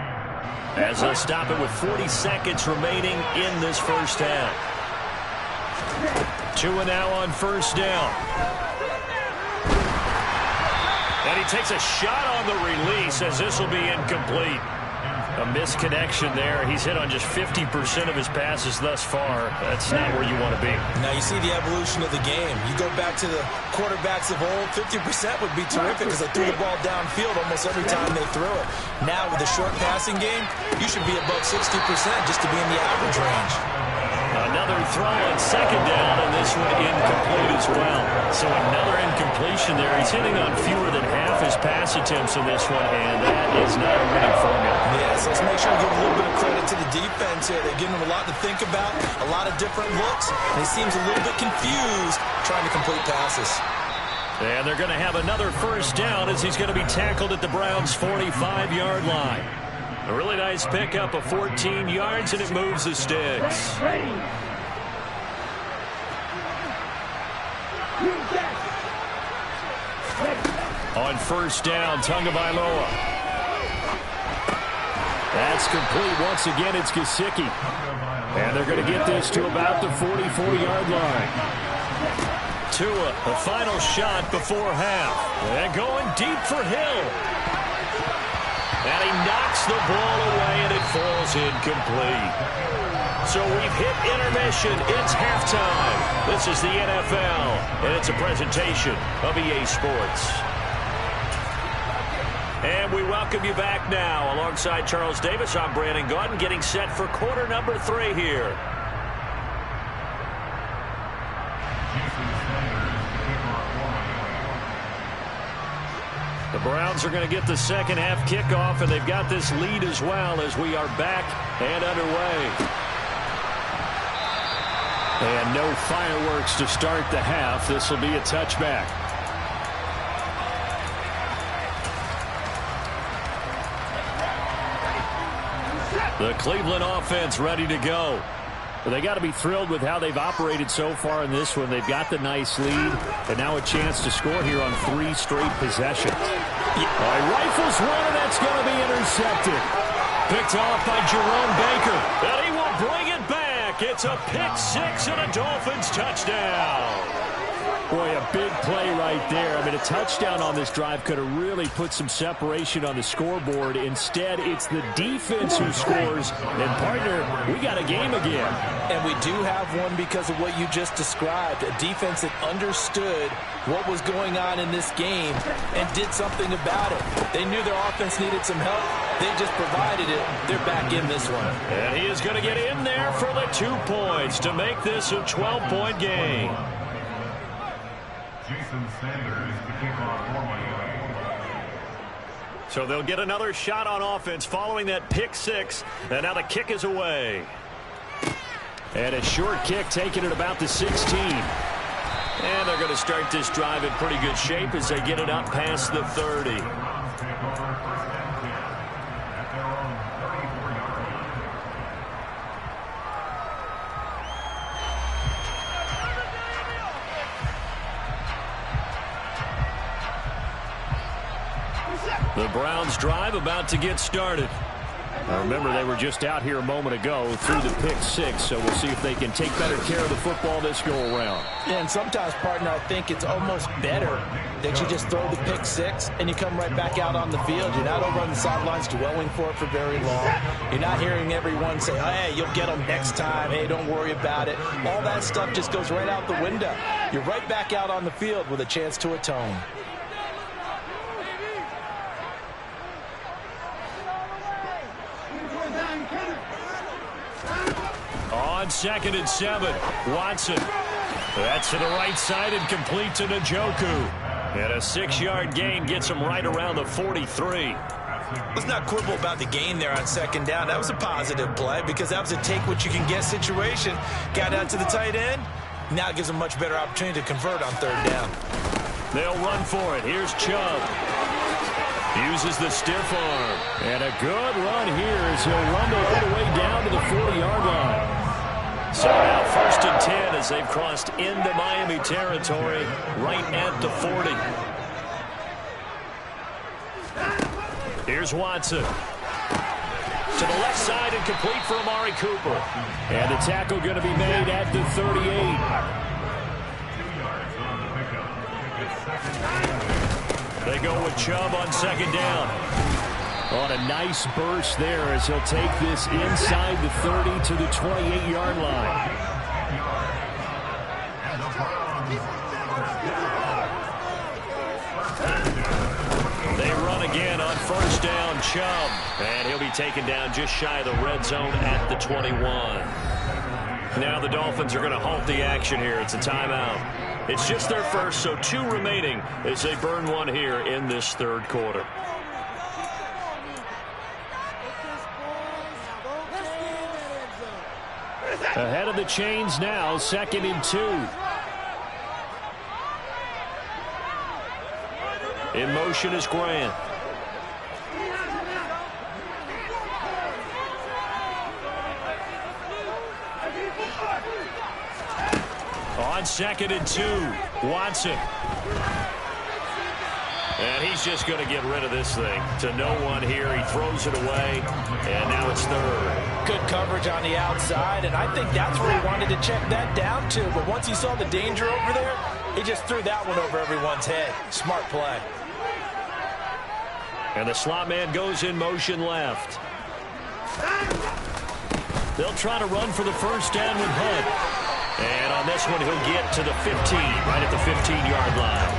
as they'll stop it with 40 seconds remaining in this first half. Tua now on first down. And he takes a shot on the release as this will be incomplete. A misconnection there. He's hit on just 50% of his passes thus far. That's not where you want to be. Now you see the evolution of the game. You go back to the quarterbacks of old, 50% would be terrific because they threw the ball downfield almost every time they threw it. Now with the short passing game, you should be above 60% just to be in the average range. Another throw on second down, and this one incomplete as well. So another incompletion there. He's hitting on fewer than half his pass attempts in this one, and that is not a winning formula. Yes, let's make sure we give a little bit of credit to the defense here. They're giving him a lot to think about, a lot of different looks, and he seems a little bit confused trying to complete passes. And they're going to have another first down as he's going to be tackled at the Browns' 45-yard line. A really nice pickup of 14 yards, and it moves the sticks. On first down, Tagovailoa. That's complete. Once again, it's Gesicki. And they're going to get this to about the 44-yard line. Tua, the final shot before half. And going deep for Hill. And he knocks the ball away, and it falls incomplete. So we've hit intermission. It's halftime. This is the NFL, and it's a presentation of EA Sports. And we welcome you back now. Alongside Charles Davis, I'm Brandon Gaudin, getting set for quarter number 3 here. The Browns are going to get the second half kickoff, and they've got this lead as well as we are back and underway. And no fireworks to start the half. This will be a touchback. The Cleveland offense ready to go. Well, they got to be thrilled with how they've operated so far in this one. They've got the nice lead, and now a chance to score here on 3 straight possessions. Rifles one, and that's going to be intercepted. Picked off by Jerome Baker, and he will bring it back. It's a pick 6 and a Dolphins touchdown. Boy, a big play right there. I mean, a touchdown on this drive could have really put some separation on the scoreboard. Instead, it's the defense who scores. And, partner, we got a game again. And we do have one because of what you just described, a defense that understood what was going on in this game and did something about it. They knew their offense needed some help. They just provided it. They're back in this one. And he is going to get in there for the 2 points to make this a 12-point game. Jason Sanders, the kickoff for Miami. So they'll get another shot on offense following that pick 6. And now the kick is away. And a short kick taken at about the 16. And they're going to start this drive in pretty good shape as they get it up past the 30. The Browns drive about to get started. Now remember, they were just out here a moment ago through the pick 6, so we'll see if they can take better care of the football this go-around. Yeah, and sometimes, partner, I think it's almost better that you just throw the pick 6 and you come right back out on the field. You're not over on the sidelines dwelling for it for very long. You're not hearing everyone say, hey, you'll get them next time. Hey, don't worry about it. All that stuff just goes right out the window. You're right back out on the field with a chance to atone. On 2nd and 7, Watson. That's to the right side and complete to Njoku. And a 6-yard gain gets him right around the 43. Let's not quibble about the gain there on 2nd down. That was a positive play because that was a take-what-you-can-get situation. Got out to the tight end. Now it gives him a much better opportunity to convert on 3rd down. They'll run for it. Here's Chubb. Uses the stiff arm. And a good run here as he'll rumble all the way down to the 40-yard line. So now 1st and 10 as they've crossed into Miami territory right at the 40. Here's Watson. To the left side and complete for Amari Cooper. And the tackle going to be made at the 38. They go with Chubb on 2nd down. On a nice burst there as he'll take this inside the 30 to the 28-yard line. They run again on 1st down, Chubb. And he'll be taken down just shy of the red zone at the 21. Now the Dolphins are going to halt the action here. It's a timeout. It's just their first, so 2 remaining as they burn one here in this 3rd quarter. Ahead of the chains now, 2nd and 2. In motion is Grant. On 2nd and 2, Watson. And he's just going to get rid of this thing to no one here. He throws it away, and now it's 3rd. Good coverage on the outside, and I think that's where he wanted to check that down to. But once he saw the danger over there, he just threw that one over everyone's head. Smart play. And the slot man goes in motion left. They'll try to run for the 1st down with Hunt. And on this one, he'll get to the 15, right at the 15-yard line.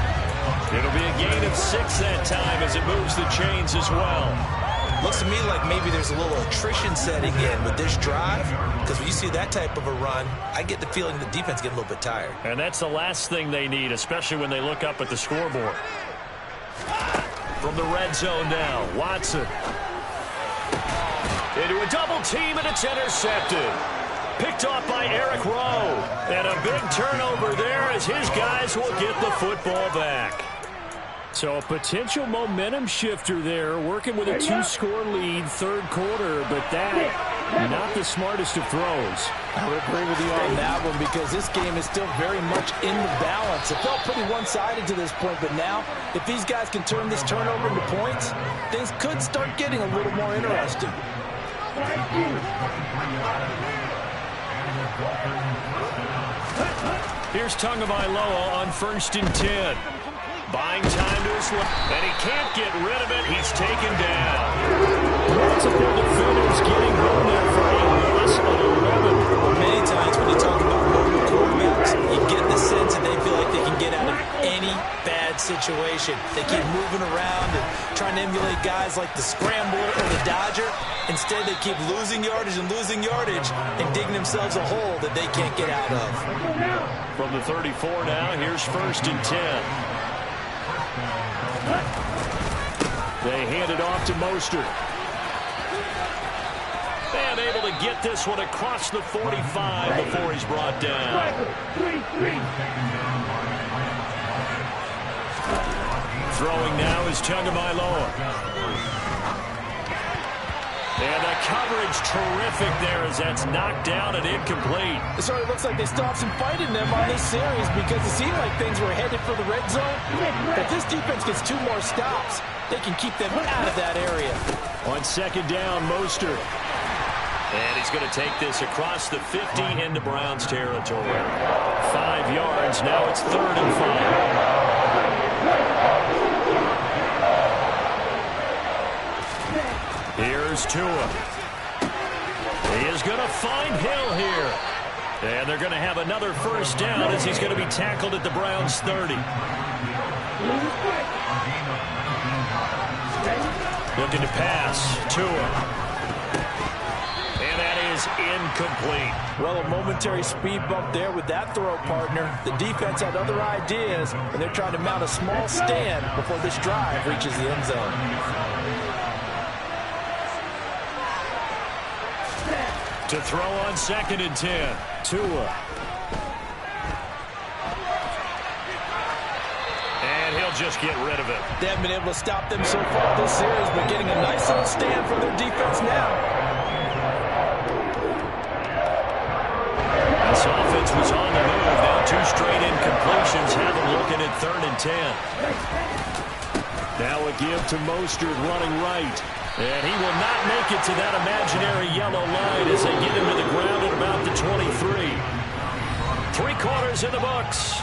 It'll be a gain of 6 that time as it moves the chains as well. Looks to me like maybe there's a little attrition setting in with this drive, because when you see that type of a run, I get the feeling the defense get a little bit tired. And that's the last thing they need, especially when they look up at the scoreboard. From the red zone now, Watson. Into a double team, and it's intercepted. Picked off by Eric Rowe. And a big turnover there as his guys will get the football back. So a potential momentum shifter there, working with a 2-score lead, 3rd quarter, but that, not the smartest of throws. I would agree with you on that one because this game is still very much in the balance. It felt pretty one-sided to this point, but now, if these guys can turn this turnover into points, things could start getting a little more interesting. Here's Tagovailoa on 1st and 10. Buying time to his left, and he can't get rid of it. He's taken down. Multiple defenders getting home there for a loss of 11. Many times when you talk about mobile quarterbacks, you get the sense that they feel like they can get out of any bad situation. They keep moving around and trying to emulate guys like the Scrambler or the Dodger. Instead, they keep losing yardage and digging themselves a hole that they can't get out of. From the 34 now, here's 1st and 10. They hand it off to Mostert. And able to get this one across the 45 before he's brought down. Throwing now is Tagovailoa. And the coverage terrific there as that's knocked down and incomplete. It sort of looks like they stopped some fight in them on this series because it seemed like things were headed for the red zone. If this defense gets 2 more stops, they can keep them out of that area. On 2nd down, Mostert. And he's going to take this across the 50 into Browns territory. 5 yards. Now it's 3rd and 5. Here's Tua. He is going to find Hill here. And they're going to have another 1st down as he's going to be tackled at the Browns 30. Looking to pass. Tua. And that is incomplete. Well, a momentary speed bump there with that throw, partner. The defense had other ideas, and they're trying to mount a small stand before this drive reaches the end zone. To throw on 2nd and 10. Tua. And he'll just get rid of it. They haven't been able to stop them so far this series, but getting a nice little stand from their defense now. This offense was on the move. Now 2 straight incompletions have them looking at 3rd and 10. Now a give to Mostert running right. And he will not make it to that imaginary yellow line as they get him to the ground at about the 23. 3 quarters in the books.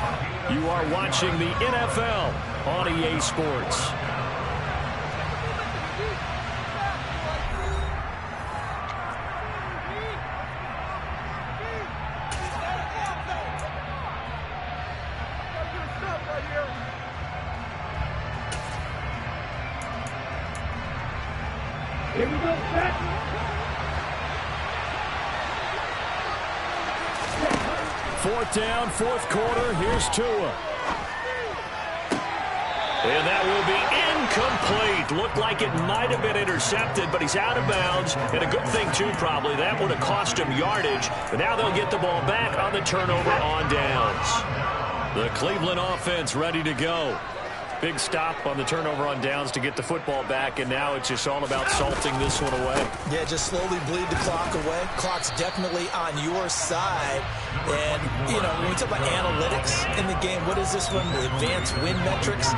You are watching the NFL on EA Sports. Here we go, back. 4th down, 4th quarter. Here's Tua. And that will be incomplete. Looked like it might have been intercepted, but he's out of bounds. And a good thing, too, probably. That would have cost him yardage. But now they'll get the ball back on the turnover on downs. The Cleveland offense ready to go. Big stop on the turnover on downs to get the football back, and now it's just all about salting this one away. Yeah, just slowly bleed the clock away. Clock's definitely on your side. And, you know, when we talk about analytics in the game, what is this one? The advanced win metrics?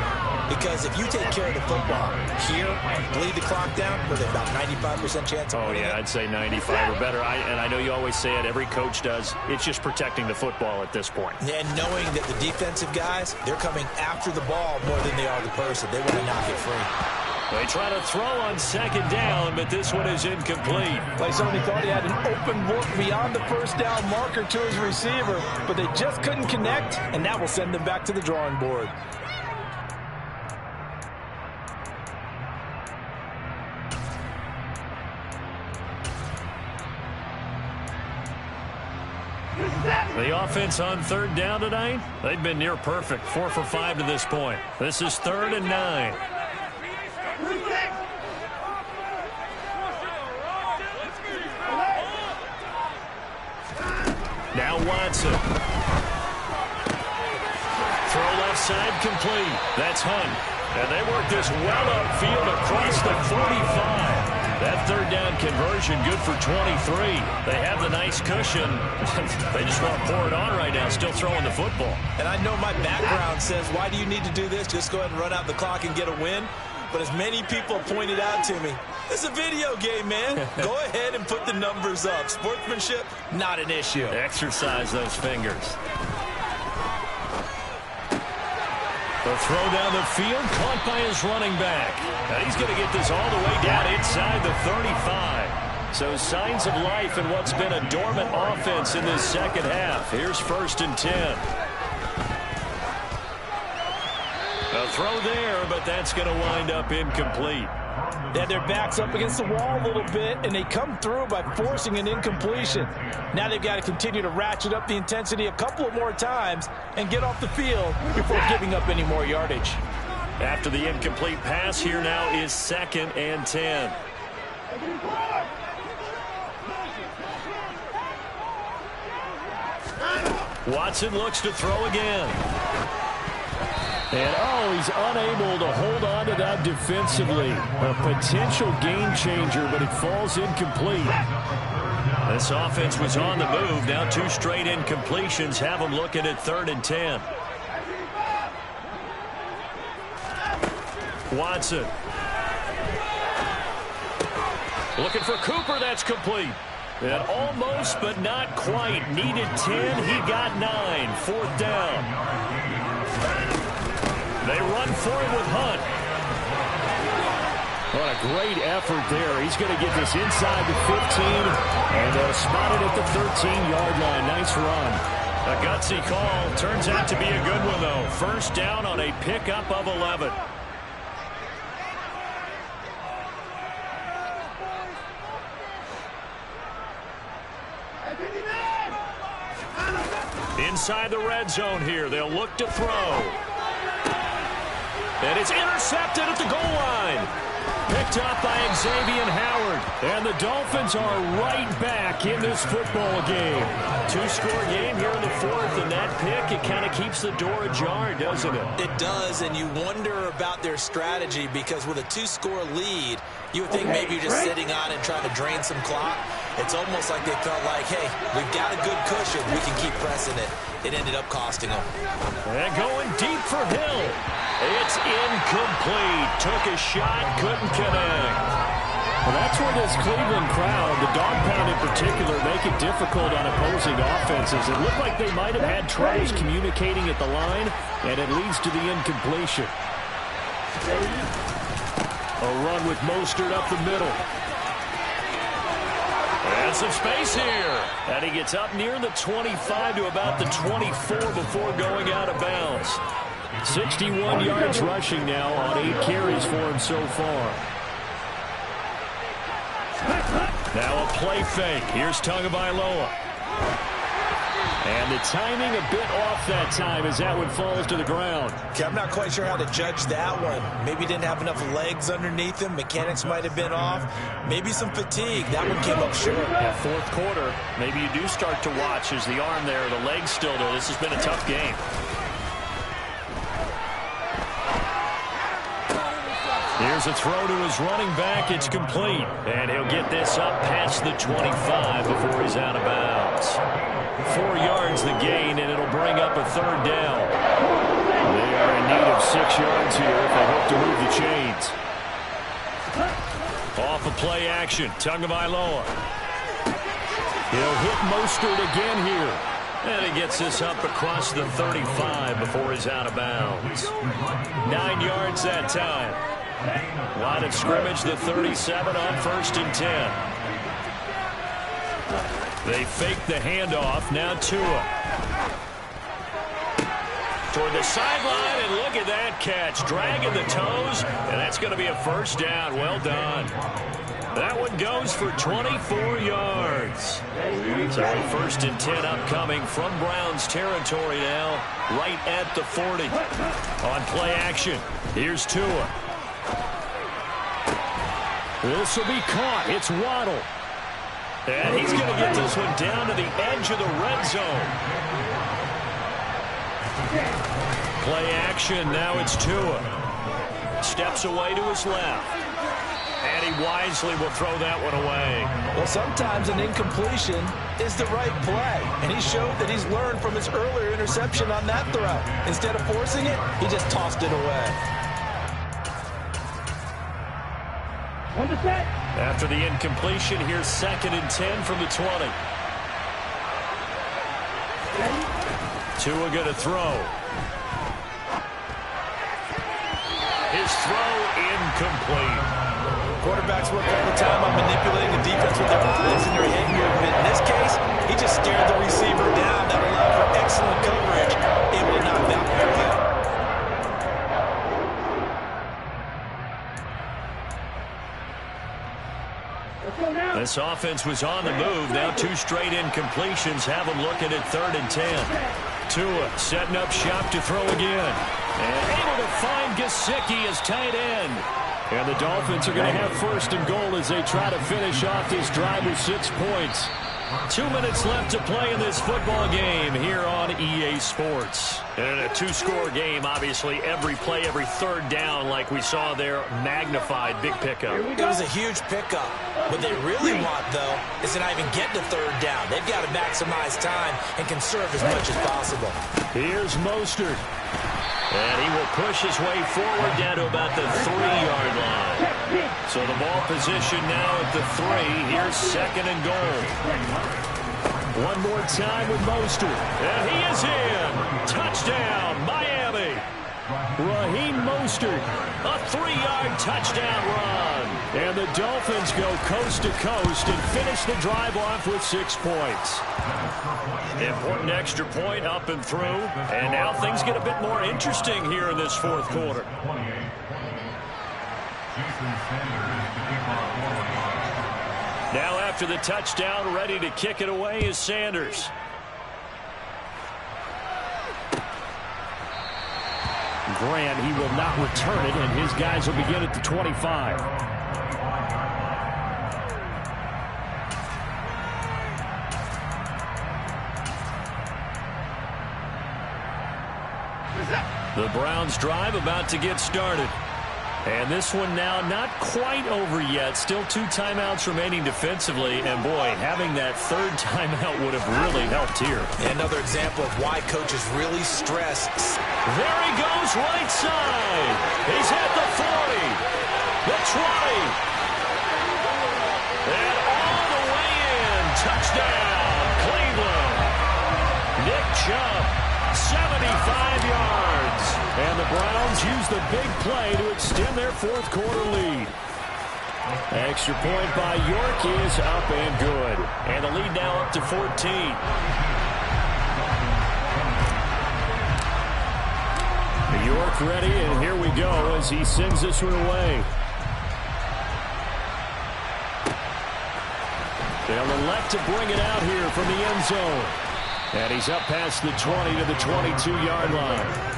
Because if you take care of the football here, bleed the clock down, with about 95% chance of winning it. I'd say 95 or better. And I know you always say it, every coach does. It's just protecting the football at this point. And knowing that the defensive guys, they're coming after the ball more than they are the person. They want to knock it free. They try to throw on 2nd down, but this one is incomplete. Like somebody thought he had an open look beyond the 1st down marker to his receiver, but they just couldn't connect, and that will send them back to the drawing board. The offense on 3rd down tonight, they've been near perfect. 4 for 5 to this point. This is 3rd and 9. Now Watson. Throw left side complete. That's Hunt. And they work this well upfield across the 45. That 3rd down conversion good for 23. They have the nice cushion. They just want to pour it on right now, still throwing the football. And I know my background says, why do you need to do this? Just go ahead and run out the clock and get a win. But as many people pointed out to me, it's a video game, man. Go ahead and put the numbers up. Sportsmanship, not an issue. Exercise those fingers. The throw down the field, caught by his running back. And he's going to get this all the way down inside the 35. So signs of life in what's been a dormant offense in this second half. Here's 1st and 10. A throw there, but that's going to wind up incomplete. They had their backs up against the wall a little bit, and they come through by forcing an incompletion. Now they've got to continue to ratchet up the intensity a couple of more times and get off the field before giving up any more yardage. After the incomplete pass, here now is 2nd and 10. Watson looks to throw again. And, he's unable to hold on to that defensively. A potential game changer, but it falls incomplete. This offense was on the move. Now 2 straight incompletions have them looking at 3rd and 10. Watson. Looking for Cooper. That's complete. And almost, but not quite. Needed 10. He got 9. 4th down. They run for it with Hunt. What a great effort there. He's going to get this inside the 15 and spotted at the 13-yard line. Nice run. A gutsy call. Turns out to be a good one, though. 1st down on a pickup of 11. Inside the red zone here. They'll look to throw. And it's intercepted at the goal line. Picked up by Xavier Howard. And the Dolphins are right back in this football game. 2-score game here in the 4th, and that pick, it kind of keeps the door ajar, doesn't it? It does, and you wonder about their strategy because with a 2-score lead, you would think maybe you're just sitting on and trying to drain some clock. It's almost like they felt like, hey, we've got a good cushion. We can keep pressing it. It ended up costing them. And going deep for Hill. It's incomplete. Took a shot, couldn't connect. Well, that's where this Cleveland crowd, the dog pound in particular, make it difficult on opposing offenses. It looked like they might have had troubles communicating at the line, and it leads to the incompletion. A run with Mostert up the middle. And some space here. And he gets up near the 25 to about the 24 before going out of bounds. 61 yards rushing now on 8 carries for him so far. Now a play fake. Here's Tagovailoa. And the timing a bit off that time as that one falls to the ground. Okay, I'm not quite sure how to judge that one. Maybe he didn't have enough legs underneath him. Mechanics might have been off. Maybe some fatigue. That one came up short. Yeah, 4th quarter. Maybe you do start to watch as the arm there, the legs still there. This has been a tough game. Here's a throw to his running back. It's complete. And he'll get this up past the 25 before he's out of bounds. 4 yards the gain, and it'll bring up a 3rd down. They are in need of 6 yards here if they hope to move the chains. Off a play action. Tagovailoa. He'll hit Mostert again here. And he gets this up across the 35 before he's out of bounds. 9 yards that time. Line of scrimmage, the 37 on 1st and 10. They fake the handoff. Now Tua. Toward the sideline, and look at that catch. Dragging the toes, and that's going to be a 1st down. Well done. That one goes for 24 yards. So 1st and 10 upcoming from Browns territory now, right at the 40. On play action, here's Tua. This will be caught. It's Waddle. And he's going to get this one down to the edge of the red zone. Play action. Now it's Tua. Steps away to his left. And he wisely will throw that one away. Well, sometimes an incompletion is the right play. And he showed that he's learned from his earlier interception on that throw. Instead of forcing it, he just tossed it away. After the incompletion, here's 2nd and 10 from the 20. Tua going to throw. His throw incomplete. Quarterbacks work all the time on manipulating the defense with their eyes and their head movement. In this case, he just stared the receiver down. That allowed for excellent coverage. Able to knock down the play. This offense was on the move. Now 2 straight incompletions have them looking at 3rd and 10. Tua setting up shop to throw again. And able to find Gesicki as tight end. And the Dolphins are going to have 1st and goal as they try to finish off this drive with 6 points. 2 minutes left to play in this football game here on EA Sports. And a 2-score game, obviously, every play, every 3rd down, like we saw there, magnified, big pickup. It was a huge pickup. What they really want, though, is to not even get to 3rd down. They've got to maximize time and conserve as much as possible. Here's Mostert. And he will push his way forward down to about the 3-yard line. So the ball position now at the 3. Here's 2nd and goal. One more time with Mostert. And he is in. Touchdown, Miami. Raheem Mostert, a 3-yard touchdown run. And the Dolphins go coast to coast and finish the drive off with 6 points. Important extra point up and through. And now things get a bit more interesting here in this 4th quarter. Now after the touchdown, ready to kick it away is Sanders. Grant, he will not return it, and his guys will begin at the 25. The Browns drive about to get started. And this one now not quite over yet. Still 2 timeouts remaining defensively. And, boy, having that 3rd timeout would have really helped here. Another example of why coaches really stress. There he goes, right side. He's at the 40, the 20. And all the way in. Touchdown, Cleveland. Nick Chubb, 75 yards. And the Browns use the big play to extend their 4th quarter lead. Extra point by York is up and good. And the lead now up to 14. York ready, and here we go as he sends this one away. They'll elect to bring it out here from the end zone. And he's up past the 20 to the 22-yard line.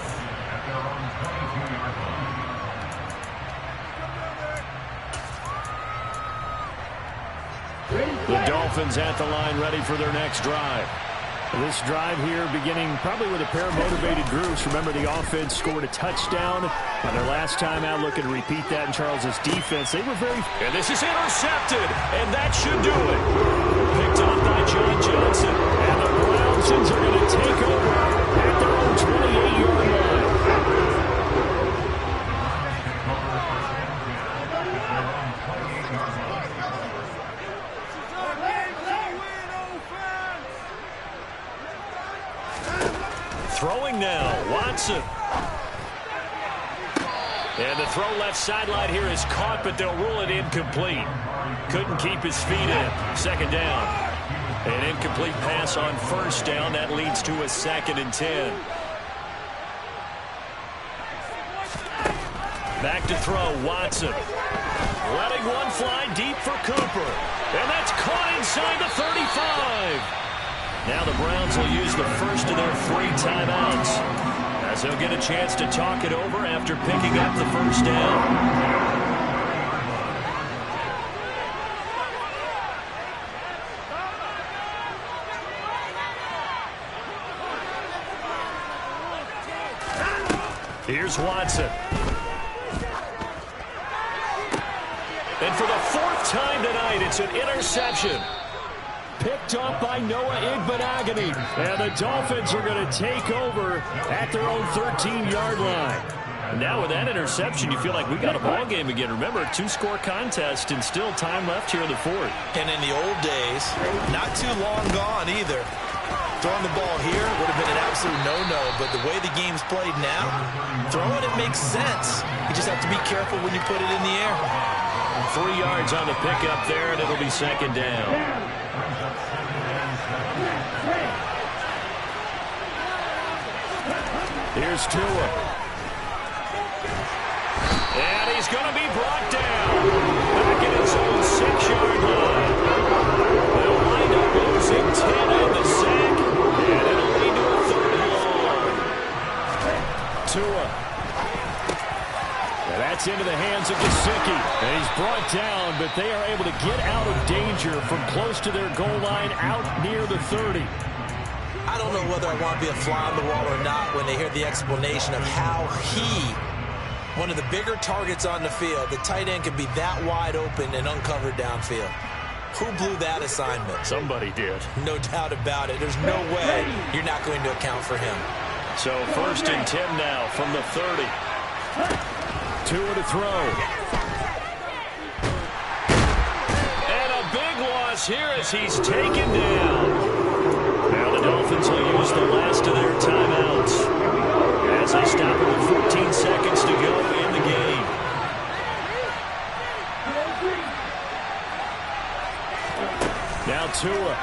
The Dolphins at the line ready for their next drive. This drive here beginning probably with a pair of motivated groups. Remember, the offense scored a touchdown on their last time out. Looking to repeat that in Charles's defense. They were very... And this is intercepted, and that should do it. Picked off by John Johnson. And the Browns are going to take over at their own 28-yard line. Throwing now, Watson. And the throw left sideline here is caught, but they'll rule it incomplete. Couldn't keep his feet in. 2nd down. An incomplete pass on 1st down. That leads to a 2nd and 10. Back to throw, Watson. Letting one fly deep for Cooper. And that's caught inside the 35. Now the Browns will use the first of their 3 timeouts as they'll get a chance to talk it over after picking up the 1st down. Here's Watson. And for the 4th time tonight, it's an interception. Picked up by Noah Igbenogany. And the Dolphins are going to take over at their own 13-yard line. Now with that interception, you feel like we got a ball game again. Remember, 2-score contest and still time left here in the 4th. And in the old days, not too long gone either, Throwing the ball here would have been an absolute no-no, but the way the game's played now, throwing it makes sense. You just have to be careful when you put it in the air. 3 yards on the pickup there, and it'll be second down. Here's Tua. And he's going to be brought down. Back at his own 6-yard line. They'll wind up losing 10 on the sack, and it'll lead to a 3rd and long. Tua. And that's into the hands of Gesicki. And he's brought down, but they are able to get out of danger from close to their goal line out near the 30. I don't know whether I want to be a fly on the wall or not when they hear the explanation of how one of the bigger targets on the field, the tight end can be that wide open and uncovered downfield. Who blew that assignment? Somebody did. No doubt about it. There's no way you're not going to account for him. So 1st and 10 now from the 30. Tua to throw. And a big loss here as he's taken down. Now the Dolphins will use the last of their timeouts as they stop it with 14 seconds to go in the game. Now Tua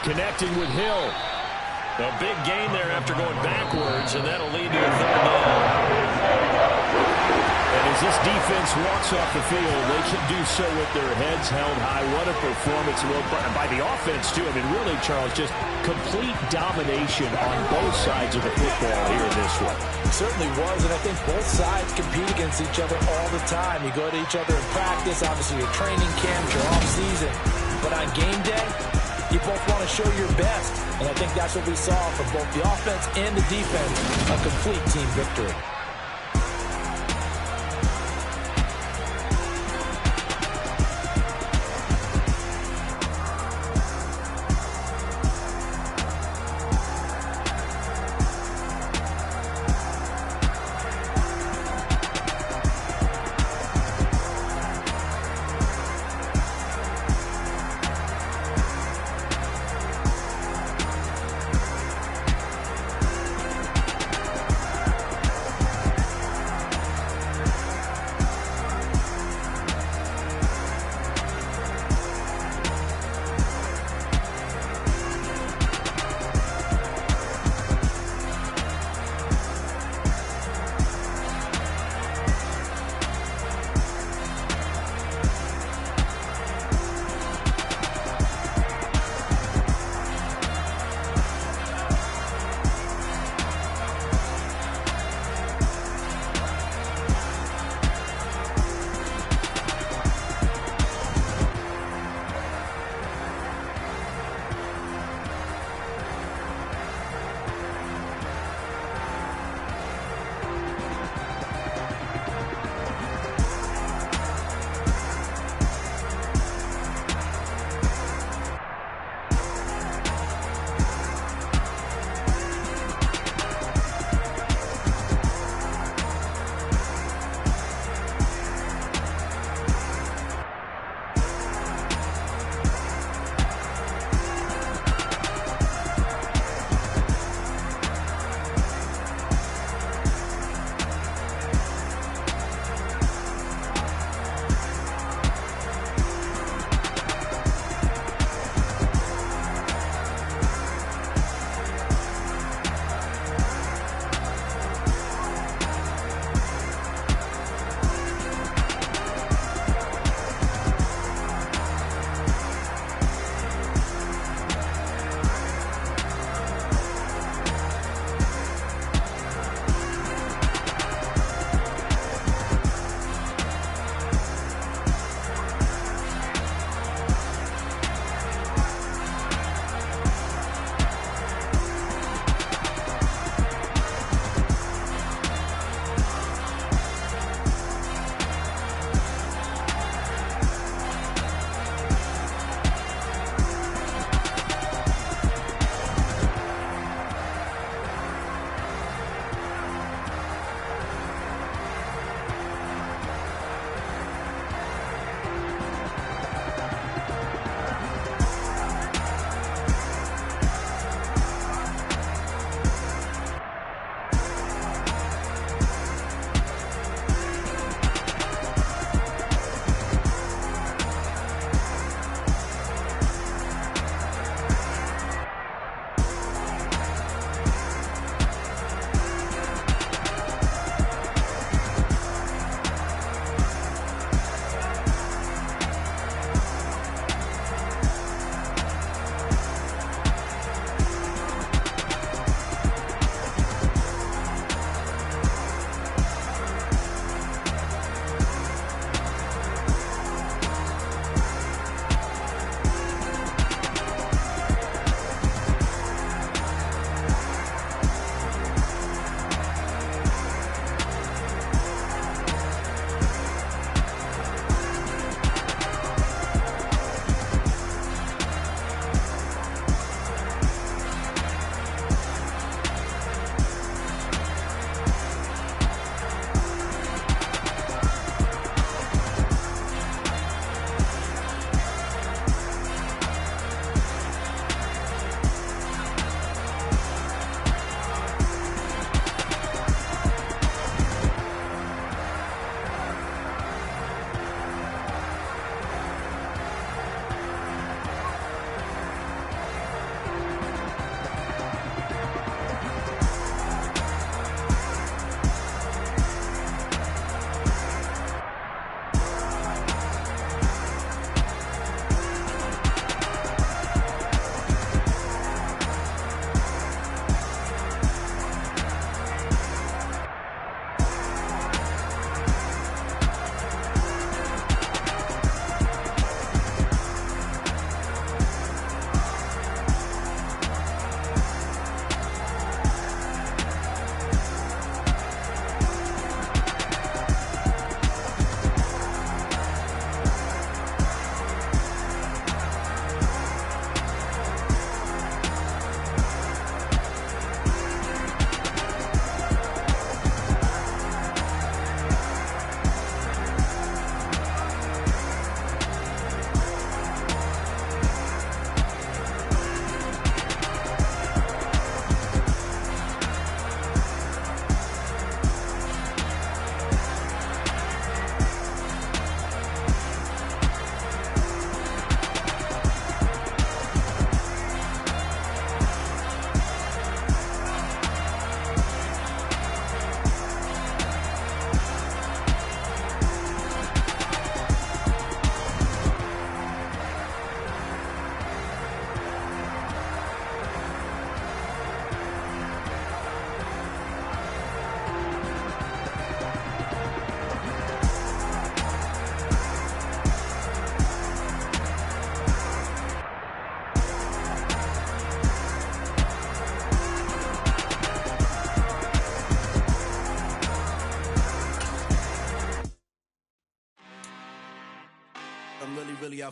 connecting with Hill. A big gain there after going backwards, and that'll lead to a 3rd down. And as this defense walks off the field, they can do so with their heads held high. What a performance by the offense, too. I mean, really, Charles, just complete domination on both sides of the football here in this one. It certainly was, and I think both sides compete against each other all the time. You go to each other in practice, obviously your training camp, your off-season. But on game day, you both want to show your best. And I think that's what we saw from both the offense and the defense, a complete team victory.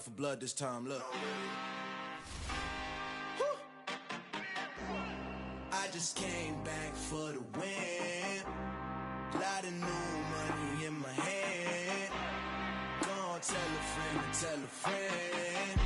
out for blood this time, look. I just came back for the win. Lot of new money in my hand. Gonna tell a friend and tell a friend.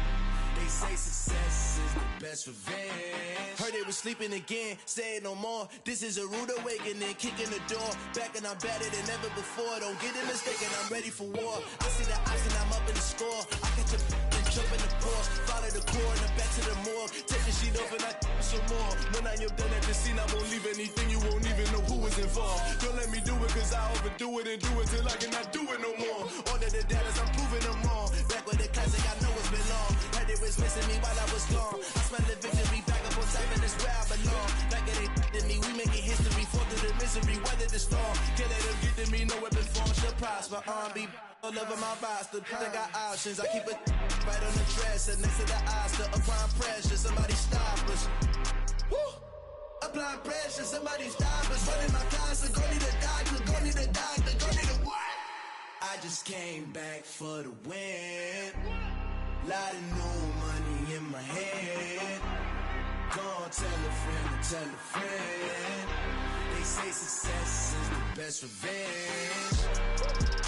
They say success is the best revenge. Heard they was sleeping again, say it no more. This is a rude awakening, kicking the door. Back and I'm better than ever before. Don't get it mistaken, I'm ready for war. I see the option, I'm up in the score. I catch a and jump in the court. Follow the core and back to the morgue. Take the sheet off and I some more. When I am done at the scene, I won't leave anything. You won't even know who was involved. Don't let me do it, cause I overdo it and do it till I cannot do it no more. All of the datas, I'm proving them wrong. Back with the classic, I know it's been long. Heard it was missing me while I was gone. I smell the victory back up on top, and it's where I belong. Like it ain't to me, we making history. Fall through the misery, weather the storm. Can't let them get to me, no weapon form should prosper. R&B all over my roster. I got options, I keep it right on the dresser. Next to the Oscar, applying pressure, somebody stop us. Woo! Applying pressure, somebody stop us. Running my closet, go need a doctor, go need a doctor, go need a what? I just came back for the win. Lot of new money in my hand. Gonna tell a friend and tell a friend. They say success is the best revenge.